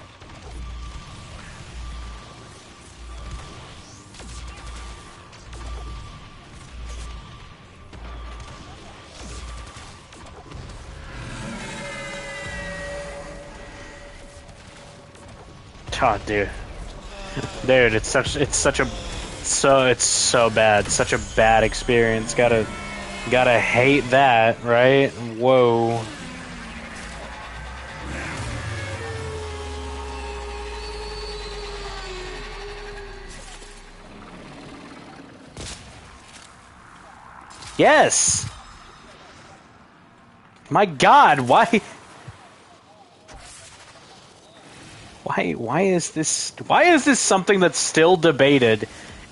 Oh, dude, it's so bad, such a bad experience. Gotta hate that, right? Whoa. Yes. My God, why? Why is this something that's still debated?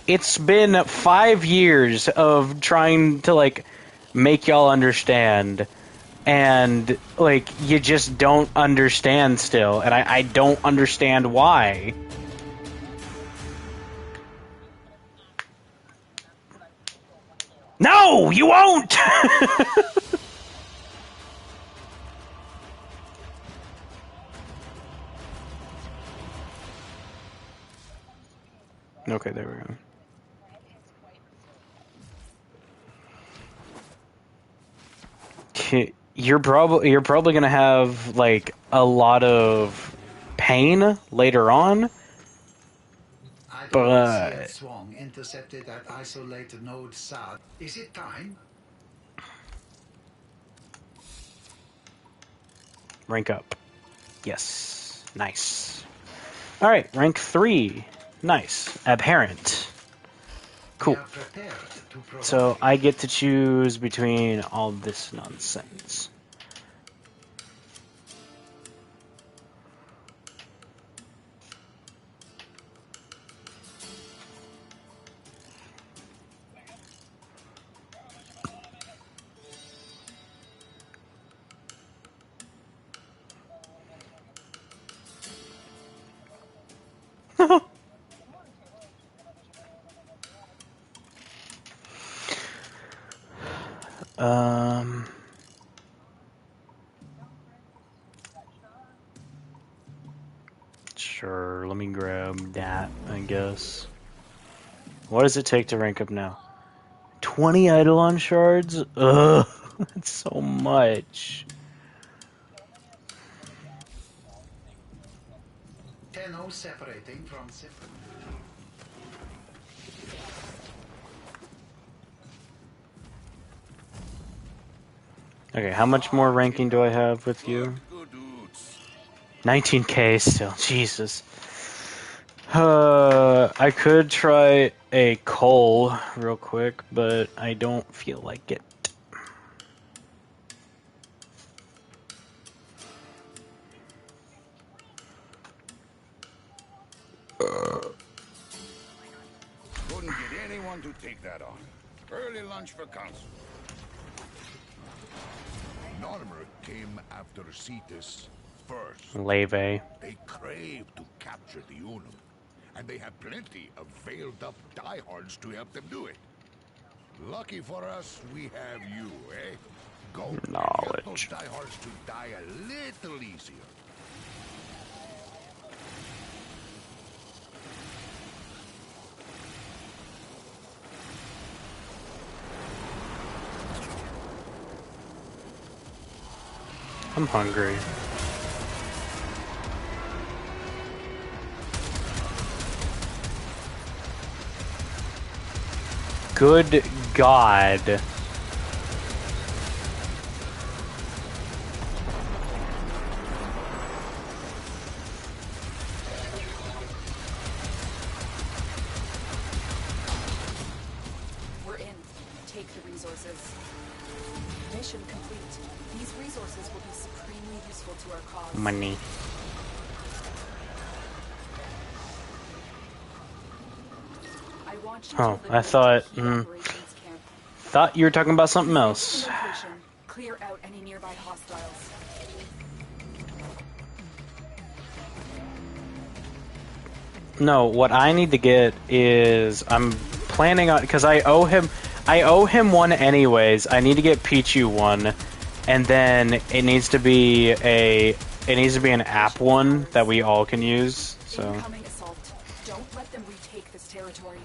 It's been 5 years of trying to like make y'all understand, and like you just don't understand still, and I don't understand why. No, you won't. Okay, there we go. you're probably gonna have like a lot of pain later on, but Swang intercepted at isolated node south. Is it time? rank up. Yes, nice. All right, rank 3. Nice. Abhorrent. Cool. So I get to choose between all this nonsense. um. Sure, let me grab that, I guess. What does it take to rank up now? 20 Eidolon shards? Ugh, that's so much. 10-0 separating from separate. Okay, how much more ranking do I have with you? 19k still, Jesus. I could try a coal real quick, but I don't feel like it. Couldn't get anyone to take that on. Early lunch for council. Normer came after Cetus first. Leve. They crave to capture the Unum, and they have plenty of veiled-up diehards to help them do it. Lucky for us, we have you, eh? Go and help those diehards to die a little easier. I'm hungry. Good God. We're in. Take the resources. Mission complete. These resources will be supremely useful to our cause. Money. I want you Oh, to I thought... operations camp. thought you were talking about something else. Location. Clear out any nearby hostiles. No, what I need to get is... I'm planning on... Because I owe him one anyways. I need to get Pichu one. And then it needs to be an app one that we all can use. So Incoming assault. Don't let them retake this territory.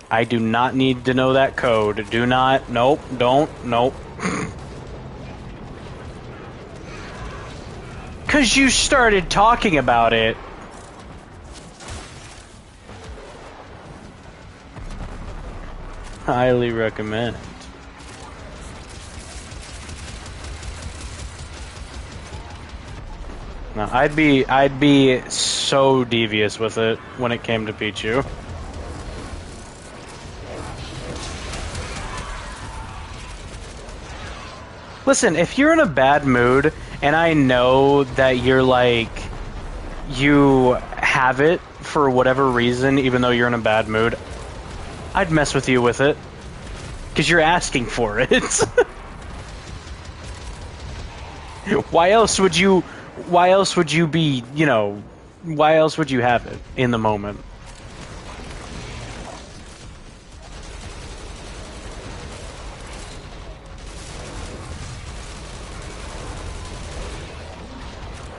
I do not need to know that code. Do not. Nope. Don't. Nope. Cause you started talking about it. Highly recommend. No, I'd be so devious with it when it came to Pichu. Listen, if you're in a bad mood, and I know that you're like, you have it for whatever reason, even though you're in a bad mood, I'd mess with you with it. Because you're asking for it. Why else would you be, you know, why else would you have it in the moment?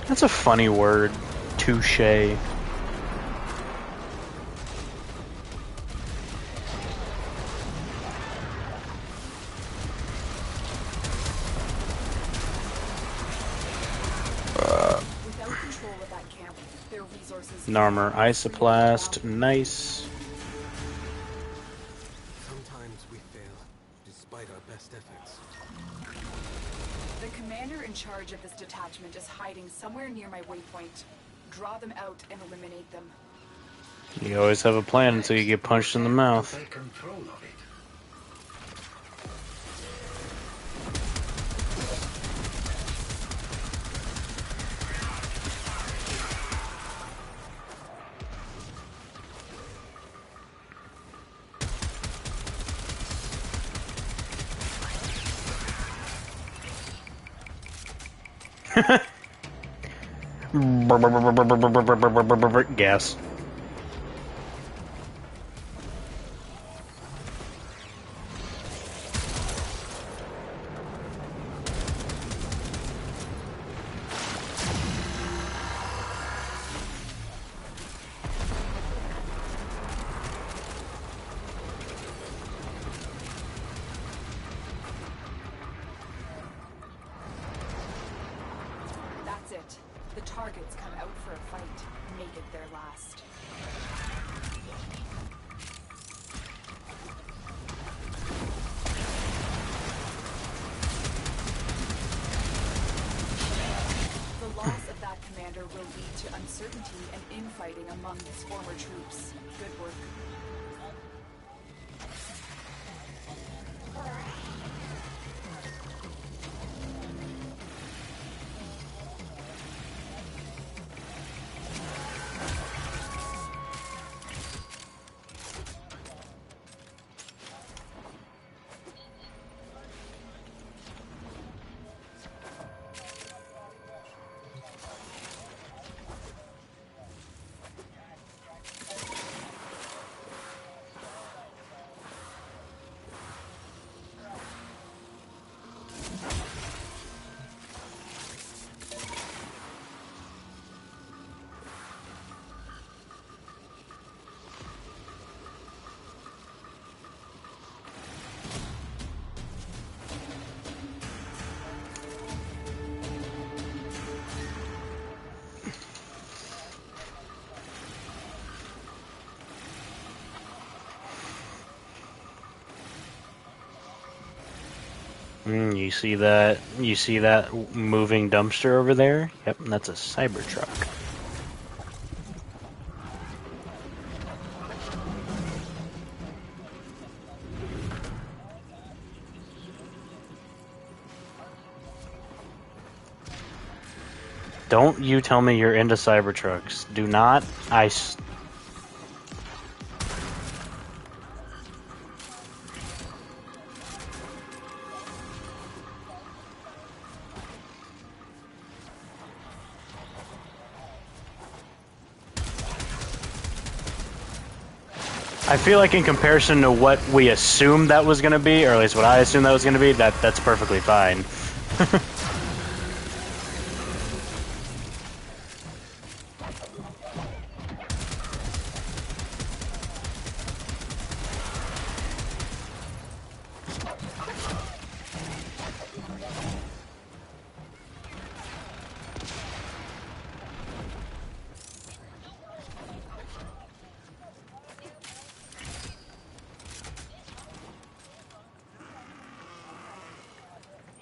That's a funny word, touche. resources. An armor isoplast, nice. Sometimes we fail, despite our best efforts. The commander in charge of this detachment is hiding somewhere near my waypoint. Draw them out and eliminate them. You always have a plan until you get punched in the mouth. Take control of it. Gas. That's it. The targets come out for a fight. Make it their last. The loss of that commander will lead to uncertainty and infighting among his former troops. Good work. You see that? You see that moving dumpster over there? Yep, that's a Cybertruck. Don't you tell me you're into Cybertrucks. Do not. I feel like in comparison to what we assumed that was going to be, or at least what I assumed that was going to be, that's perfectly fine.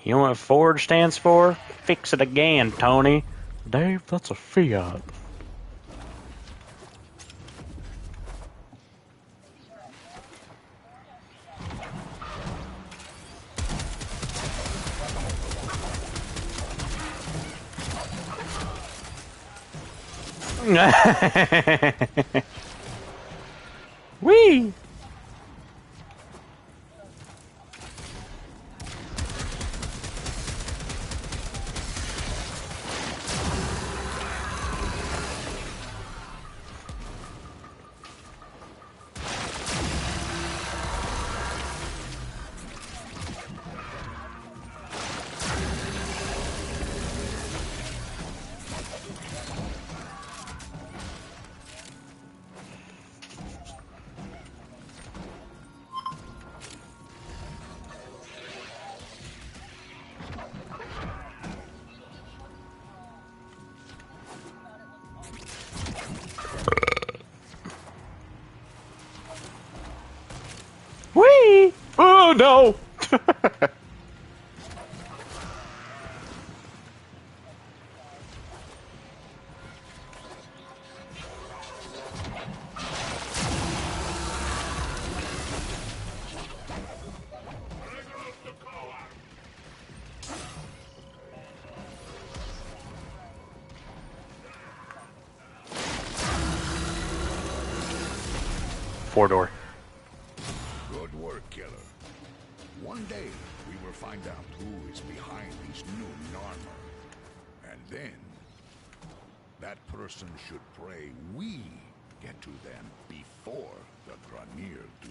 You know what Ford stands for? Fix it again, Tony. Dave, that's a Fiat. Whee! no! Four door. Good work, killer. One day, we will find out who is behind these new armor. And then, that person should pray we get to them before the Granir do.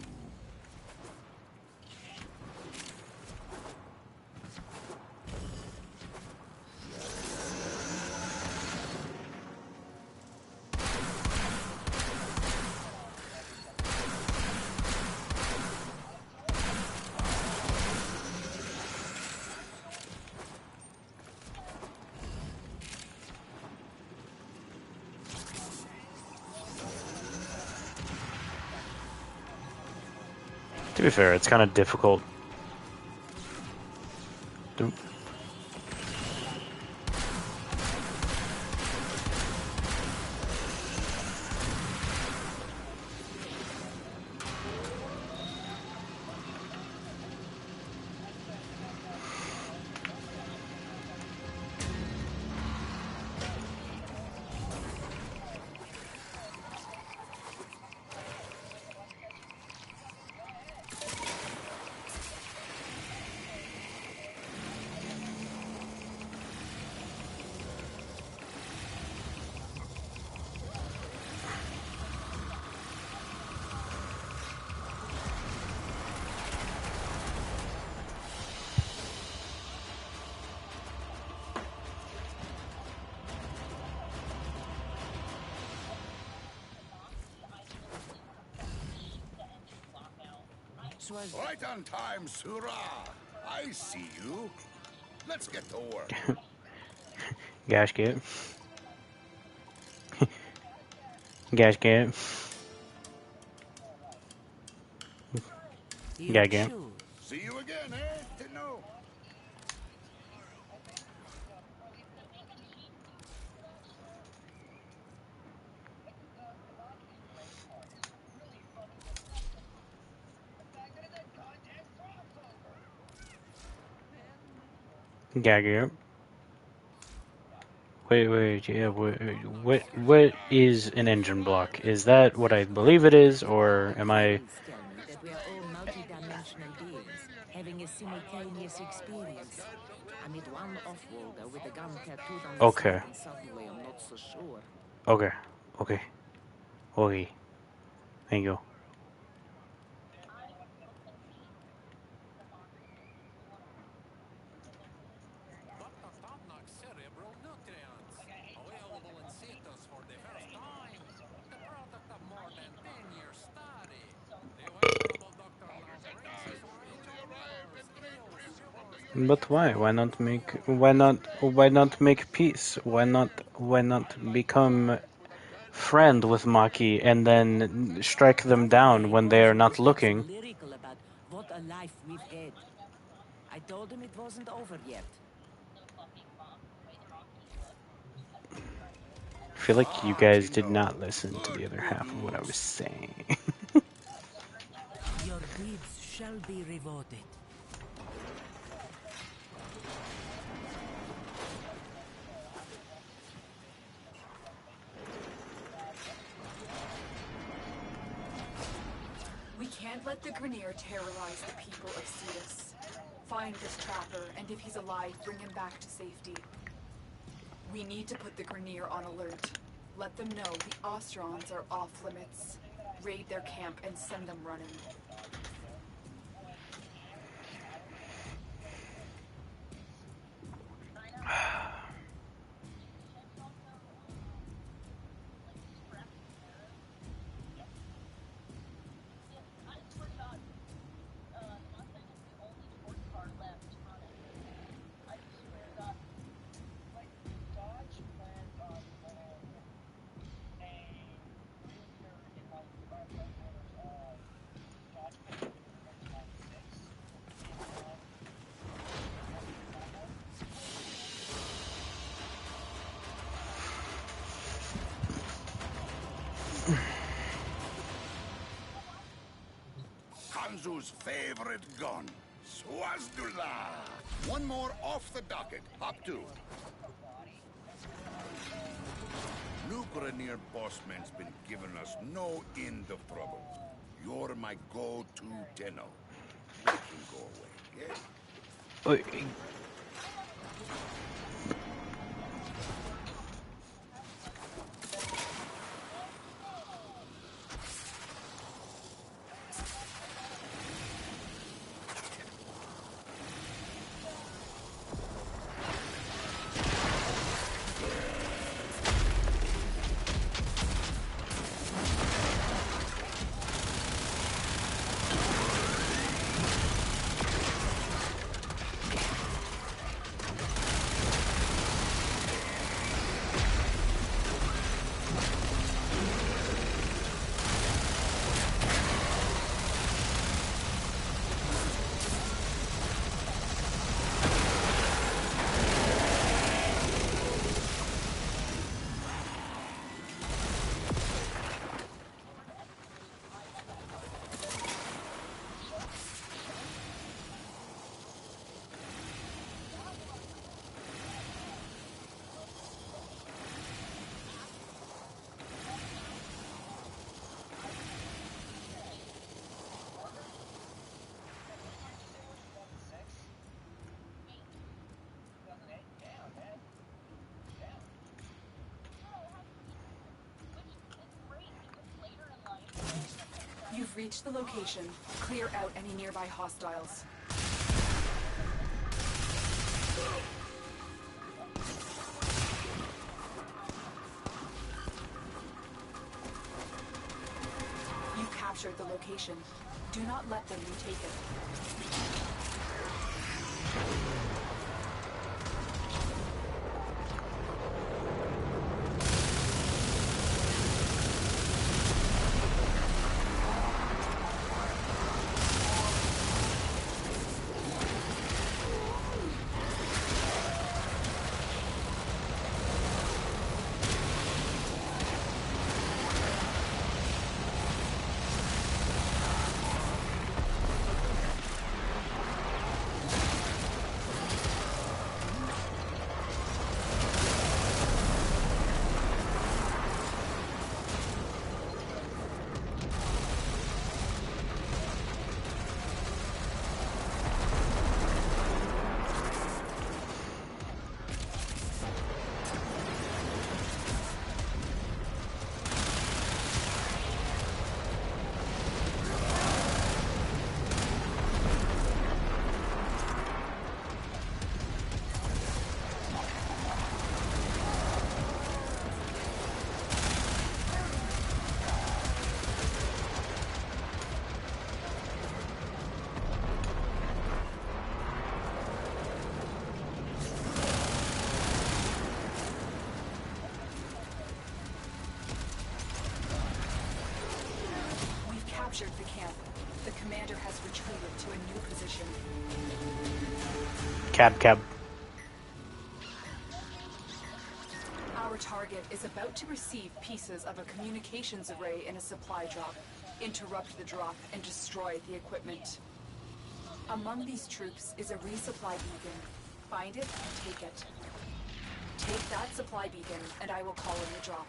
To be fair, it's kind of difficult. Right on time, Surah. I see you. Let's get to work. Gasket. Gasket. Gasket. See you again, eh? No. Gasket. Wait, yeah, what is an engine block? Is that what I believe it is, or am I... Tell me that we are all multidimensional beings, having a simultaneous experience. I met one off-worlder with a gun tattooed on the Okay. side, and suddenly I'm not so sure. Okay. Thank you. Top-notch cerebral nutrients, available in situs for the first time. The product of more than 10 years study. The venerable doctor now brings his But why? Why not make peace? Why not become friend with Maki and then strike them down when they are not looking? Lyrical about what a life we've had. I told him it wasn't over yet. I feel like you guys did not listen to the other half of what I was saying. Your deeds shall be rewarded. We can't let the Grenier terrorize the people of Cetus. Find this trapper, and if he's alive, bring him back to safety. We need to put the Grenier on alert. Let them know the Ostrons are off limits. Raid their camp and send them running. Kanzu's favorite gun. Swazdula! One more off the docket. Hop 2. New Grenier Bossman's been giving us no end of trouble. You're my go-to tenno. Make him go away, yeah? You've reached the location. Clear out any nearby hostiles. You captured the location. Do not let them retake it. Captured the camp. The commander has retreated to a new position. Cab. Our target is about to receive pieces of a communications array in a supply drop. Interrupt the drop and destroy the equipment. Among these troops is a resupply beacon. Find it and take it. Take that supply beacon and I will call in the drop.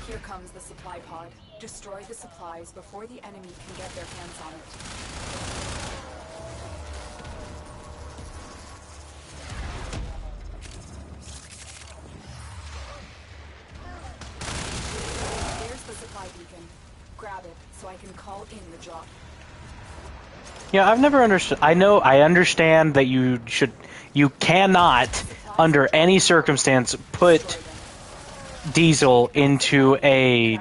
Here comes the supply pod. Destroy the supplies before the enemy can get their hands on it. There's the supply beacon. Grab it so I can call in the drop. Yeah, I've never understood. I understand that you cannot, under any circumstance, put diesel into a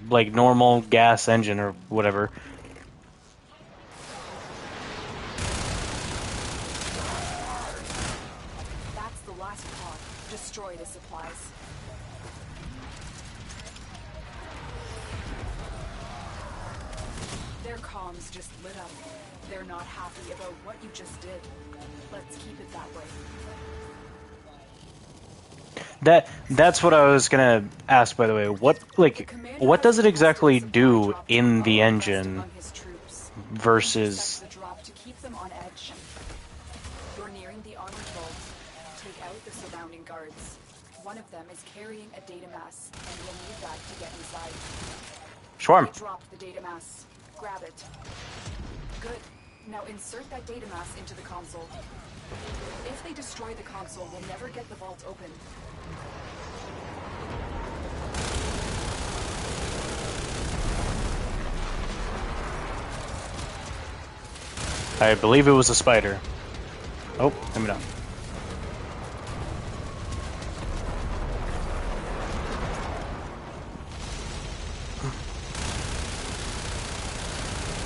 like normal gas engine or whatever. That's the last pod. Destroy the supplies. They're comms just lit up. They're not happy about what you just did. Let's keep it that way. That's what I was gonna ask, by the way. What does it exactly do in the engine versus? The drop to keep them on edge. You're nearing the armored vault. Take out the surrounding guards. One of them is carrying a data mass, and you'll need that to get inside. Swarm. They dropped the data mass. Grab it. Good. Now insert that data mass into the console. If they destroy the console, we'll never get the vault open. I believe it was a spider. Oh, maybe not.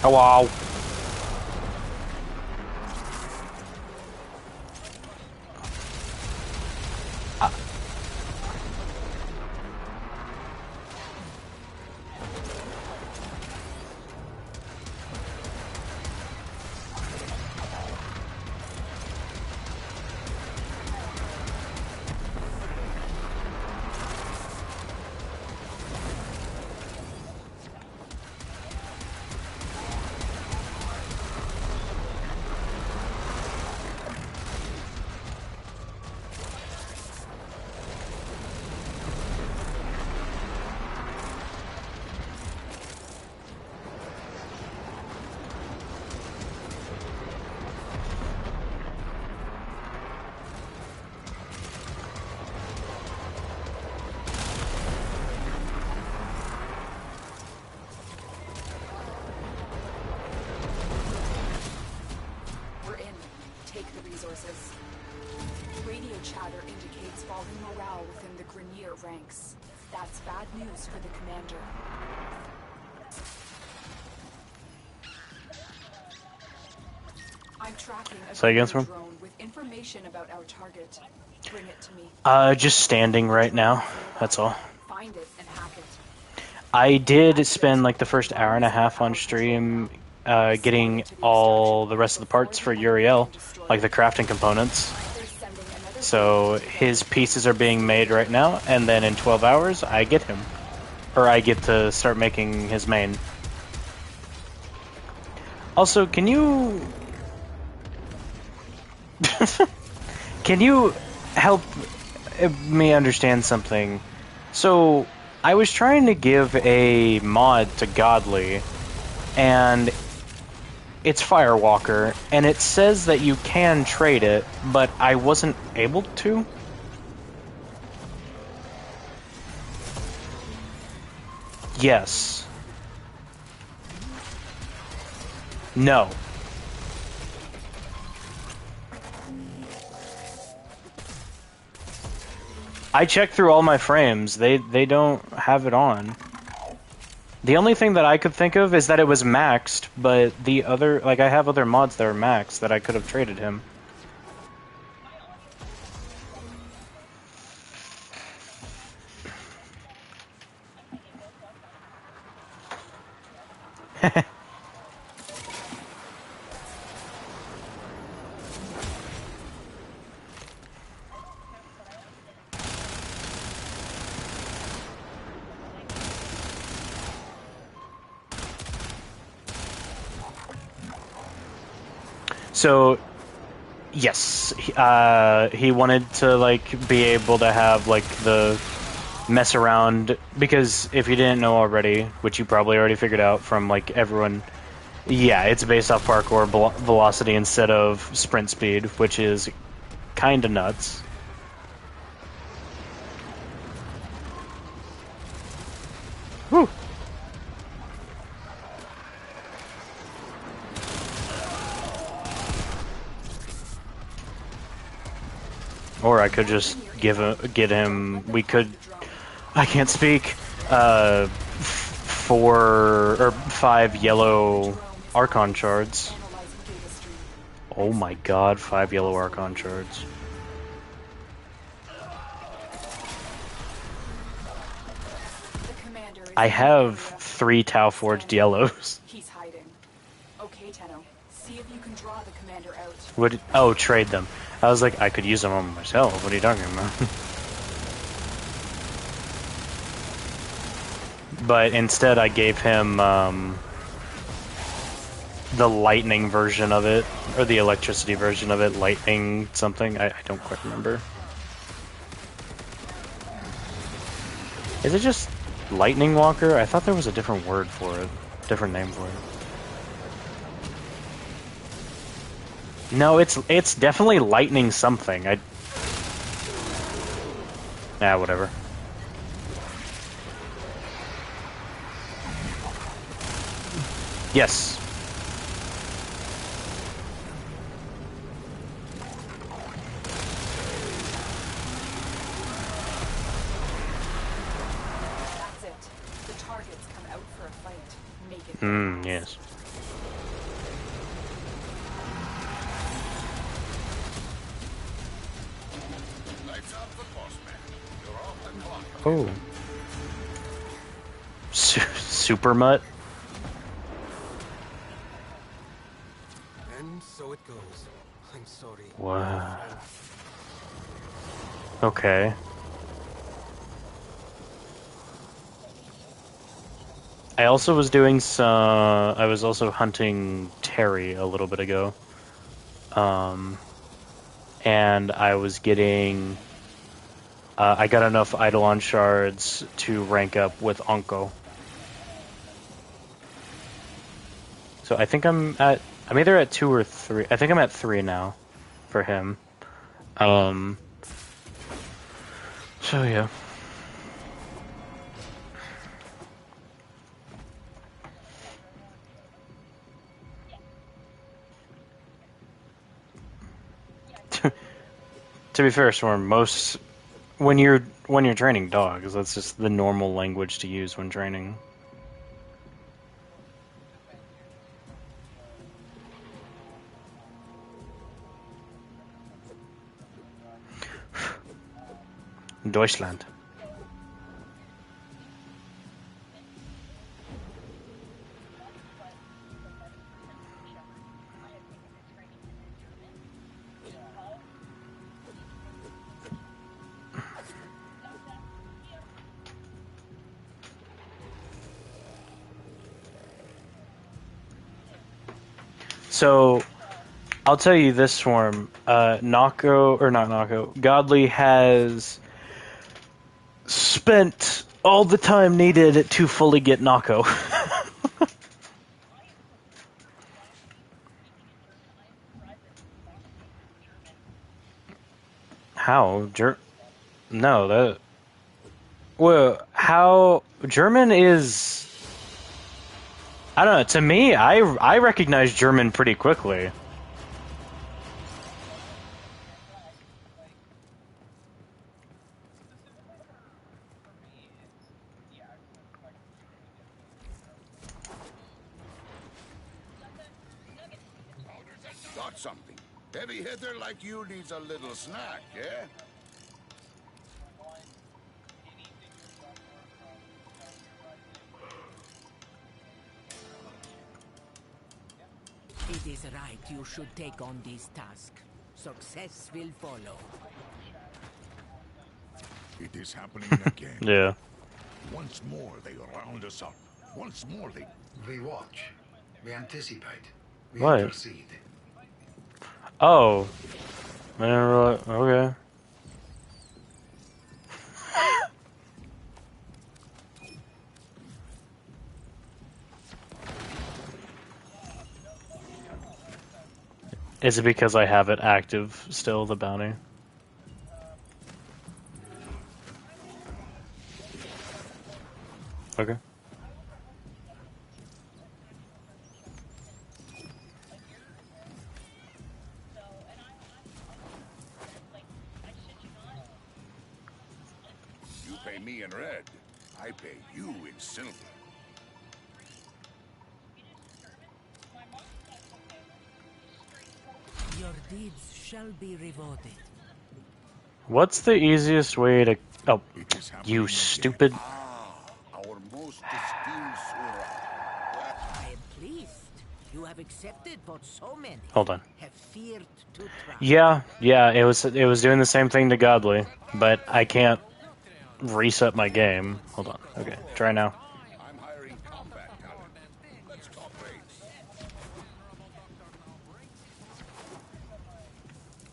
Oh, wow. Radio chatter indicates falling morale within the Grenier ranks. That's bad news for the commander. I'm tracking a drone with information about our target. Bring it to me. Just standing right now. That's all. Find it and hack it. I did spend like the first hour and a half on stream getting all the rest of the parts for Uriel, like the crafting components. So his pieces are being made right now, and then in 12 hours I get him. Or I get to start making his main. Also, can you... can you help me understand something? So, I was trying to give a mod to Godly, and it's Firewalker, and it says that you can trade it, but I wasn't able to. Yes. No. I checked through all my frames. They don't have it on. The only thing that I could think of is that it was maxed, but the other, like, I have other mods that are maxed that I could have traded him. So, yes, he wanted to, like, be able to have, like, the mess around, because if you didn't know already, which you probably already figured out from, like, everyone, yeah, it's based off parkour velocity instead of sprint speed, which is kinda nuts. Whew. Or I could just get him. We could. I can't speak. 4 or 5 yellow Archon shards. Oh my God! 5 yellow Archon shards. I have 3 Tau forged yellows. He's hiding. can draw the commander out. Would trade them? I was like, I could use them on myself. What are you talking about? But instead, I gave him the lightning version of it, or the electricity version of it. Lightning something. I don't quite remember. Is it just lightning walker? I thought there was a different word for it, different name for it. No, it's definitely lightning something. Whatever. Yes. That's it. The targets come out for a fight. Make it. Yes. Lights out for boss man. You're off the clock. Oh. Super mutt. And so it goes. I'm sorry. Wow. Okay. I also was doing some. I was also hunting Terry a little bit ago. And I was getting. I got enough Eidolon shards to rank up with Onko. So I think I'm either at 2 or 3. I think I'm at 3 now for him. So yeah. To be fair, Storm, when you're training dogs, that's just the normal language to use when training. Deutschland. So, I'll tell you this, Swarm. Godly has spent all the time needed to fully get Nako. How? No, that... Well, how... German is... I don't know, to me, I recognize German pretty quickly. Got something. Heavy hitter like you needs a little snack, yeah? It is right you should take on this task. Success will follow. It is happening again. Yeah. Once more they round us up. Once more they... We watch. We anticipate. We What? intercede. Oh. I didn't realize... Okay. Is it because I have it active still, the bounty? Okay. You pay me in red. I pay you in silver. Your deeds shall be rewarded. What's the easiest way to... Oh, It is happening you again. stupid... Ah, our most esteemed Sura. I am pleased. You have accepted what so many Hold on. have feared to try. Yeah, it was doing the same thing to Godly, but I can't reset my game. Hold on. Okay, try now. I'm hiring combat talent. Let's talk rates.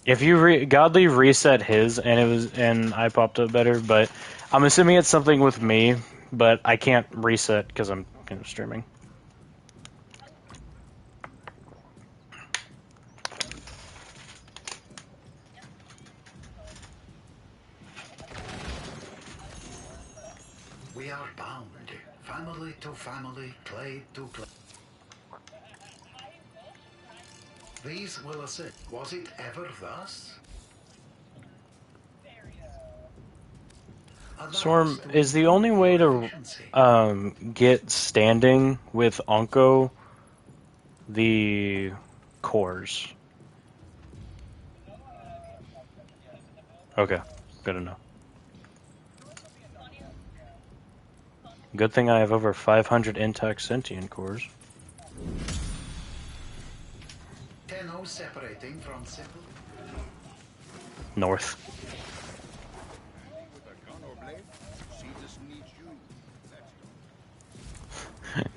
If you Godly reset his and I popped up better, but I'm assuming it's something with me, but I can't reset because I'm streaming. We are bound, family to family, clay to clay. These will assist. Was it ever thus? Storm, is the only way to get standing with Onko the cores? Okay, good enough. Good thing I have over 500 intact sentient cores. 10-0 separating from simple. North.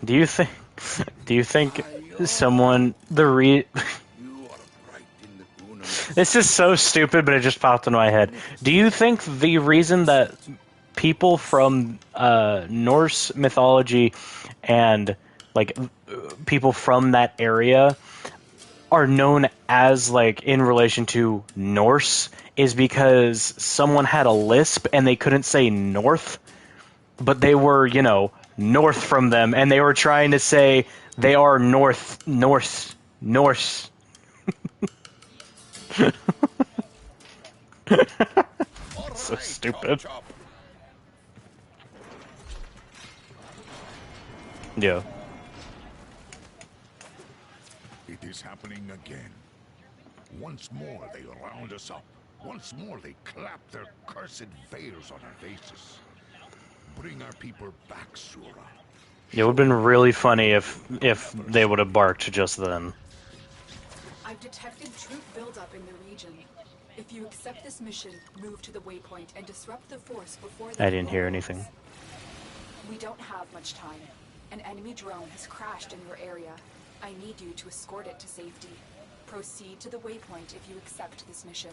Do you think someone This is so stupid, but it just popped into my head. Do you think the reason that people from Norse mythology and like people from that area are known as like in relation to Norse is because someone had a lisp and they couldn't say north, but they were, north from them, and they were trying to say they are Norse. So stupid. Yeah. It is happening again. Once more they round us up. Once more they clap their cursed veils on our faces. Bring our people back, Sura. It would have been really funny if they would have barked just then. I've detected troop buildup in the region. If you accept this mission, move to the waypoint and disrupt the force before they I didn't hear anything. We don't have much time. An enemy drone has crashed in your area. I need you to escort it to safety. Proceed to the waypoint if you accept this mission.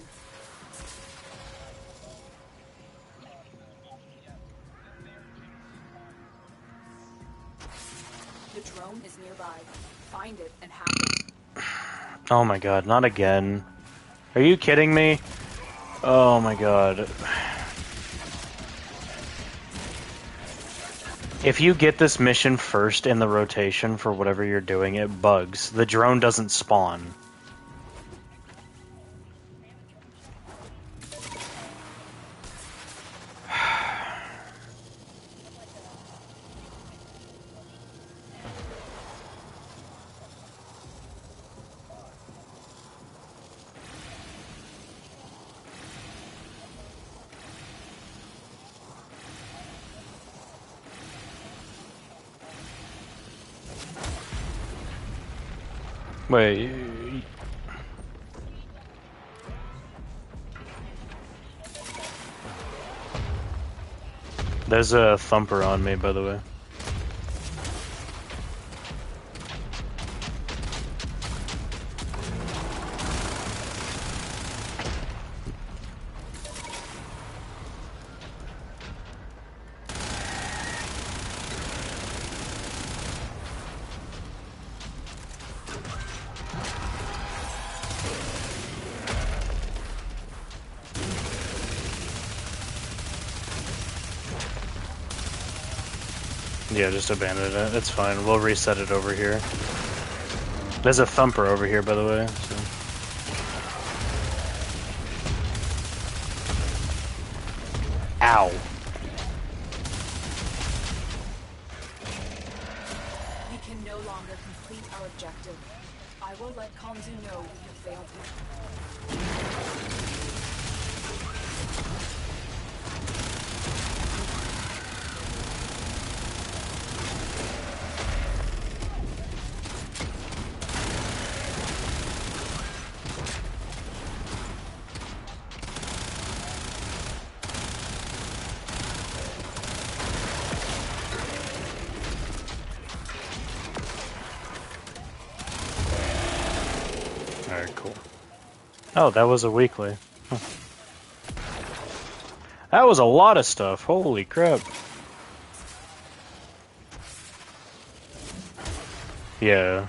The drone is nearby. Find it and hack it. Oh my god, not again. Are you kidding me? Oh my god. If you get this mission first in the rotation for whatever you're doing, it bugs. The drone doesn't spawn. Wait. There's a thumper on me, by the way. Yeah, just abandon it. It's fine. We'll reset it over here. There's a thumper over here, by the way. So. Ow. We can no longer complete our objective. I will let Kanzu know we have failed him. Alright, cool. Oh, that was a weekly. Huh. That was a lot of stuff. Holy crap. Yeah.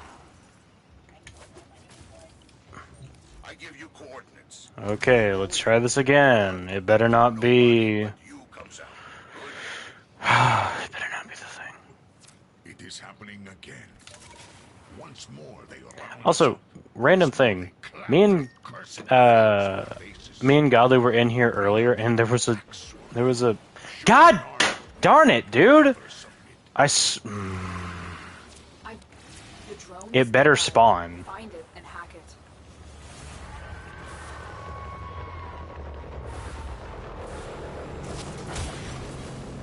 I give you coordinates. Okay, let's try this again. It better not be... You comes out. It better not be the thing. It is happening again. Once more they round Also, random thing. Me and Godly were in here earlier, and there was a God darn it, dude! It better spawn. Find it and hack it.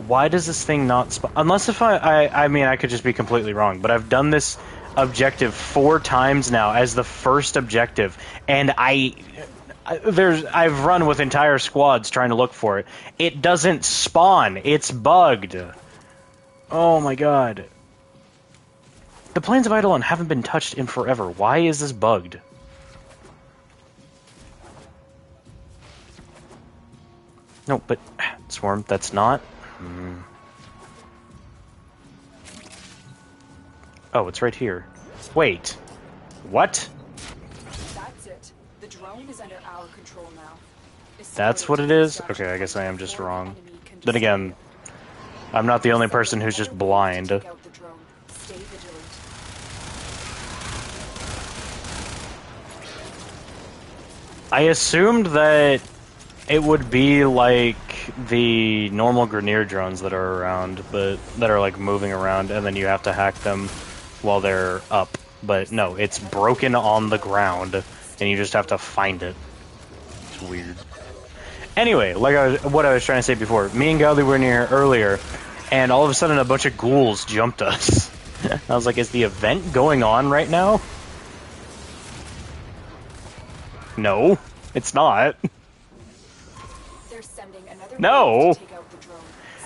Why does this thing not spawn? Unless if I mean, I could just be completely wrong, but I've done this objective 4 times now as the first objective, and I've run with entire squads trying to look for it. It doesn't spawn. It's bugged. Oh my god. The plains of Eidolon haven't been touched in forever. Why is this bugged? No, but Swarm, that's not. Oh, it's right here. Wait. What? That's it. The drone is under our control now. That's what it is? Okay, I guess I am just wrong. Then again, I'm not the only person who's just blind. Stay vigilant. I assumed that it would be like the normal Grineer drones that are around, but that are like moving around, and then you have to hack them while they're up. But no, it's broken on the ground, and you just have to find it. It's weird. Anyway, like what I was trying to say before, me and Godly were in here earlier, and all of a sudden a bunch of ghouls jumped us. I was like, is the event going on right now? No, it's not. They're sending another No. wave to take out the drone.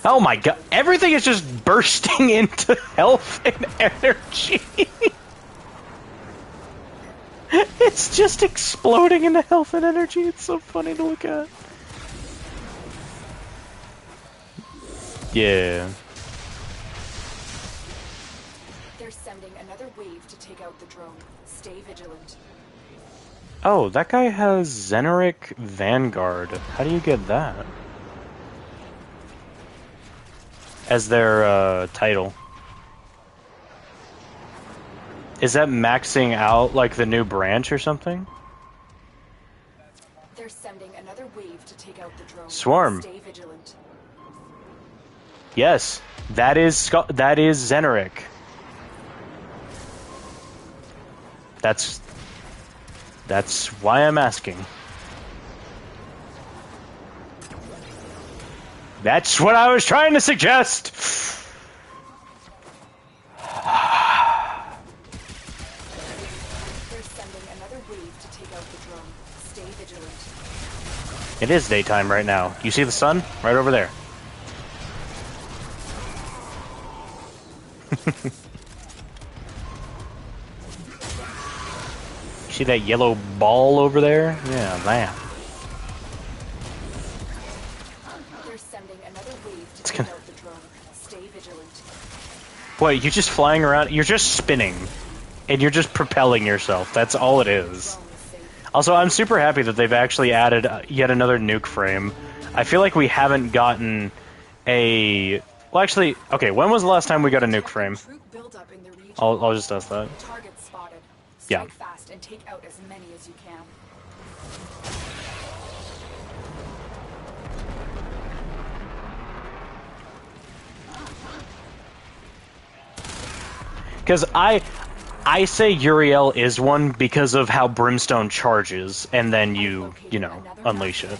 Oh my god, everything is just bursting into health and energy. It's just exploding into health and energy. It's so funny to look at. Yeah. They're sending another wave to take out the drone. Stay vigilant. Oh, that guy has Xeneric Vanguard. How do you get that? As their title. Is that maxing out like the new branch or something? They're sending another wave to take out the drone. Swarm. Stay vigilant. Yes, that is Xeneric. That's why I'm asking. That's what I was trying to suggest. They're sending another wave to take out the drone. Stay vigilant. It is daytime right now. You see the sun? Right over there. You see that yellow ball over there? Yeah, that. They're sending another wave to take out the drone. Stay vigilant. What, you're just flying around? You're just spinning. And you're just propelling yourself. That's all it is. Drone is safe. Also, I'm super happy that they've actually added yet another nuke frame. I feel like we haven't gotten a... Well, actually, okay, when was the last time we got a nuke frame? Troop buildup in the region. I'll just ask that. Target spotted. Yeah. Strike fast and take out as many as you can. Because I say Uriel is one because of how Brimstone charges, and then you know, unleash it.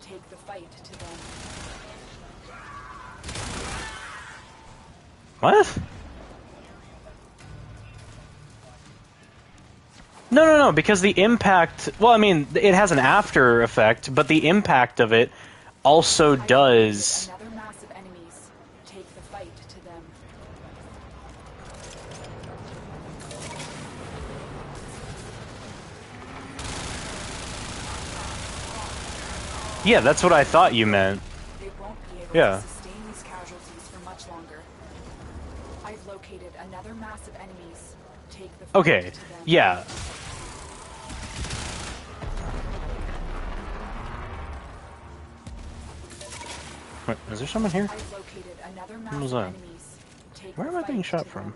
Take the fight to them. What? No, because the impact... Well, I mean, it has an after effect, but the impact of it also does... Another mass of enemies. Take the fight to them. Yeah, that's what I thought you meant. They won't be able Yeah. to sustain these casualties for much longer. I've located another mass of enemies. Take the fight Okay. to them. Yeah. Wait, is there someone here? I've located another mass What was of that? enemies. Take Where the am I being fight shot to from? them.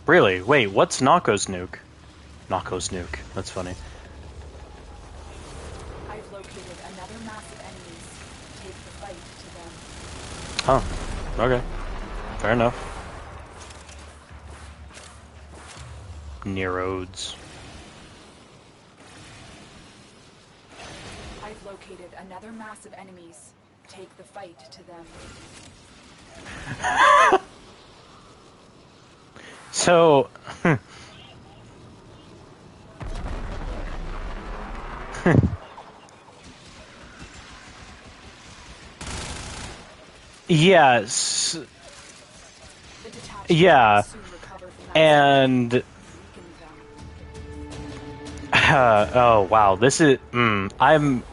Really? Wait, what's Nako's nuke? Nako's nuke. That's funny. I've located another mass of enemies. Take the fight to them. Huh. Okay. Fair enough. Nerodes. I've located another mass of enemies. Take the fight to them. So... Yes. The detachment Yeah. will soon recover from that And... weaken them. oh, wow. This is... I'm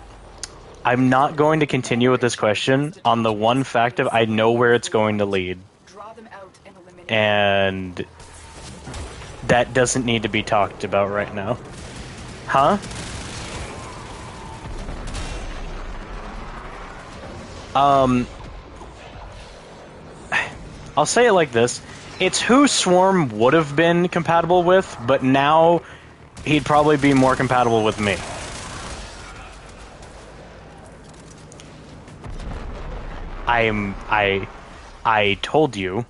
not going to continue with this question on the one fact of I know where it's going to lead. Draw them out and eliminate And... that doesn't need to be talked about right now. Huh? I'll say it like this. It's who Swarm would have been compatible with, but now he'd probably be more compatible with me. I told you.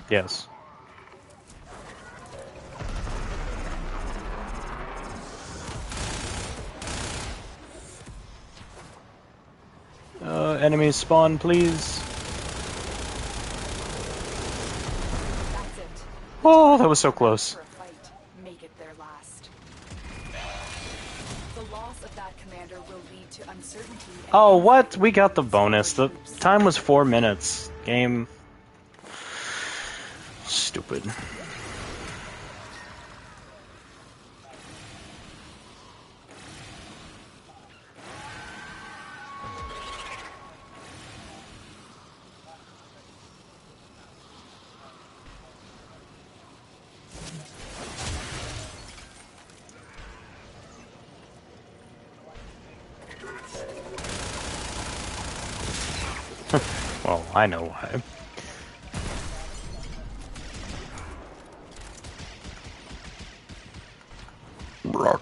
Yes. Enemies spawn, please. That's it. Oh, that was so close. For a fight, make it their last. The loss of that commander will lead to uncertainty. And Oh, what? We got the bonus. The time was 4 minutes. Game. Stupid. Well, I know why. Rock.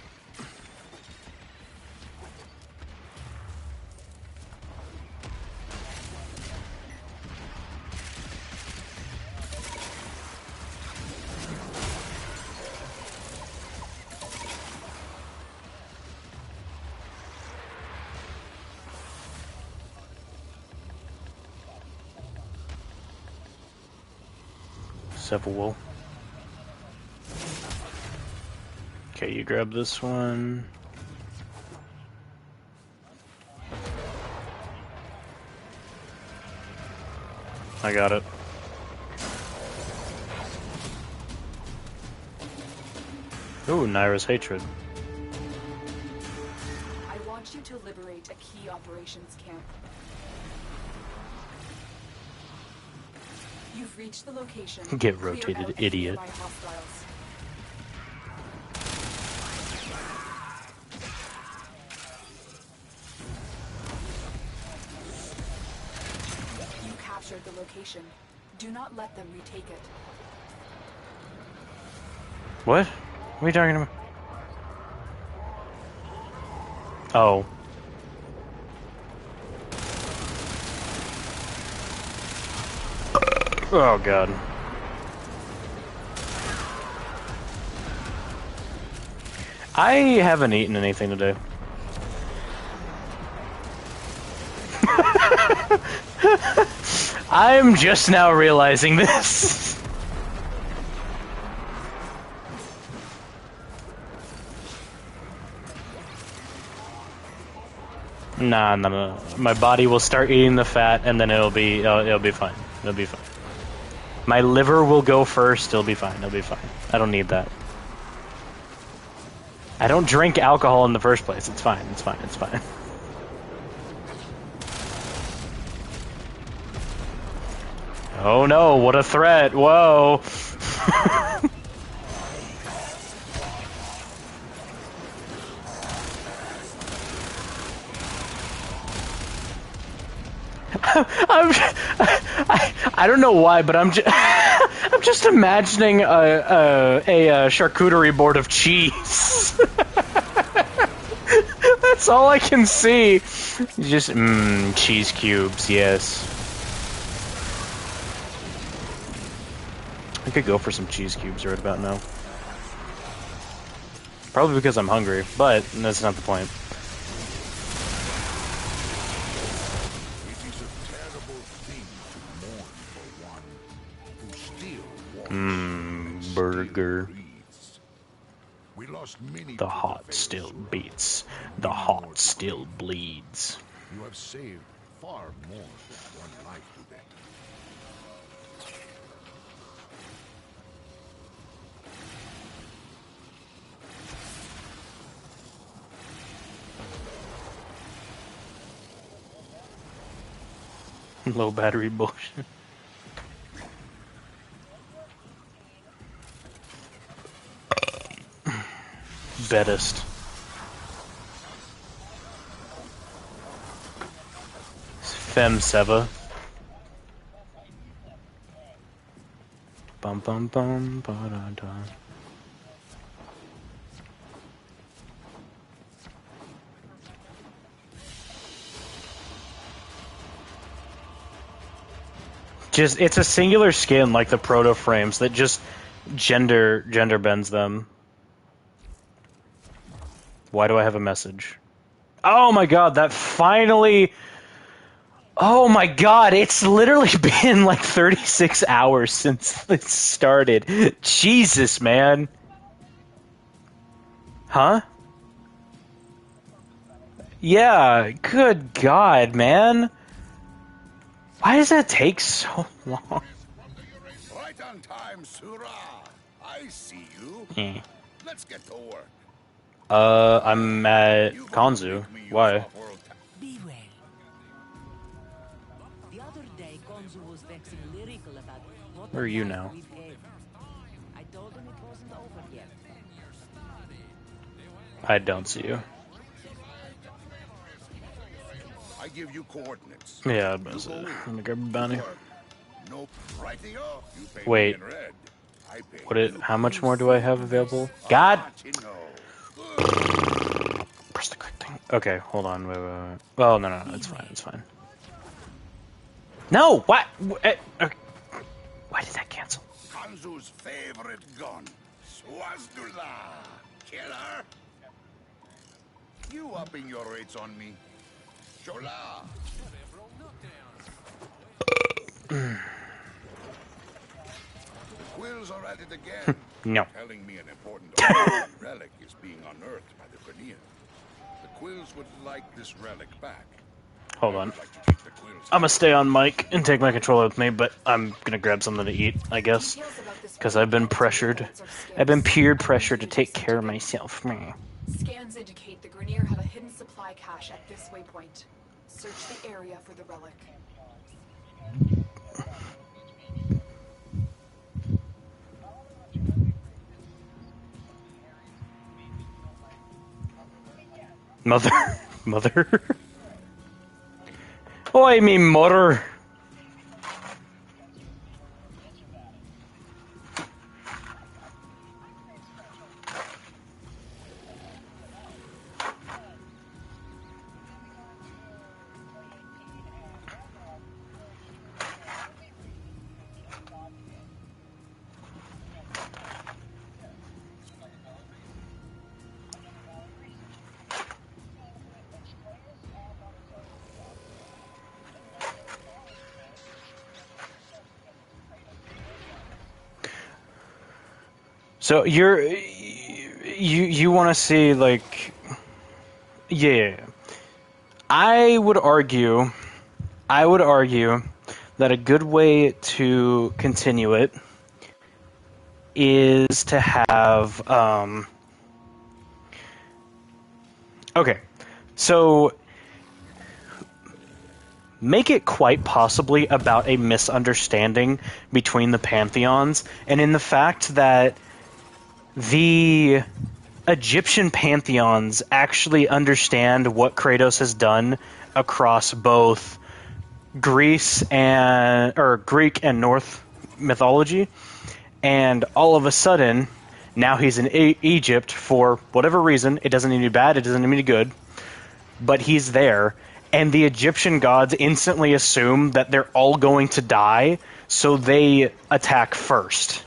Several. Okay, you grab this one. I got it. Ooh, Naira's hatred. I want you to liberate a key operations camp. You've reached the location. Get Clear rotated, out idiot. nearby hostiles. You captured the location. Do not let them retake it. What? What are you talking about? Oh. Oh, God. I haven't eaten anything today. I'm just now realizing this. Nah. My body will start eating the fat, and then it'll be fine. It'll be fine. My liver will go first. It'll be fine. It'll be fine. I don't need that. I don't drink alcohol in the first place. It's fine. It's fine. It's fine. Oh no! What a threat! Whoa! I don't know why, but I'm just imagining a charcuterie board of cheese. That's all I can see. Just cheese cubes, yes. I could go for some cheese cubes right about now. Probably because I'm hungry, but that's not the point. Burger. The heart still beats. The heart still bleeds. You have saved far more than one life today. Low battery bullshit. Bettest. Fem Seva. Bum bum bum ba da da. Just it's a singular skin like the proto frames that just gender bends them. Why do I have a message? Oh my god, that finally... Oh my god, it's literally been like 36 hours since it started. Jesus, man. Huh? Yeah, good god, man. Why does that take so long? Right on time, Surah. I see you. Let's get to work. I'm at Konzu. Why? Be well. The other day, Konzu was vexing lyrical about what Where are you now? we've had. I told him it wasn't over yet. I don't see you. I give you coordinates. Yeah, I'm gonna grab a bounty. Nope. Rightio. You pay Wait. me in red. I pay What it? you. How much more do I have available? God! Press the quick thing. Okay, hold on. Wait. Oh, no, it's fine. It's fine. No! What? Okay. Why did that cancel? Kanzu's favorite gun. Swazdula. Killer. You upping your rates on me? Shola. Quills are at it again. No. Telling me an important relic is being unearthed by the Grineer. The Quills would like this relic back. Hold on. Like to keep the Quills I'm gonna stay on mic and take my controller with me, but I'm gonna grab something to eat, I guess. Because I've been pressured. I've been peer pressured to take care of myself. Scans indicate the Grineer have a hidden supply cache at this waypoint. Search the area for the relic. Mother? Oi, me mother! So you want to see like, yeah. I would argue that a good way to continue it is to have okay. So make it quite possibly about a misunderstanding between the pantheons, and in the fact that the Egyptian pantheons actually understand what Kratos has done across both Greek and North mythology, and all of a sudden now he's in Egypt for whatever reason. It doesn't need to be bad, it doesn't need to be good, but he's there, and the Egyptian gods instantly assume that they're all going to die, so they attack first.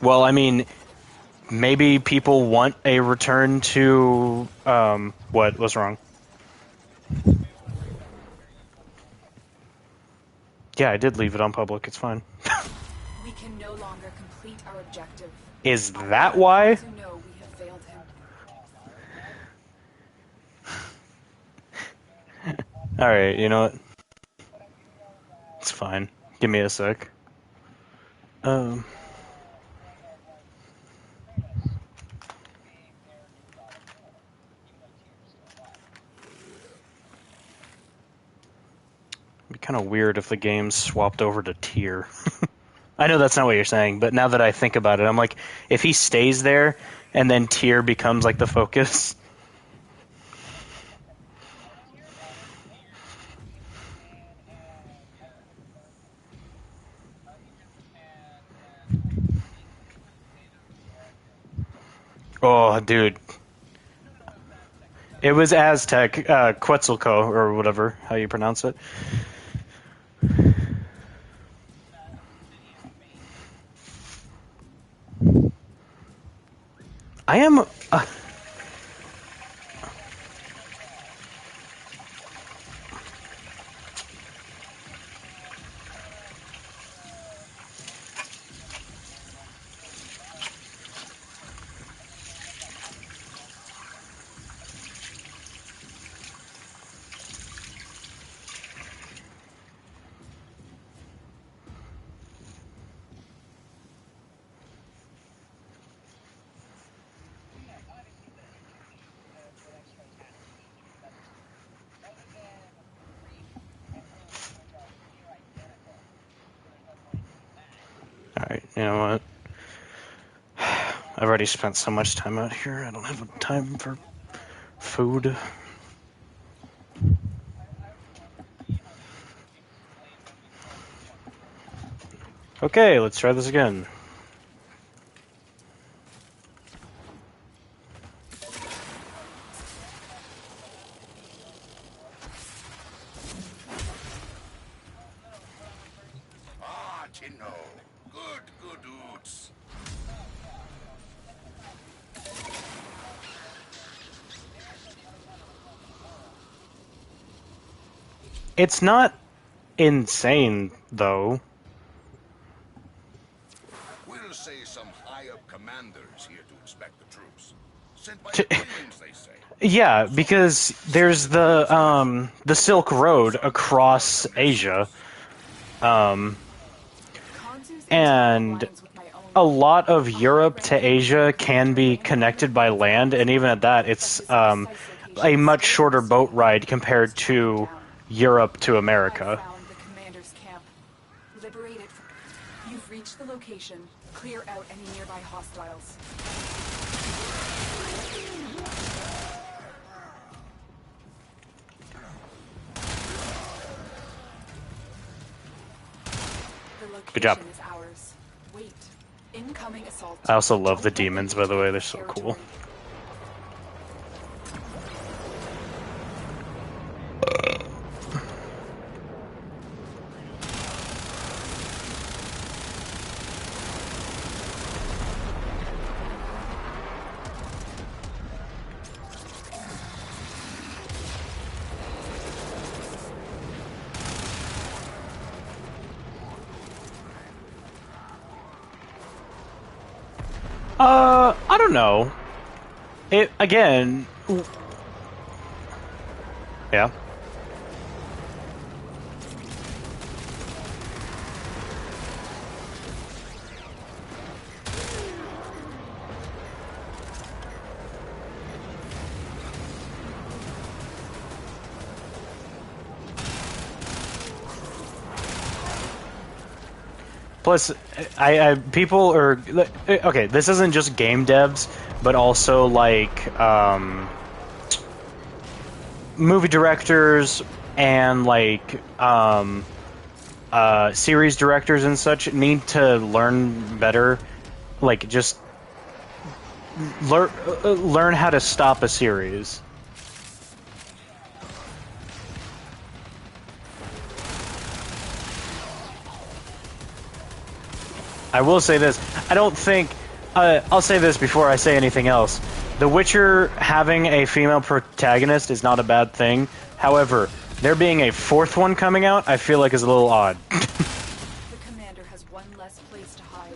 Well, I mean, maybe people want a return to what was wrong. Yeah, I did leave it on public. It's fine. We can no longer complete our objective. Is that why? To know we have failed him. Alright, you know what? It's fine. Give me a sec. It'd be kind of weird if the game swapped over to tier. I know that's not what you're saying, but now that I think about it, I'm like, if he stays there and then tier becomes like the focus. Oh, dude. It was Aztec, Quetzalco, or whatever, how you pronounce it. I am... Alright, you know what? I've already spent so much time out here, I don't have time for food. Okay, let's try this again. Ah, Tino. Good oots. It's not insane, though. We'll say some high-up commanders here to inspect the troops. Sent by the Queens, they say. Yeah, because there's the Silk Road across Asia, and a lot of Europe to Asia can be connected by land, and even at that, it's a much shorter boat ride compared to Europe to America. Found the commander's camp. Liberate it. You've reached the location. Clear out any nearby hostiles. Good job. Is ours. Wait. Incoming assault. I also love the demons, by the way, they're so cool. I don't know. It again. Yeah. Plus, people are okay. This isn't just game devs, but also like movie directors and like series directors and such need to learn better. Like just learn how to stop a series. I will say this. I don't think... I'll say this before I say anything else. The Witcher having a female protagonist is not a bad thing. However, there being a fourth one coming out, I feel like is a little odd. The commander has one less place to hide.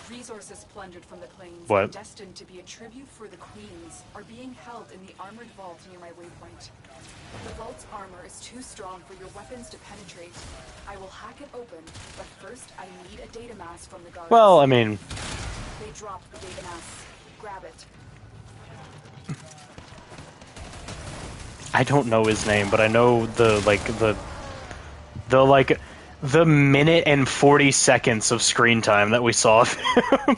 Resources plundered from the plains What? and destined to be a tribute for the queens are being held in the armored vault near my waypoint. The vault's armor is too strong for your weapons to penetrate. I will hack it open, but first I need a data mass from the guards. Well, I mean... They dropped the data mass. Grab it. I don't know his name, but I know the minute and 40 seconds of screen time that we saw of him.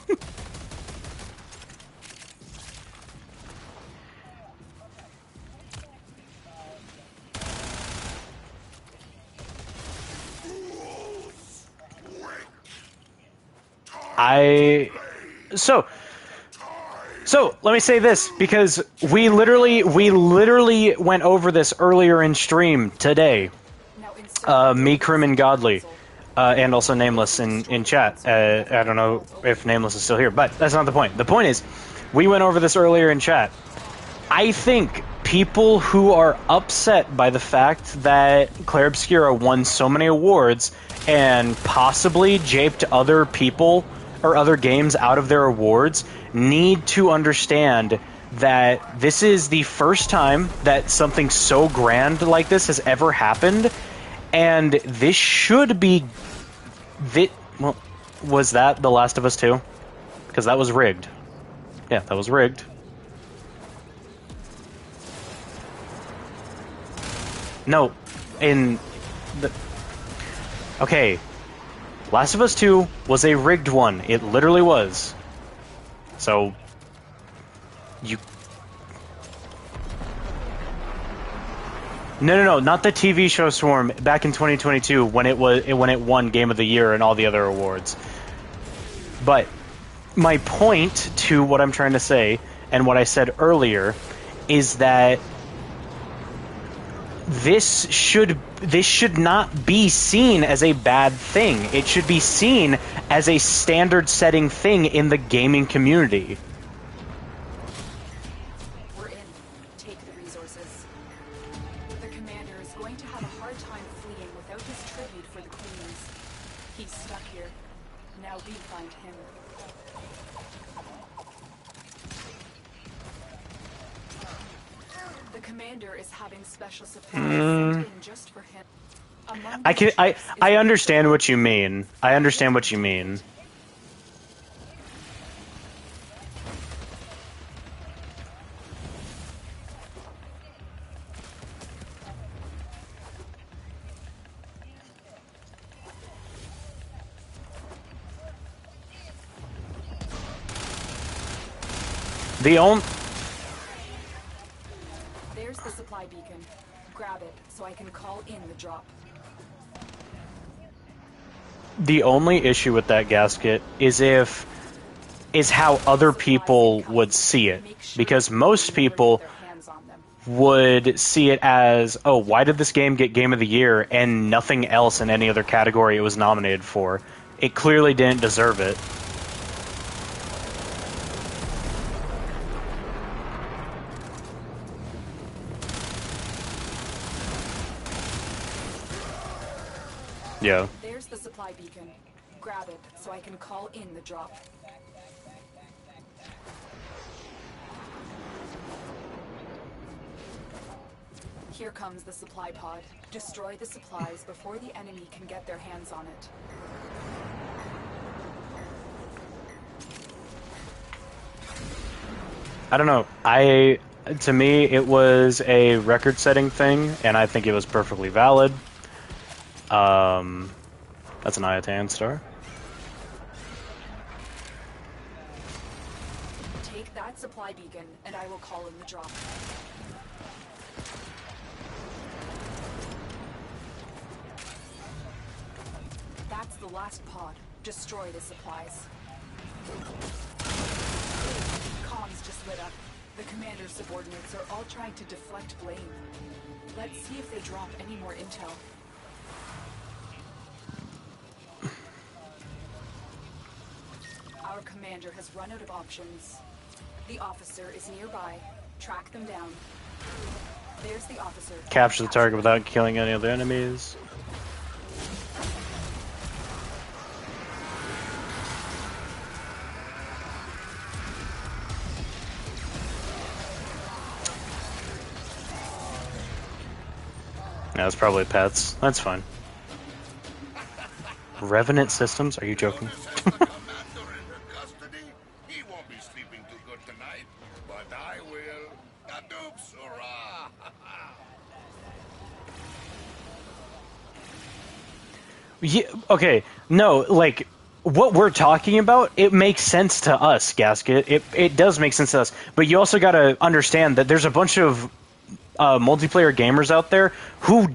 So let me say this, because we literally went over this earlier in stream today. Me, Krim, and Godly, and also Nameless in chat. I don't know if Nameless is still here, but that's not the point. The point is, we went over this earlier in chat. I think people who are upset by the fact that Claire Obscura won so many awards and possibly japed other people or other games out of their awards need to understand that this is the first time that something so grand like this has ever happened, and this should be... Well, was that The Last of Us 2? Because that was rigged. Yeah, that was rigged. No, in the... Okay, Last of Us 2 was a rigged one. It literally was. So, you... No, not the TV show Swarm back in 2022 when it won Game of the Year and all the other awards. But my point to what I'm trying to say and what I said earlier is that this should not be seen as a bad thing. It should be seen as a standard-setting thing in the gaming community. We're in. Take the resources. The commander is going to have a hard time fleeing without his tribute for the queens. He's stuck here. Now we find him. The commander is having special supplies sent in just for him. I understand what you mean. I understand what you mean. There's the supply beacon. Grab it so I can call in the drop. The only issue with that gasket is how other people would see it, because most people would see it as, oh, why did this game get Game of the Year and nothing else in any other category it was nominated for? It clearly didn't deserve it. Yeah. There's the supply beacon. Grab it so I can call in the drop. Here comes the supply pod. Destroy the supplies before the enemy can get their hands on it. I don't know. To me, it was a record-setting thing, and I think it was perfectly valid. That's an Iatan star. Take that supply beacon, and I will call in the drop. That's the last pod. Destroy the supplies. Comms just lit up. The commander's subordinates are all trying to deflect blame. Let's see if they drop any more intel. Our commander has run out of options. The officer is nearby. Track them down. There's the officer. Capture the target without killing any other enemies. Yeah, that's probably pets. That's fine. Revenant Systems? Are you joking? He won't be sleeping too good tonight, but I will. Adoops, hurrah! Yeah, okay, no, like, what we're talking about, it makes sense to us, Gasket. It does make sense to us. But you also gotta understand that there's a bunch of multiplayer gamers out there who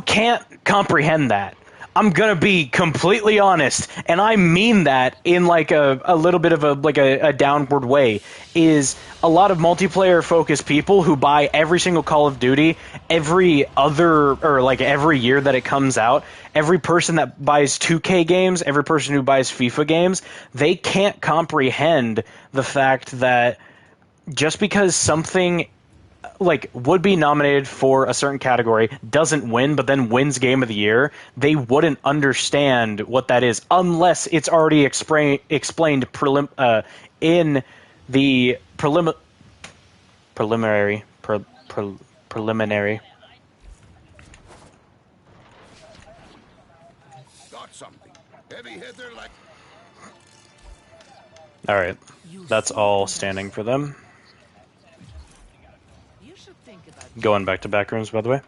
can't comprehend that. I'm gonna be completely honest, and I mean that in like a little bit of a downward way. Is a lot of multiplayer focused people who buy every single Call of Duty, every year that it comes out, every person that buys 2K games, every person who buys FIFA games, they can't comprehend the fact that just because something like would be nominated for a certain category, doesn't win, but then wins Game of the Year, they wouldn't understand what that is unless it's already explained in the preliminary. Got something. Heavy hitter like. All right, that's all standing for them. Going back to back rooms, by the way.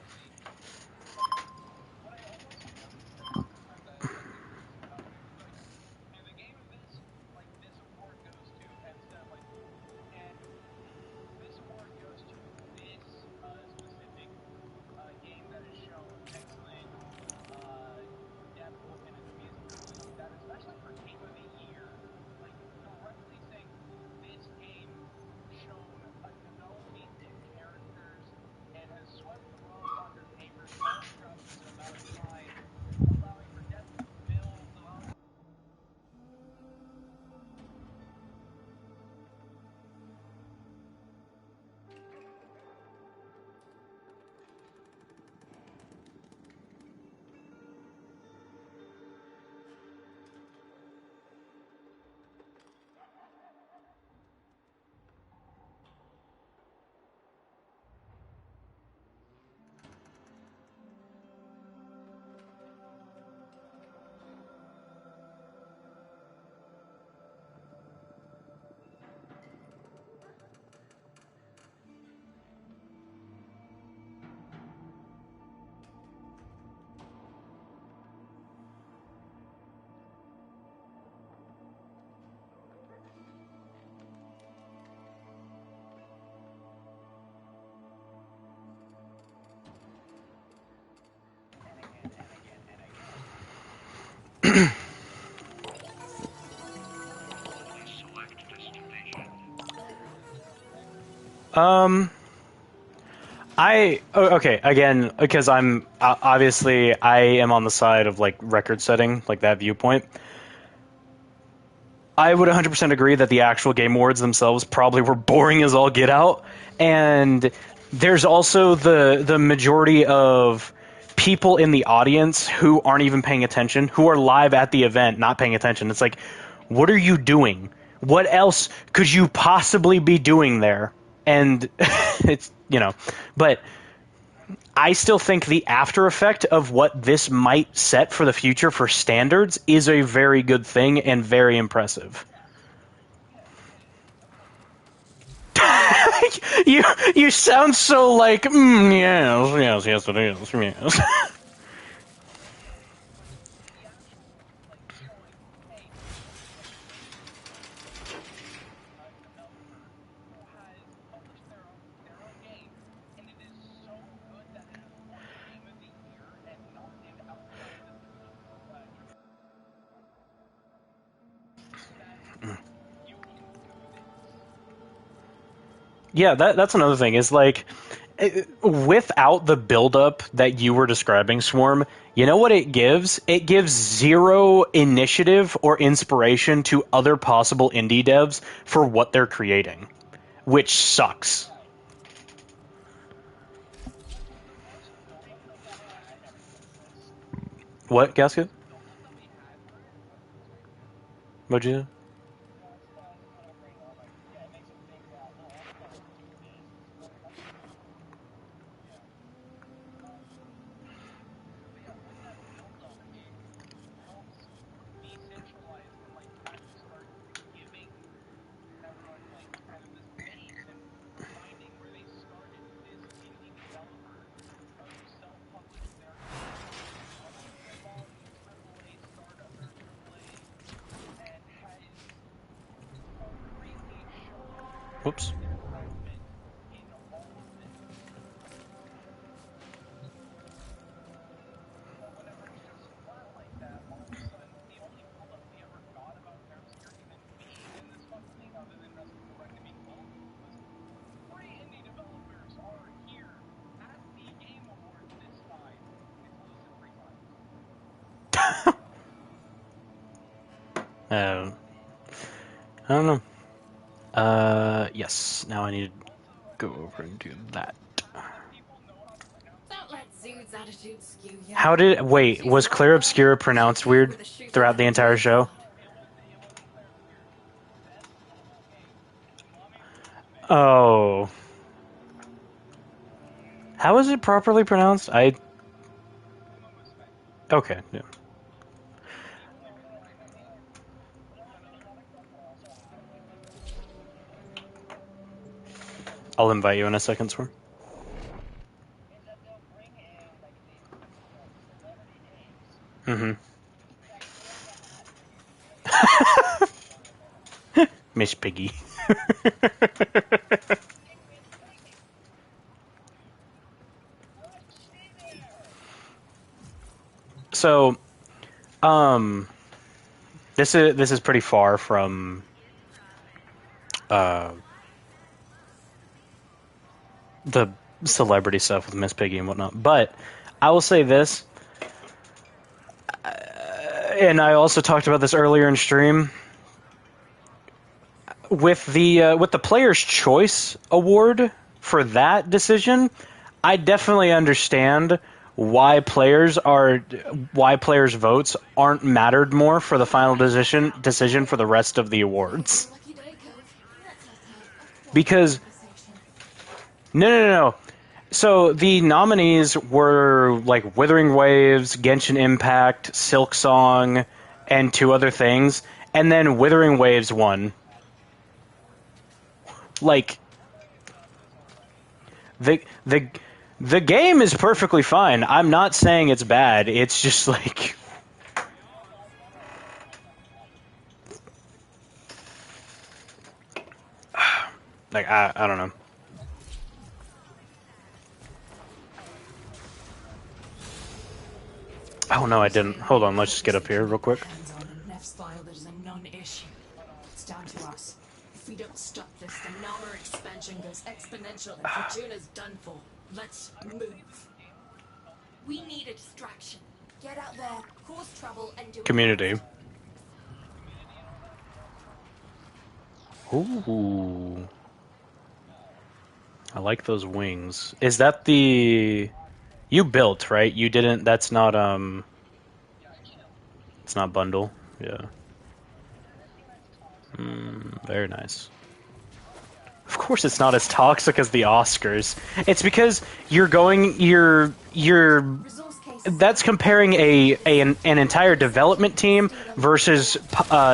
Okay, again, because I'm obviously I am on the side of like record setting, like that viewpoint. I would 100% agree that the actual Game Awards themselves probably were boring as all get out, and there's also the majority of people in the audience who aren't even paying attention, who are live at the event not paying attention. It's like, what are you doing? What else could you possibly be doing there? And it's, but I still think the after effect of what this might set for the future for standards is a very good thing and very impressive. you sound so like, yes it is, yes. Yeah, that's another thing, is like, without the buildup that you were describing, Swarm, you know what it gives? It gives zero initiative or inspiration to other possible indie devs for what they're creating, which sucks. What, Gasket? What'd you say? Whoops. I don't know. Yes. Now I need to go over and do that. Don't let Zood's attitude skew you. How did... Wait, was Claire Obscura pronounced weird throughout the entire show? Oh. How is it properly pronounced? Okay, yeah. I'll invite you in a second, Swarm. Mm-hmm. Miss Piggy. So, this is pretty far from the celebrity stuff with Miss Piggy and whatnot, but I will say this, and I also talked about this earlier in stream. With the Player's Choice Award for that decision, I definitely understand why players' votes aren't mattered more for the final decision for the rest of the awards. Lucky day, Cove. Let's have a Because no. So the nominees were like Withering Waves, Genshin Impact, Silk Song, and two other things, and then Withering Waves won. Like, the game is perfectly fine. I'm not saying it's bad. It's just like, I don't know. Oh no, I didn't. Hold on, let's just get up here real quick. Neff's file that is a non-issue. It's down to us. If we don't stop this, the Namor expansion goes exponential and Fortuna's done for. Let's move. We need a distraction. Get out there, cause trouble, and do it. Community. Ooh. I like those wings. Is that the... You built, right? You didn't. That's not It's not bundle. Yeah. Very nice. Of course, it's not as toxic as the Oscars. It's because you're Resource cases. that's comparing an entire development team versus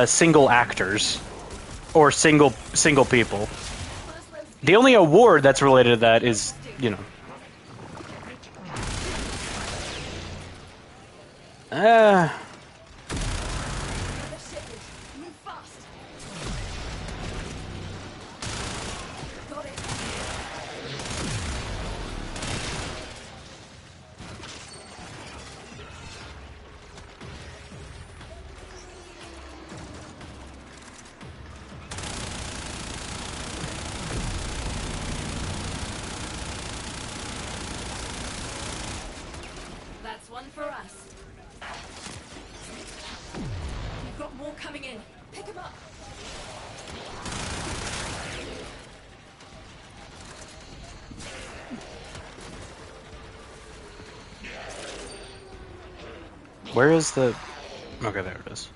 single actors or single people. The only award that's related to that is, you know. Another shipment. Move fast. Got it. That's one for us. We've got more coming in. Pick them up. Where is the? Okay, there it is.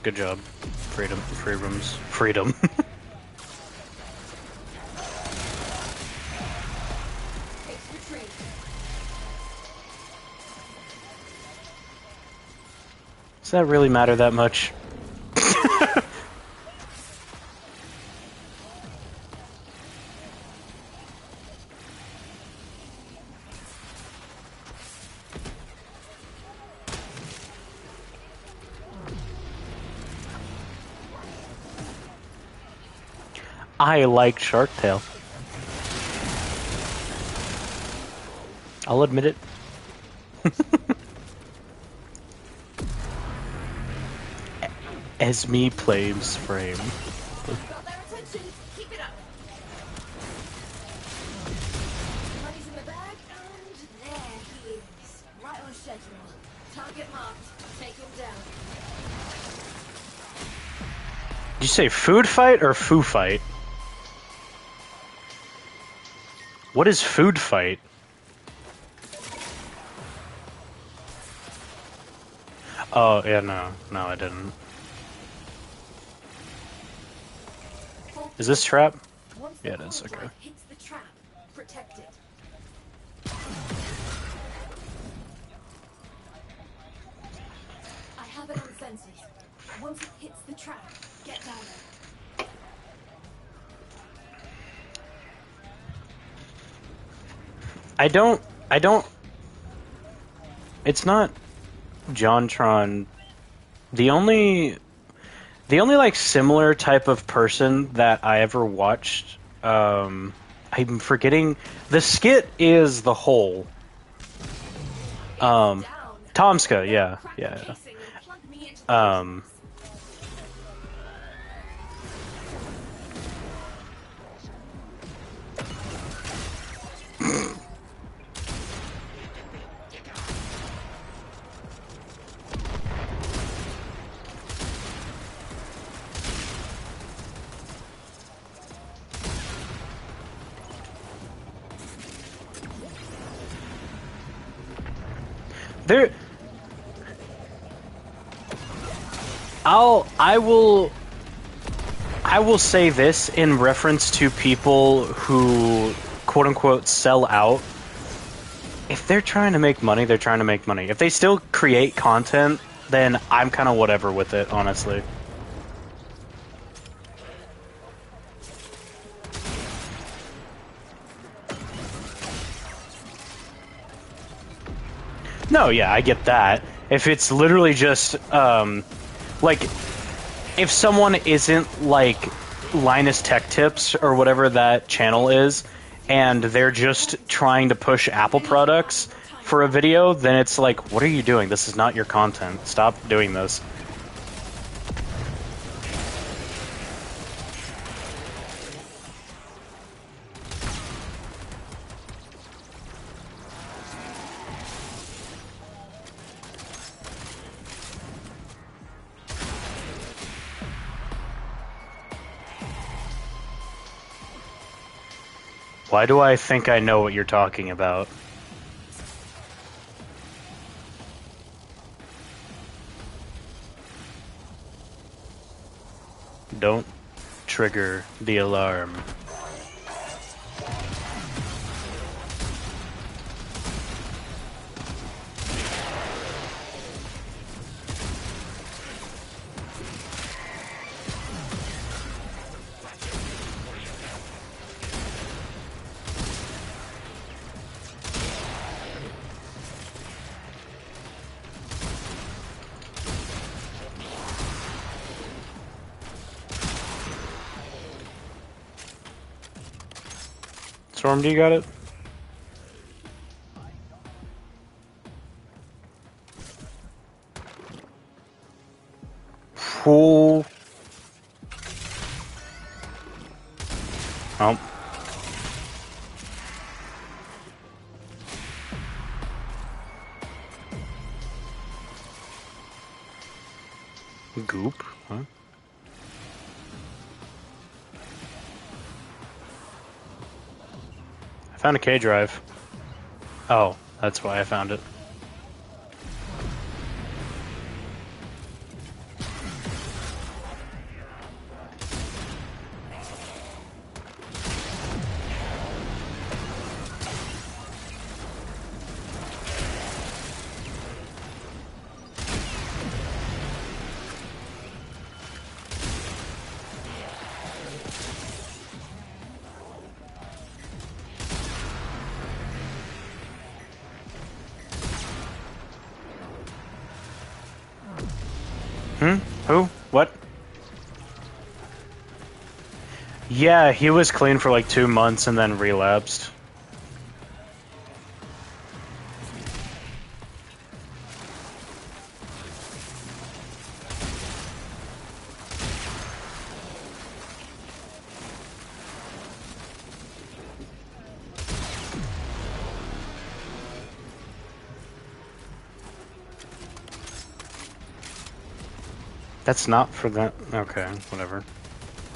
Good job. Freedom. Take retreat. Does that really matter that much? I like Shark Tale. I'll admit it. Esme plays Frame. Got their attention. Keep it up. Money's in the bag, and there he is. Right on schedule. Target marked. Take him down. Did you say food fight or foo fight? What is food fight? Oh, yeah, no, I didn't. Is this trap? Once the Yeah, it is, core okay. drive hits the trap, protect it. I have it on sensors. Once it hits the trap, get down there. I don't, it's not JonTron. The only like similar type of person that I ever watched, I'm forgetting, the skit is the whole. Tomska, yeah. Casing and plug me into the There, I will say this in reference to people who quote unquote sell out. If they're trying to make money, they're trying to make money. If they still create content, then I'm kind of whatever with it, honestly. No, yeah, I get that. If it's literally just, like, if someone isn't, like, Linus Tech Tips or whatever that channel is, and they're just trying to push Apple products for a video, then it's like, what are you doing? This is not your content. Stop doing this. Why do I think I know what you're talking about? Don't trigger the alarm. Storm, do you got it? Cool. Oh. Goop? Huh? I found a K drive. Oh, that's why I found it. Who? What? Yeah, he was clean for like 2 months and then relapsed. That's not for that. Okay, whatever.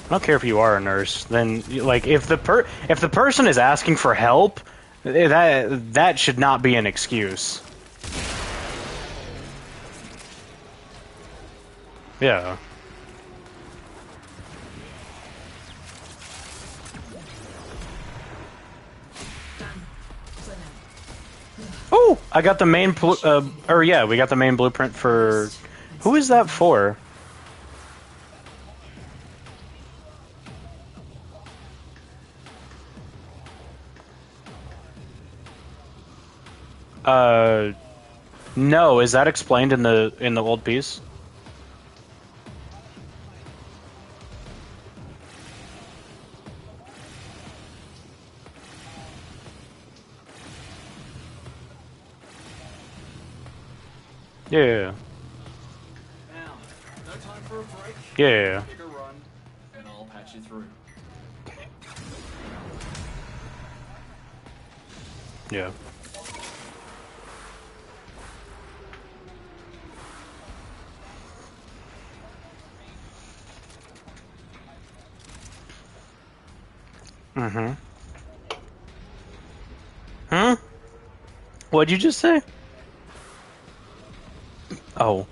I don't care if you are a nurse. Then, like, if the person is asking for help, that should not be an excuse. Yeah. Oh, I got the main we got the main blueprint for. Who is that for? No. Is that explained in the old piece? Yeah. Now, no time for a break. Yeah. Take a run, and I'll patch you through. Yeah. Mm-hmm. Huh? What'd you just say? Oh.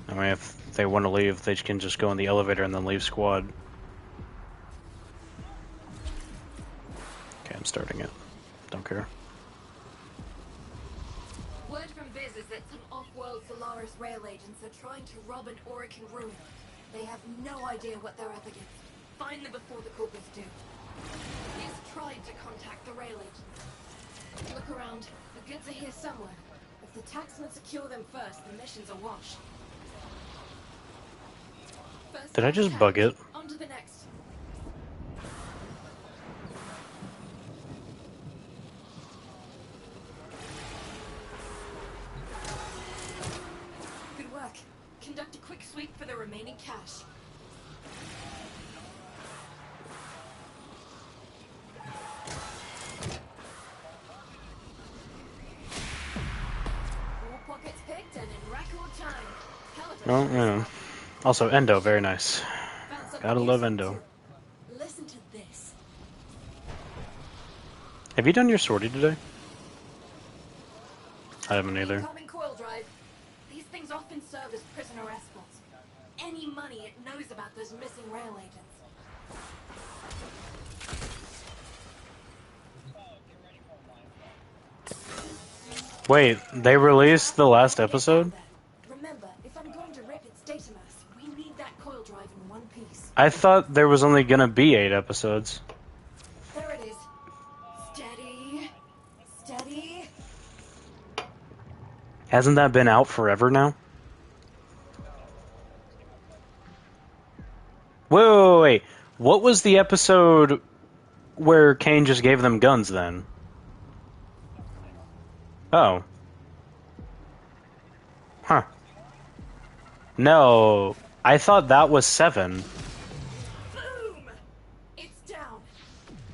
I mean, if they want to leave, they can just go in the elevator and then leave squad. Okay, I'm starting it. Don't care. Word from Viz is that some off-world Solaris rail agents are trying to rob an Orican ruin. They have no idea what they're up against. Find them before the Corpus do. He's tried to contact the rail agents. Look around. The goods are here somewhere. If the taxmen secure them first, the mission's a wash. First Did I just bug it? on to the next. Good work. Conduct a quick sweep for the remaining cash. All pockets picked and in record time. Hell of a Oh, shot. yeah. Also, Endo, very nice. Found something Gotta love useful, Endo. too. Listen to this. Have you done your sortie today? I haven't either. Incoming coil drive. These things often serve as prisoner escorts. Any money it knows about those missing rail agents. Wait, they released the last episode? Remember, if I'm going to rip its data mass, we need that coil drive in one piece. I thought there was only gonna be 8 episodes. There it is. Steady. Steady. Hasn't that been out forever now? Wait. What was the episode where Kane just gave them guns then? Oh. Huh. No, I thought that was 7. Boom! It's down.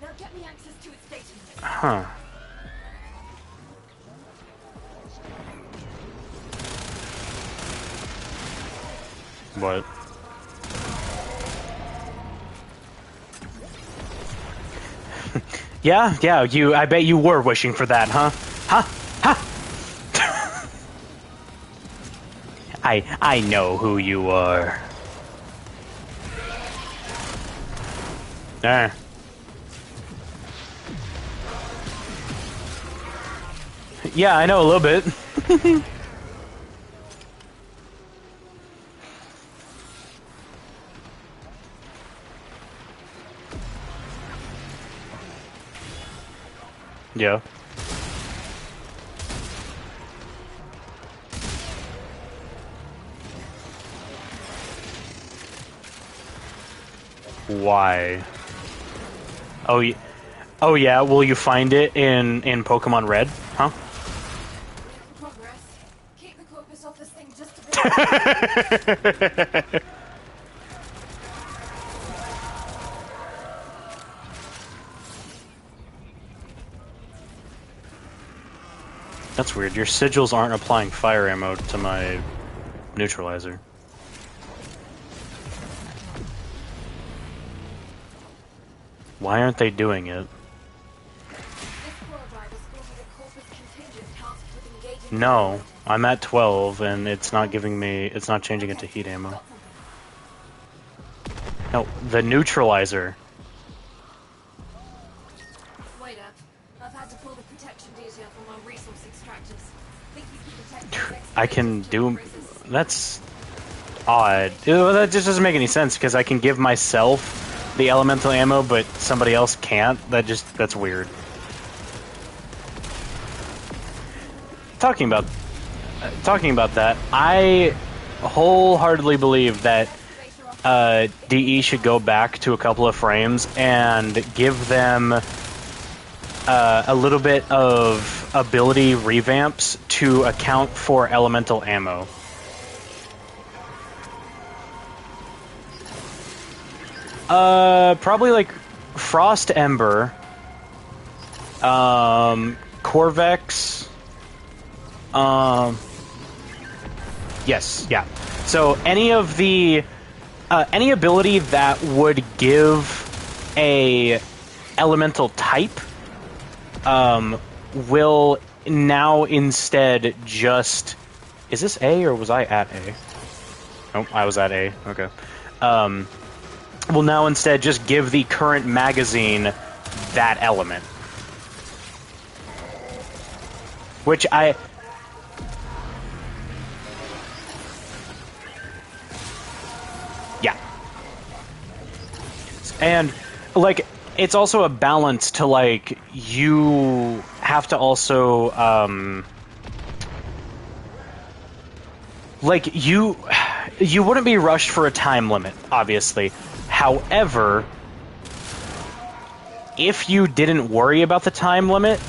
Now get me access to its data mass. Huh. What? Yeah, I bet you were wishing for that, huh? Huh? I know who you are. Yeah, I know a little bit. Yeah. Why? Oh, oh yeah. Will you find it in Pokemon Red? Huh? Progress. Keep the corpus off this thing just a bit. That's weird. Your sigils aren't applying fire ammo to my neutralizer. Why aren't they doing it? No, I'm at 12 and it's not giving me, it's not changing it to heat ammo. No, the neutralizer. Wait up. I've had to pull the protection detail from our resource extractors. Think you can protect these I can do, that's odd. That just doesn't make any sense because I can give myself the elemental ammo but somebody else can't. That's weird. Talking about that, I wholeheartedly believe that DE should go back to a couple of frames and give them a little bit of ability revamps to account for elemental ammo. Probably like Frost Ember, Corvex. Yes, yeah. So any of the any ability that would give a elemental type will now instead just, is this A or was I at A? Oh, I was at A. Okay. Will now instead just give the current magazine that element. Which yeah. And, like, it's also a balance to, like, you have to also, like, you wouldn't be rushed for a time limit, obviously. However, if you didn't worry about the time limit,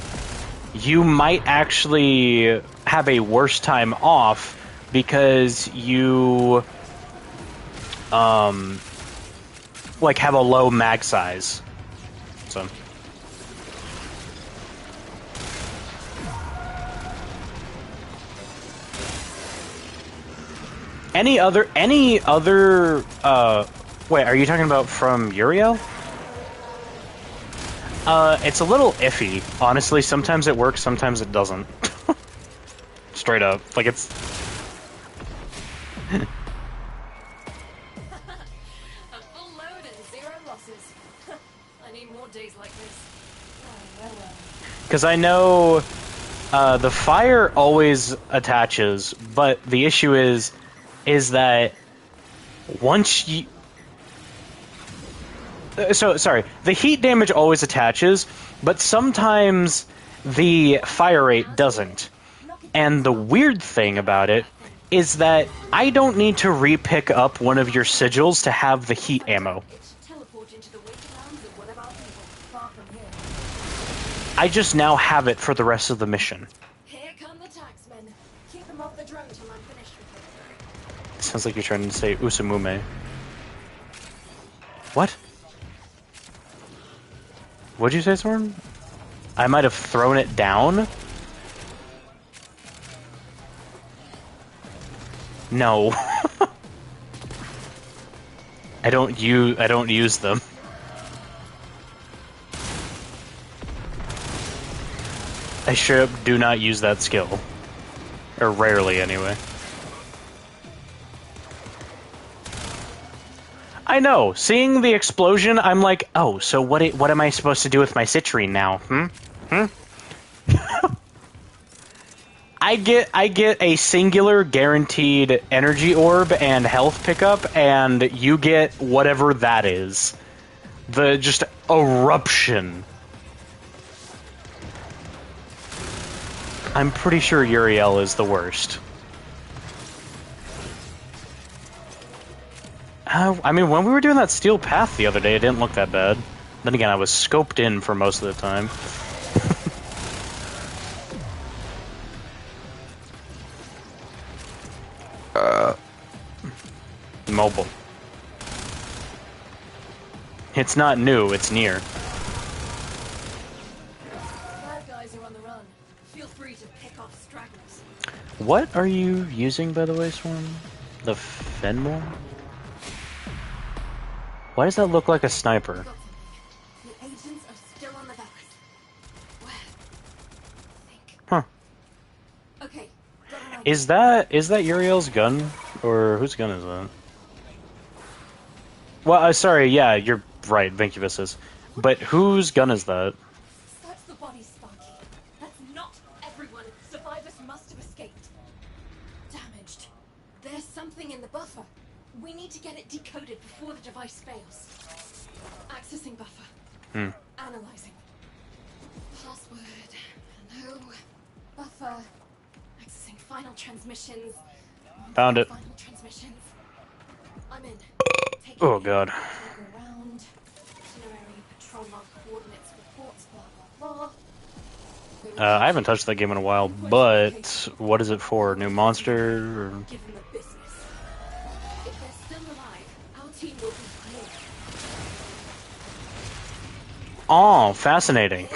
you might actually have a worse time off because you, like, have a low mag size. So. Any other, wait, are you talking about from Uriel? It's a little iffy, honestly. Sometimes it works, sometimes it doesn't. Straight up. Like, it's... A full load and 0 losses. I need more days like this. Because I know the fire always attaches, but the issue is that once you... sorry. The heat damage always attaches, but sometimes the fire rate doesn't. And the weird thing about it is that I don't need to re-pick up one of your sigils to have the heat ammo. I just now have it for the rest of the mission. Here come the taxmen. Keep them off the drone till I'm finished with them. Sounds like you're trying to say Usamume. What? What'd you say, Soren? I might have thrown it down? No. I don't use them. I straight up do not use that skill. Or rarely, anyway. I know. Seeing the explosion, I'm like, oh, so what am I supposed to do with my citrine now? I get a singular guaranteed energy orb and health pickup, and you get whatever that is. The just eruption. I'm pretty sure Uriel is the worst. I mean, when we were doing that steel path the other day, it didn't look that bad. Then again, I was scoped in for most of the time. Mobile. It's not new, it's near. Bad guys are on the run. Feel free to pick off stragglers. What are you using, by the way, Swarm? The Fenmore? Why does that look like a sniper? The agents are still on the back. Where? Huh. Okay. Is that Uriel's gun? Or whose gun is that? Well, sorry, yeah, you're right, Incubus is. But whose gun is that? That's the body, Sparky. That's not everyone. Survivors must have escaped. Damaged. There's something in the buffer. We need to get it decoded before the device fails. Accessing buffer. Analyzing. Password. No. Buffer. Accessing final transmissions. Found it. Final transmissions. I'm in. Oh god. Around. Itinerary, patrol log coordinates, reports, blah blah blah. I haven't touched that game in a while, but what is it for? New monster? Or... Give them the business. If they're still alive, our team will be clear. Oh, fascinating.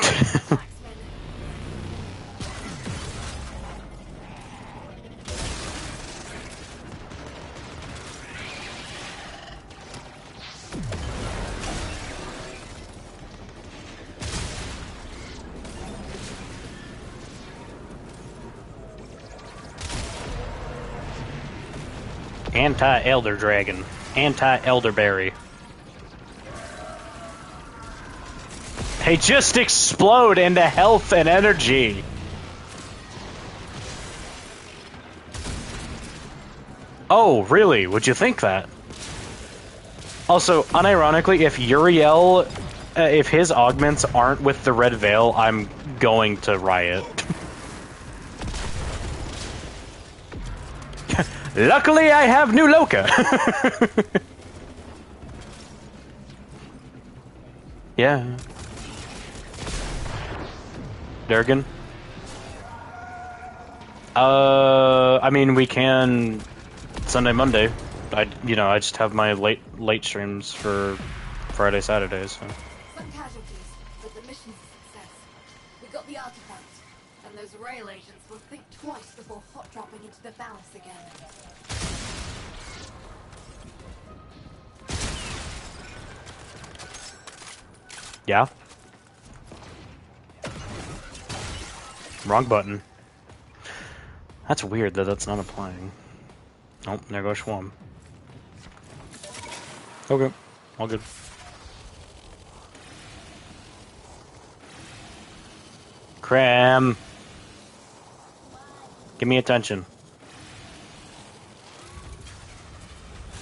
Anti-Elder Dragon. Anti-Elderberry. They just explode into health and energy. Oh, really? Would you think that? Also, unironically, if Uriel, if his augments aren't with the Red Veil, I'm going to riot. Luckily, I have new Loka. Yeah. Durgan? I mean, we can Sunday, Monday. I just have my late streams for Friday, Saturday, so. Some casualties, but the mission's a success. We got the artifact, and those rail agents will think twice before hot dropping into the Valis again. Yeah? Wrong button. That's weird that that's not applying. Oh, there goes Schwam. Okay, all good. Cram! Give me attention.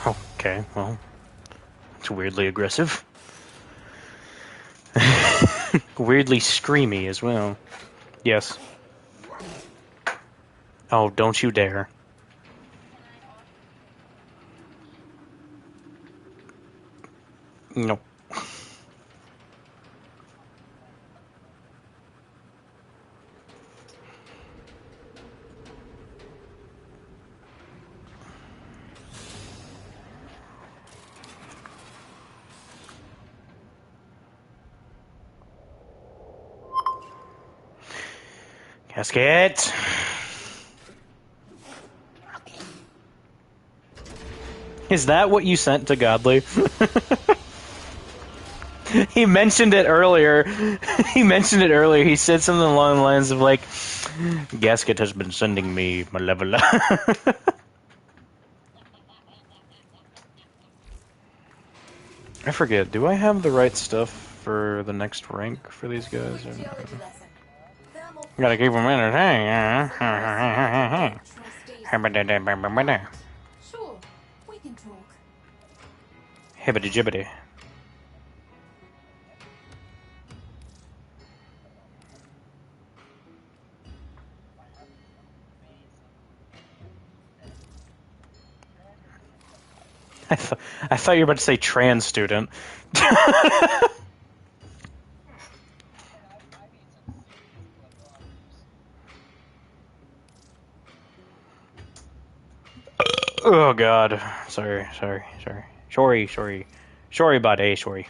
Okay, well, it's weirdly aggressive. Weirdly screamy as well. Yes. Oh, don't you dare. No. Casket! Is that what you sent to Godly? He mentioned it earlier. He mentioned it earlier. He said something along the lines of like, Gasket has been sending me Malevola. I forget, do I have the right stuff for the next rank for these guys? Or no? Gotta keep them entertained. Sure, we can talk. Hibbity jibbity. I thought you were about to say trans student. Oh god. Sorry. Sorry, buddy, sorry.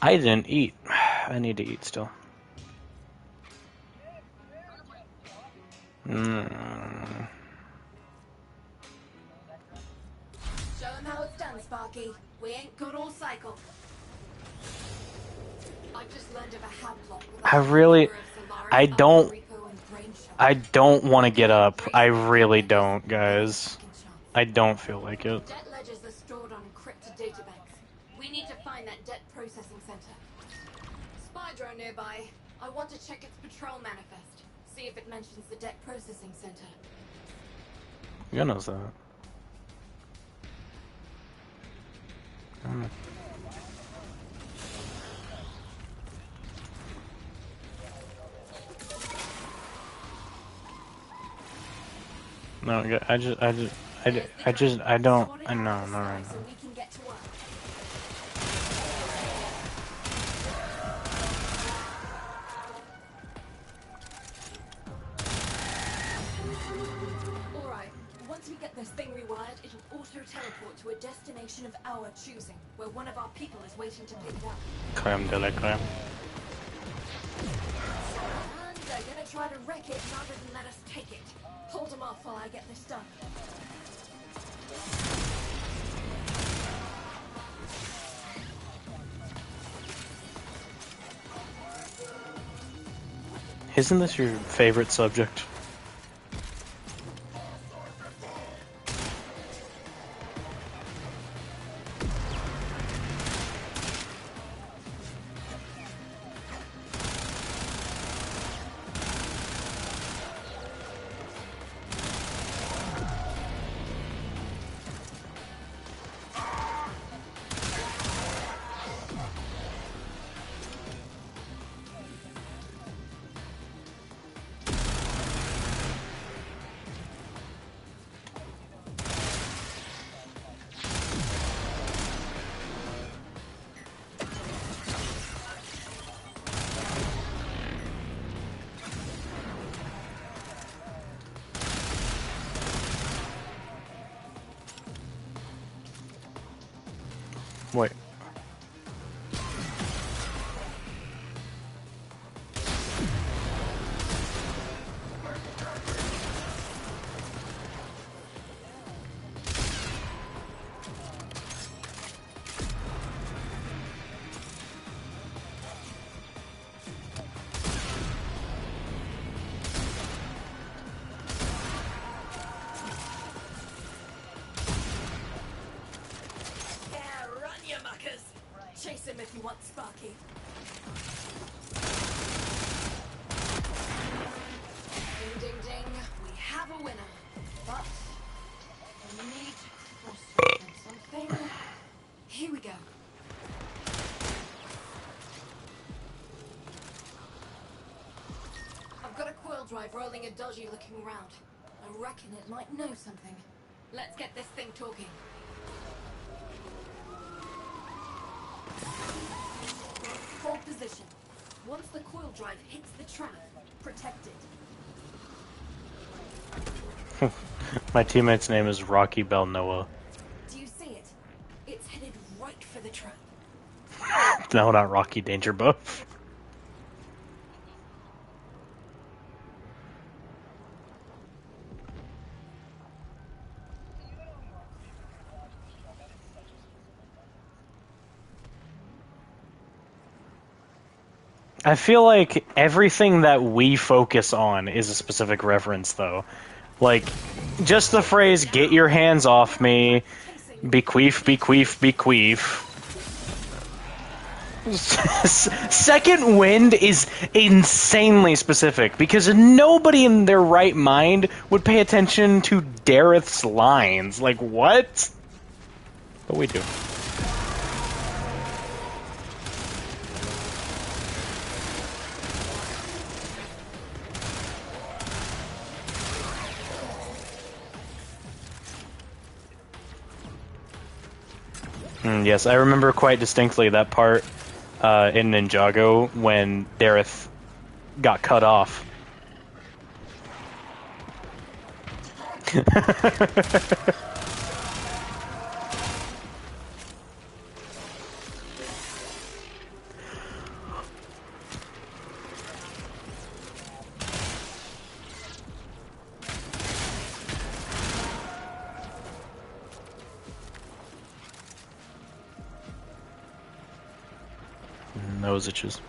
I didn't eat. I need to eat still. Show him how it's done, Sparky. We ain't got all cycle. I just learned of a hab plot with I don't want to get up. I really don't, guys. I don't feel like it. Debt ledgers are stored on encrypted databanks. We need to find that debt processing center. Spy drone nearby. I want to check its patrol manifest. See if it mentions the debt processing center. You knows that. No, I don't. No. Alright, once we get this thing rewired, it'll auto-teleport to a destination of our choosing, where one of our people is waiting to pick it up. Crème de la crème. And they're gonna try to wreck it rather than let us take it. Hold them off while I get this done. Isn't this your favorite subject? Wait. Chase him if you want Sparky. Ding, ding, ding. We have a winner. But we need to cross-reference something. Here we go. I've got a coil drive rolling a dodgy looking around. I reckon it might know something. Let's get this thing talking. Hold position. Once the coil drive hits the trap, protect it. My teammate's name is Rocky Balnoa. Do you see it? It's headed right for the trap. No, not Rocky Danger Buff. I feel like everything that we focus on is a specific reference, though. Like, just the phrase, get your hands off me, bequeath, bequeath, bequeath. Second Wind is insanely specific, because nobody in their right mind would pay attention to Dareth's lines. Like, what? But we do. Yes, I remember quite distinctly that part in Ninjago when Dareth got cut off. Nose itches.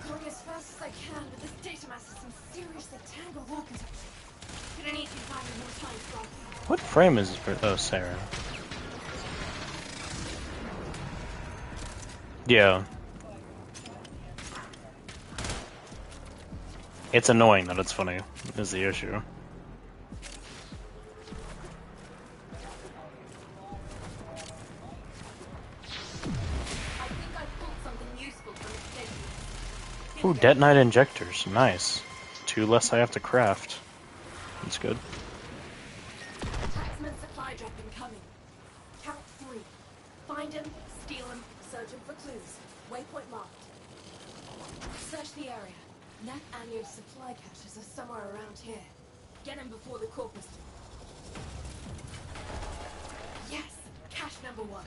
Going as fast as I can, but this data mass is some seriously tangled architecture. Gonna need to find more time for What frame is this for? Oh, Sarah. Yeah. It's annoying that it's funny, is the issue. Ooh, detonite injectors. Nice. 2 less I have to craft. That's good. Taxman supply drop incoming. Count 3. Find him, steal him, search him for clues. Waypoint marked. Search the area. Nat Anio's supply caches are somewhere around here. Get him before the corpus do. Yes! Cache number 1.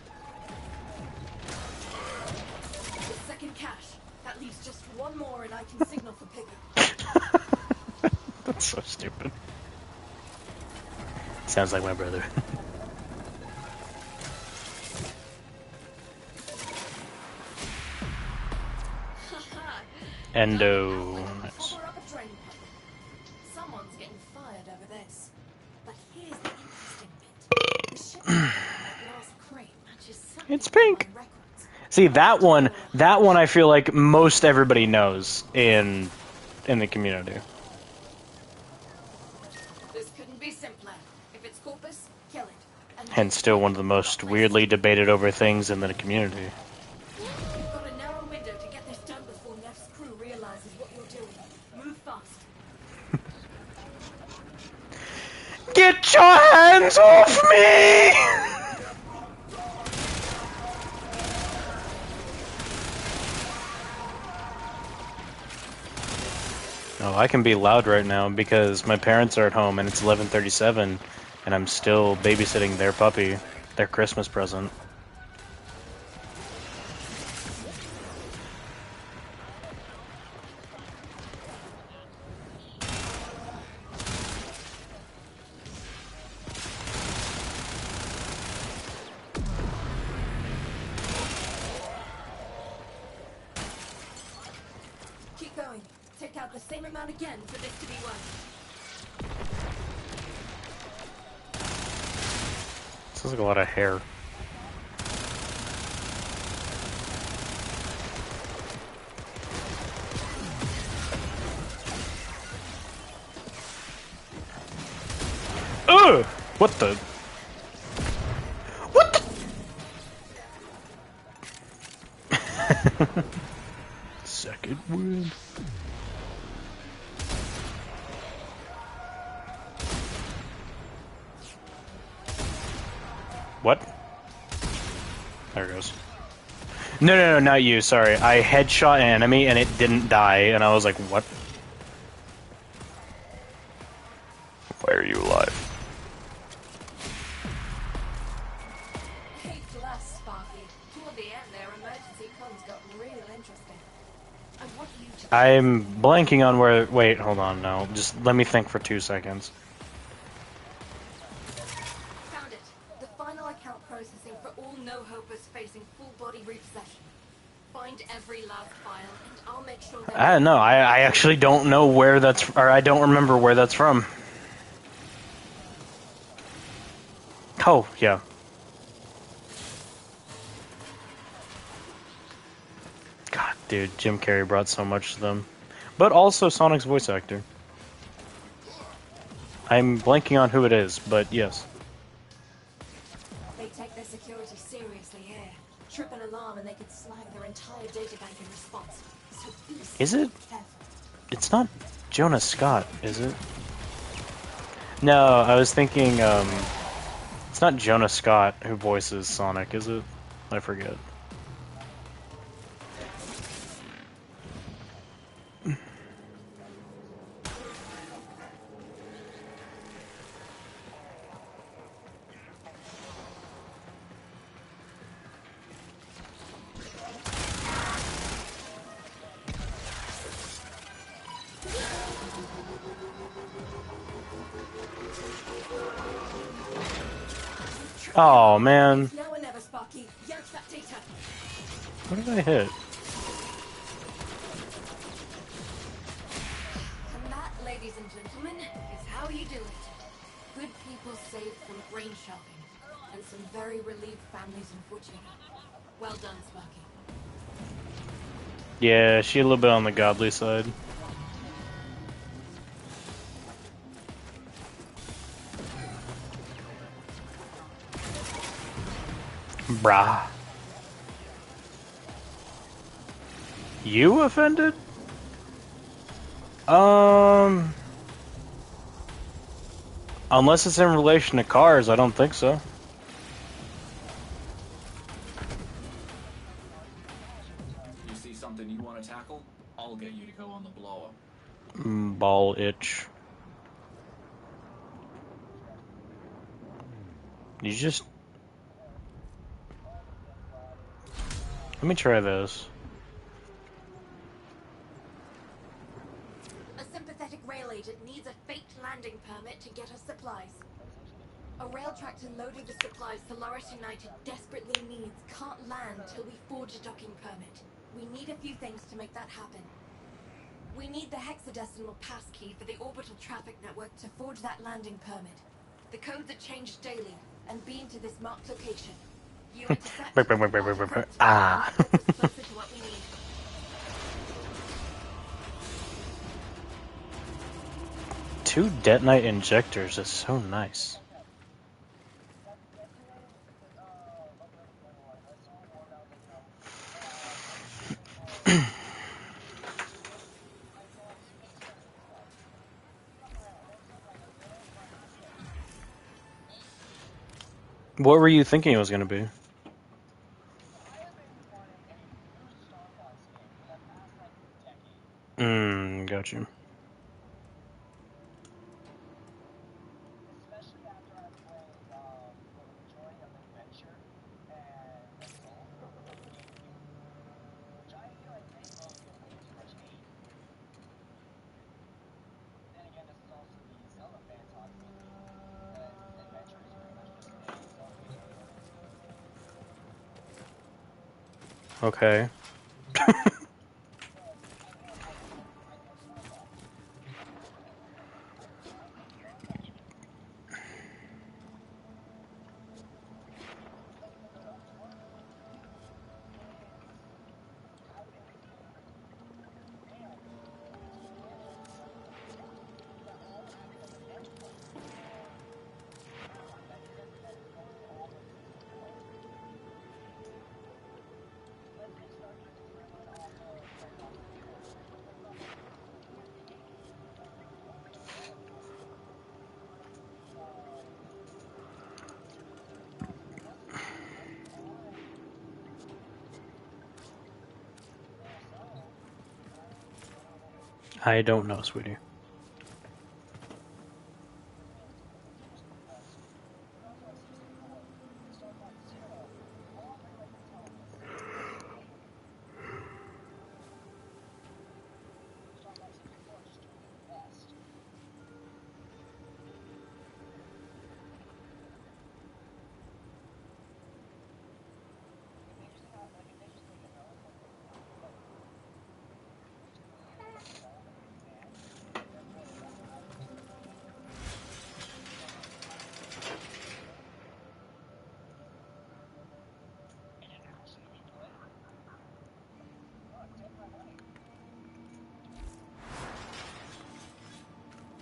The second cache. That leaves just one more and I can signal for pickup. That's so stupid. Sounds like my brother. Endo. Nice. Someone's getting fired over this. But here's the interesting bit. The ship last crate matches something It's pink. on my records. See, that one I feel like most everybody knows in the community. This couldn't be simpler. If it's corpus, kill it. And Hence still one of the most weirdly debated over things in the community. You've got a narrow window to get this done before Neff's crew realizes what you're doing. Move fast. Get your hands off me! Oh, I can be loud right now because my parents are at home and it's 11:37 and I'm still babysitting their puppy, their Christmas present. Keep going. Take out the same amount again for this to be worth. Sounds like a lot of hair. What the? What the? Second wind. What? There it goes. No, not you, sorry. I headshot an enemy and it didn't die, and I was like, what? Why are you alive? Hey, bless, Sparky. Toward the end, their emergency comms got real interesting. I want you to... I'm blanking on where... Wait, hold on, no. Just let me think for 2 seconds. Found it. The final account processing for all no-hopers facing full-body repossession. Find every last file, and I'll make sure that... I don't know, I actually don't know where that's... Or I don't remember where that's from. Oh, yeah. God, dude, Jim Carrey brought so much to them. But also Sonic's voice actor. I'm blanking on who it is, but yes. They take their security seriously here. Trip an alarm and they could slag their entire databank in response. So be Is it? careful. It's not Jonah Scott, is it? No, I was thinking, it's not Jonah Scott who voices Sonic, is it? I forget. Oh, man. Now or never, Sparky. Yank that data. What did I hit? And that, ladies and gentlemen, is how you do it. Good people saved from brain shopping, and some very relieved families unfortunately. Well done, Sparky. Yeah, she a little bit on the godly side. Brah. You offended? Unless it's in relation to cars, I don't think so. You see something you want to tackle? I'll get you to go on the blow-up. Ball itch. You just... Let me try this. A sympathetic rail agent needs a faked landing permit to get us supplies. A rail tractor loaded with supplies Solaris United desperately needs can't land till we forge a docking permit. We need a few things to make that happen. We need the hexadecimal passkey for the orbital traffic network to forge that landing permit. The codes are changed daily and beamed to this marked location. You intercept. Ah. That gets us closer to what we need. Two detonite injectors is so nice. What were you thinking it was going to be? Got you. Okay. I don't know, sweetie.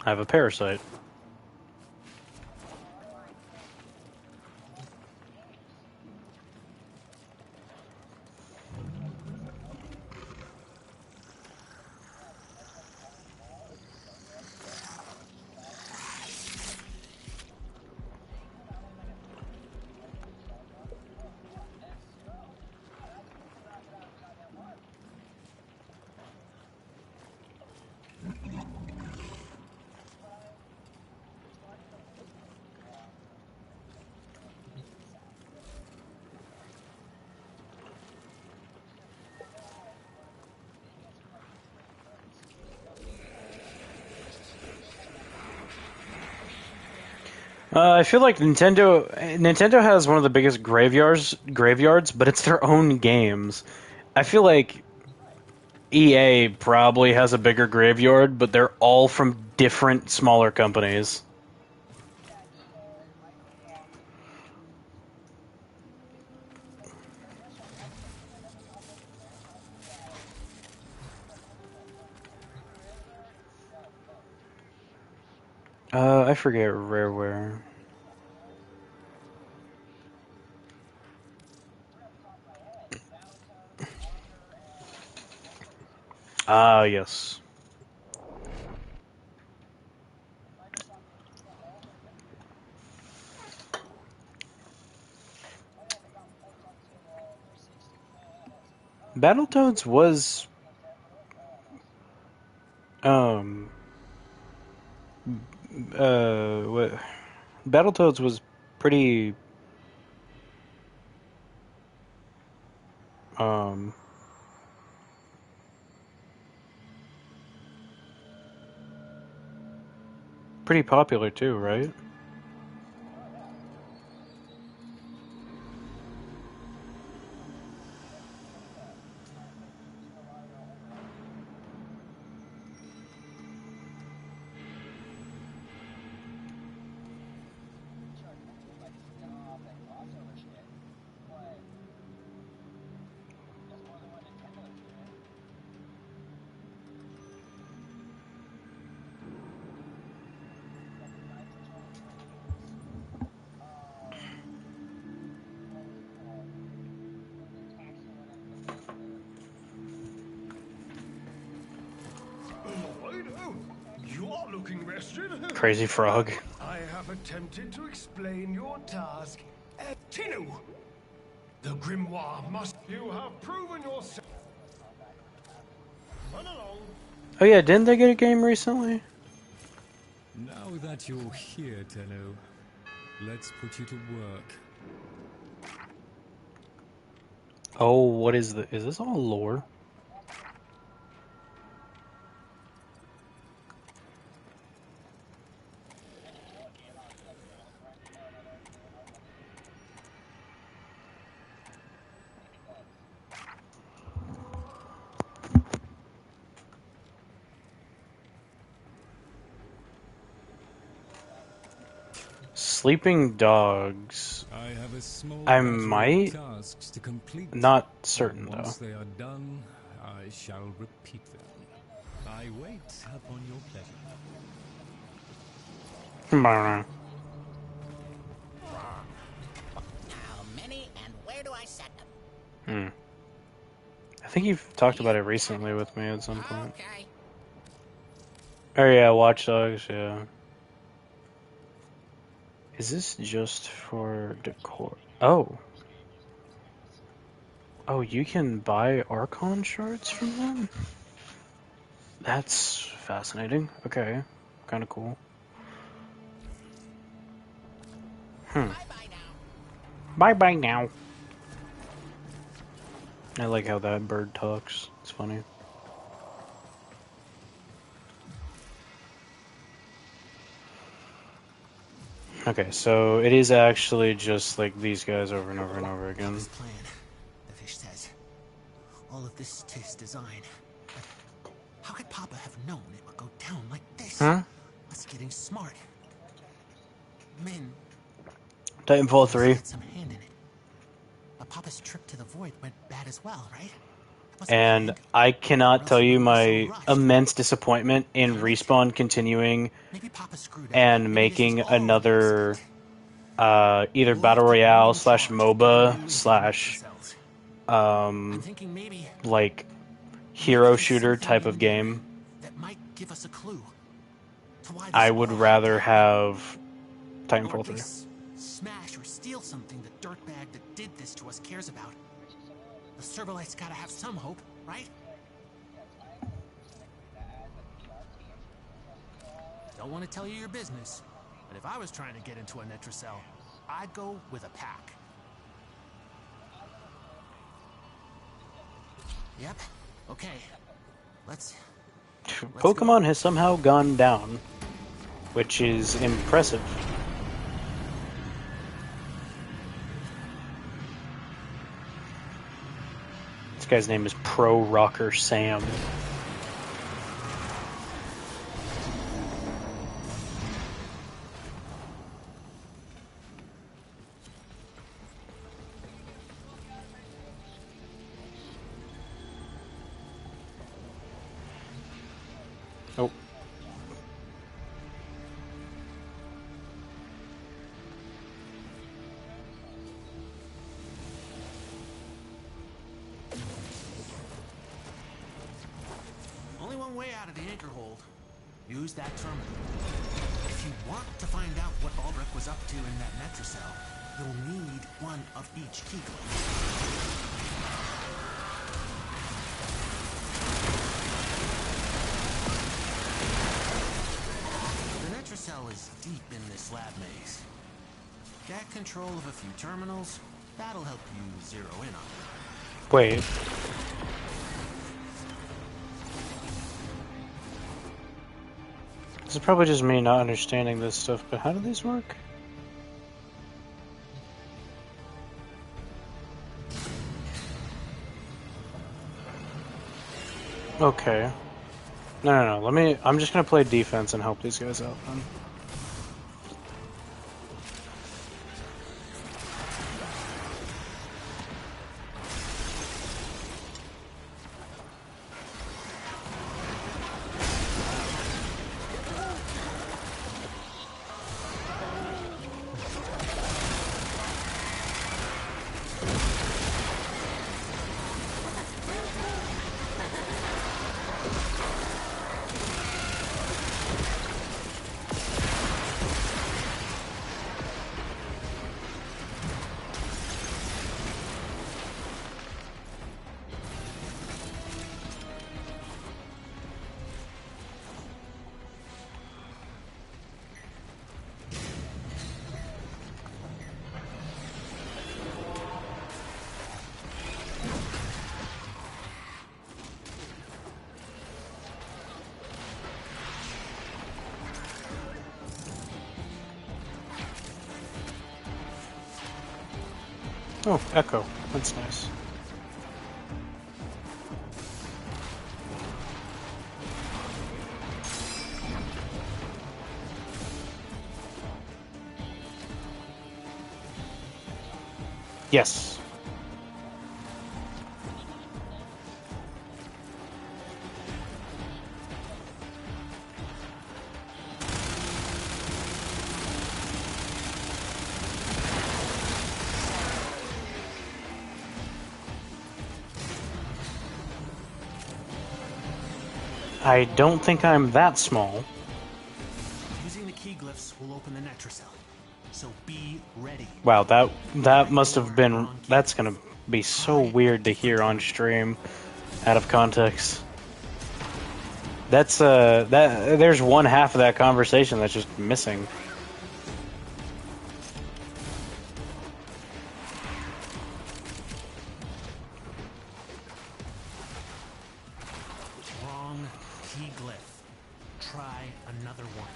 I have a parasite. I feel like Nintendo has one of the biggest graveyards, but it's their own games. I feel like EA probably has a bigger graveyard, but they're all from different smaller companies. I forget Rareware. Ah, yes. Battletoads was um what Battletoads was pretty um pretty popular too, right? You are looking rested. Crazy Frog. I have attempted to explain your task. Tinu! The grimoire must... You have proven yourself. Run along. Oh yeah, didn't they get a game recently? Now that you're here, Tenno, let's put you to work. Oh, what is this all lore? Sleeping Dogs. I have a small I battery of might. tasks to complete. Not certain though. Once they are done, I shall repeat them. I wait upon your pleasure. How many and where do I set them? I think you've talked about it recently with me at some point. Okay. Oh yeah, Watch Dogs, yeah. Is this just for decor? Oh. Oh, you can buy Archon shards from them? That's fascinating. Okay. Kind of cool. Bye-bye now. I like how that bird talks. It's funny. Okay, so it is actually just like these guys over and over and over again. This plan, the fish says. All of this to his design. But how could Papa have known it would go down like this? Huh? Us getting smart. Min. Titanfall 3. Had some hand in it. But Papa's trip to the void went bad as well, right? And I cannot tell you my immense disappointment in Respawn continuing and making another either Battle Royale slash MOBA slash like hero shooter type of game. That might give us a clue to why I would rather have Titanfall 3. Smash or steal something the dirtbag that did this to us cares about. The Servalites gotta have some hope, right? Don't want to tell you your business, but if I was trying to get into a Netracell, I'd go with a pack. Yep. Okay. Let's Pokemon has somehow gone down, which is impressive. This guy's name is Pro Rocker Sam. Oh. Only one way out of the anchor hold. Use that terminal. If you want to find out what Ulrich was up to in that Netracell, you'll need one of each key glove. The Netracell is deep in this lab maze. Get control of a few terminals. That'll help you zero in on it. Wait. This is probably just me not understanding this stuff, but how do these work? Okay. No. I'm just gonna play defense and help these guys out then. Oh, Echo. That's nice. Yes. I don't think I'm that small. Using the key glyphs will open the Netracell. So be ready. Wow, that must have been... That's gonna be so weird to hear on stream, out of context. That's that. There's one half of that conversation that's just missing. Wrong key glyph. Try another one.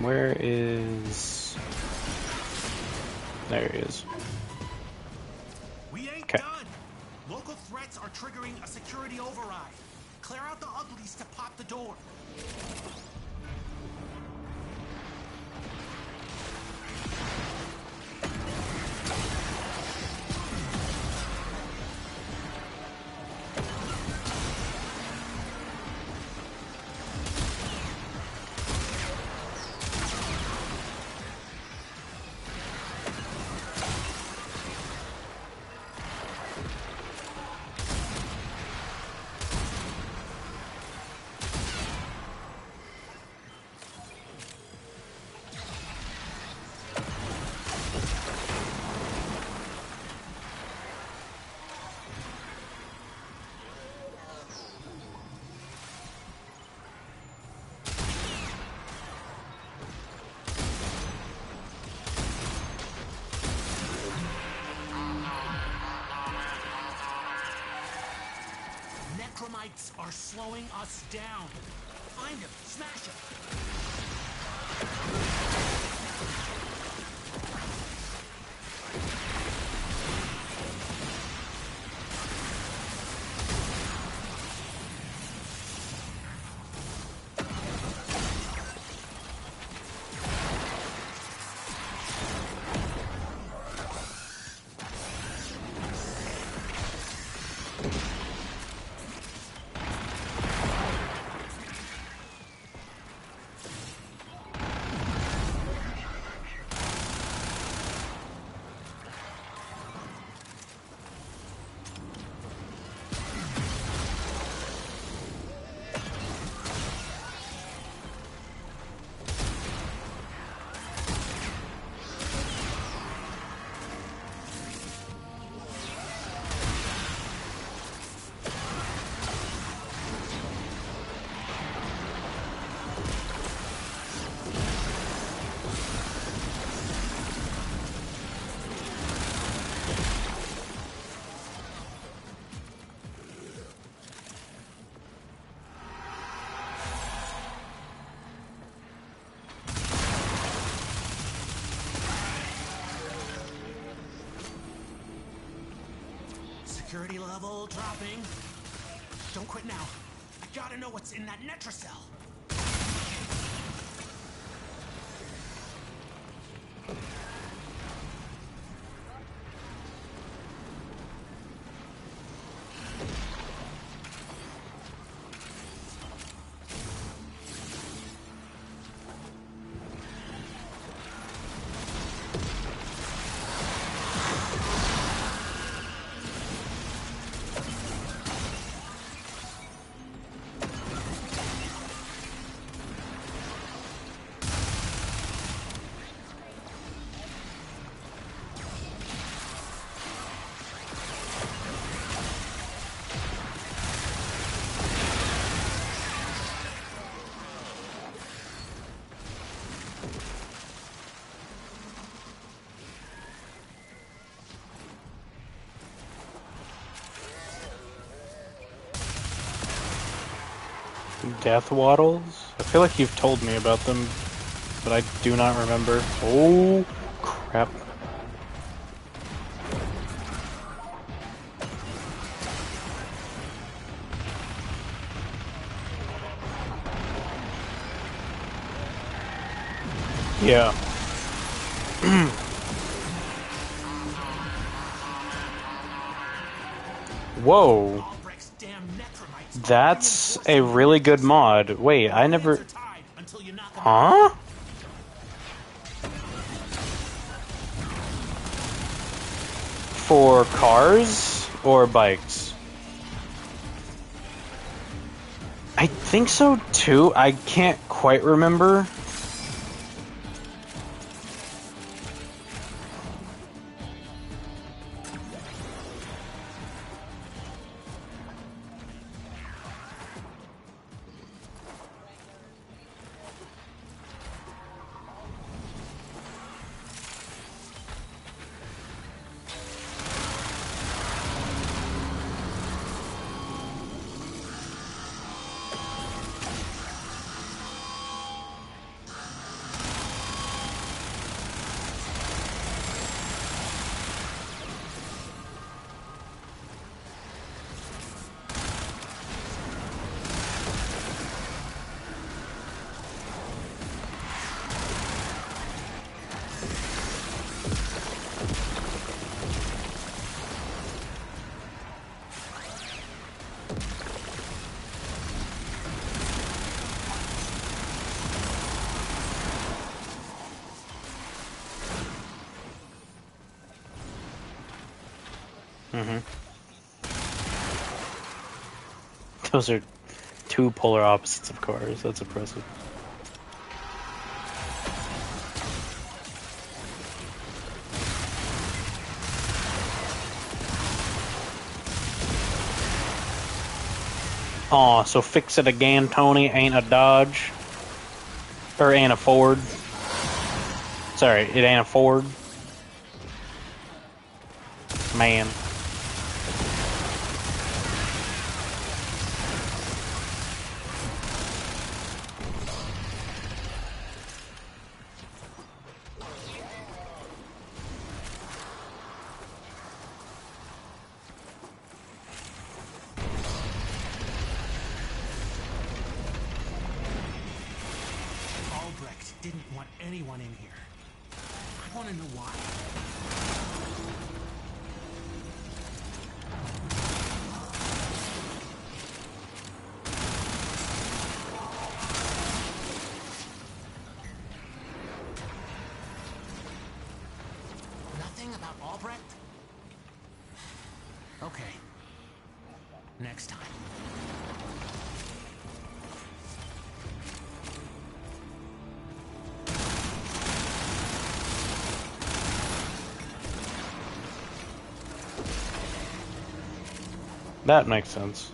Where is? There he is. We ain't Okay. done. Local threats are triggering a security override. Clear out the uglies to pop the door. Necromites are slowing us down. Find him, smash him. Security level dropping. Don't quit now. I gotta know what's in that Netracell. Death waddles? I feel like you've told me about them, but I do not remember. Oh, crap. Yeah. Whoa. That's a really good mod. Wait, I never... Huh? For cars or bikes? I think so too. I can't quite remember. Mm-hmm. Those are two polar opposites of cars. That's impressive. Aw, so fix it again, Tony. Ain't a Dodge. Or ain't a Ford. Sorry, it ain't a Ford. Man. Albrecht didn't want anyone in here. I want to know why. Nothing about Albrecht? Okay. Next time. That makes sense.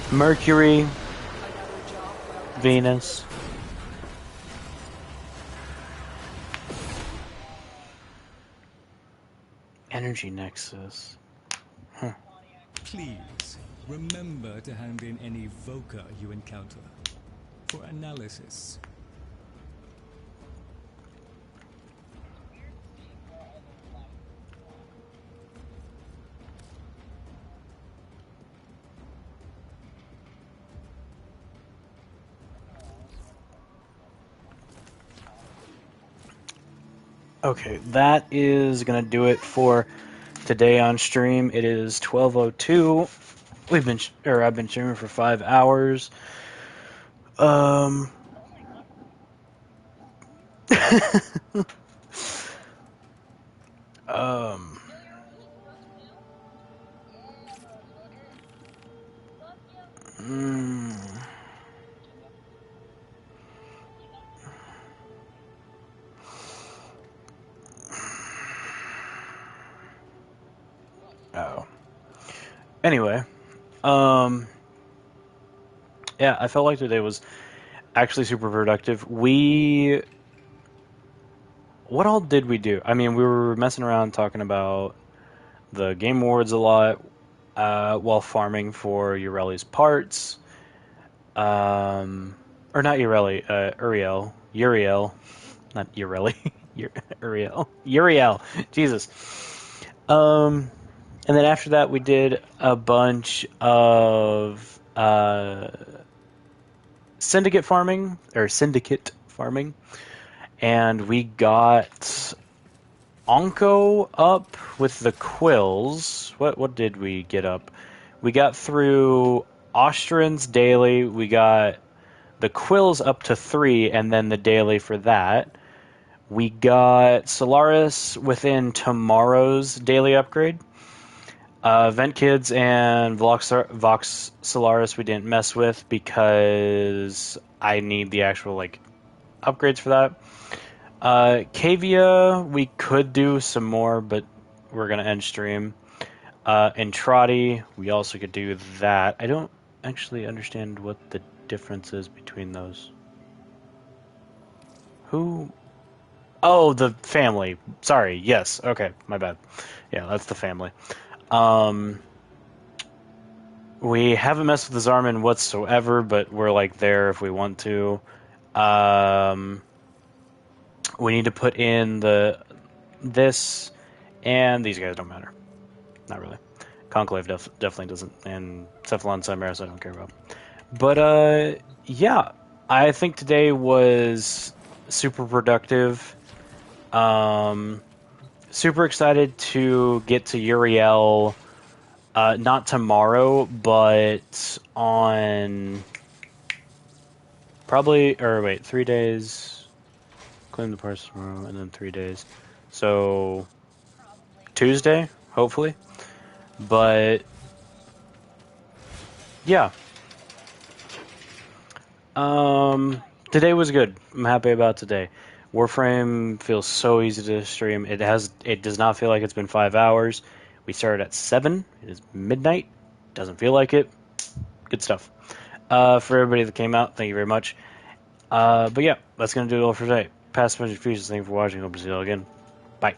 Mercury, Venus. Energy Nexus. Huh. Please, remember to hand in any Voca you encounter for analysis. Okay, that is gonna do it for today on stream. It is 12:02. I've been streaming for 5 hours. Um. um. Mm. Oh. Anyway, yeah, I felt like today was actually super productive. What all did we do? I mean, we were messing around talking about the Game Awards a lot while farming for Ureli's parts. Or not Ureli, Uriel, not Ureli, Uriel, Jesus. And then after that, we did a bunch of syndicate farming, and we got Onko up with the quills. What did we get up? We got through Ostrin's daily. We got the quills up to 3, and then the daily for that. We got Solaris within tomorrow's daily upgrade. Vent Kids and Vox Solaris we didn't mess with because I need the actual upgrades for that. Cavia we could do some more, but we're gonna end stream. And Trotty we also could do that. I don't actually understand what the difference is between those. Who? Oh, the family. Sorry. Yes. Okay. My bad. Yeah, that's the family. We haven't messed with the Zarman whatsoever, but we're there if we want to. We need to put in this, and these guys don't matter. Not really. Conclave definitely doesn't, and Cephalon Chimeras I don't care about. But yeah, I think today was super productive. Super excited to get to Uriel. Not tomorrow, but on probably, or wait, 3 days. Claim the parts tomorrow, and then 3 days. So Tuesday, hopefully. But yeah, today was good. I'm happy about today. Warframe feels so easy to stream. It does not feel like it's been 5 hours. We started at 7. It is midnight. Doesn't feel like it. Good stuff. For everybody that came out, thank you very much. But yeah, that's gonna do it all for today. Past Magic Fusions, thank you for watching. Hope to see you all again. Bye.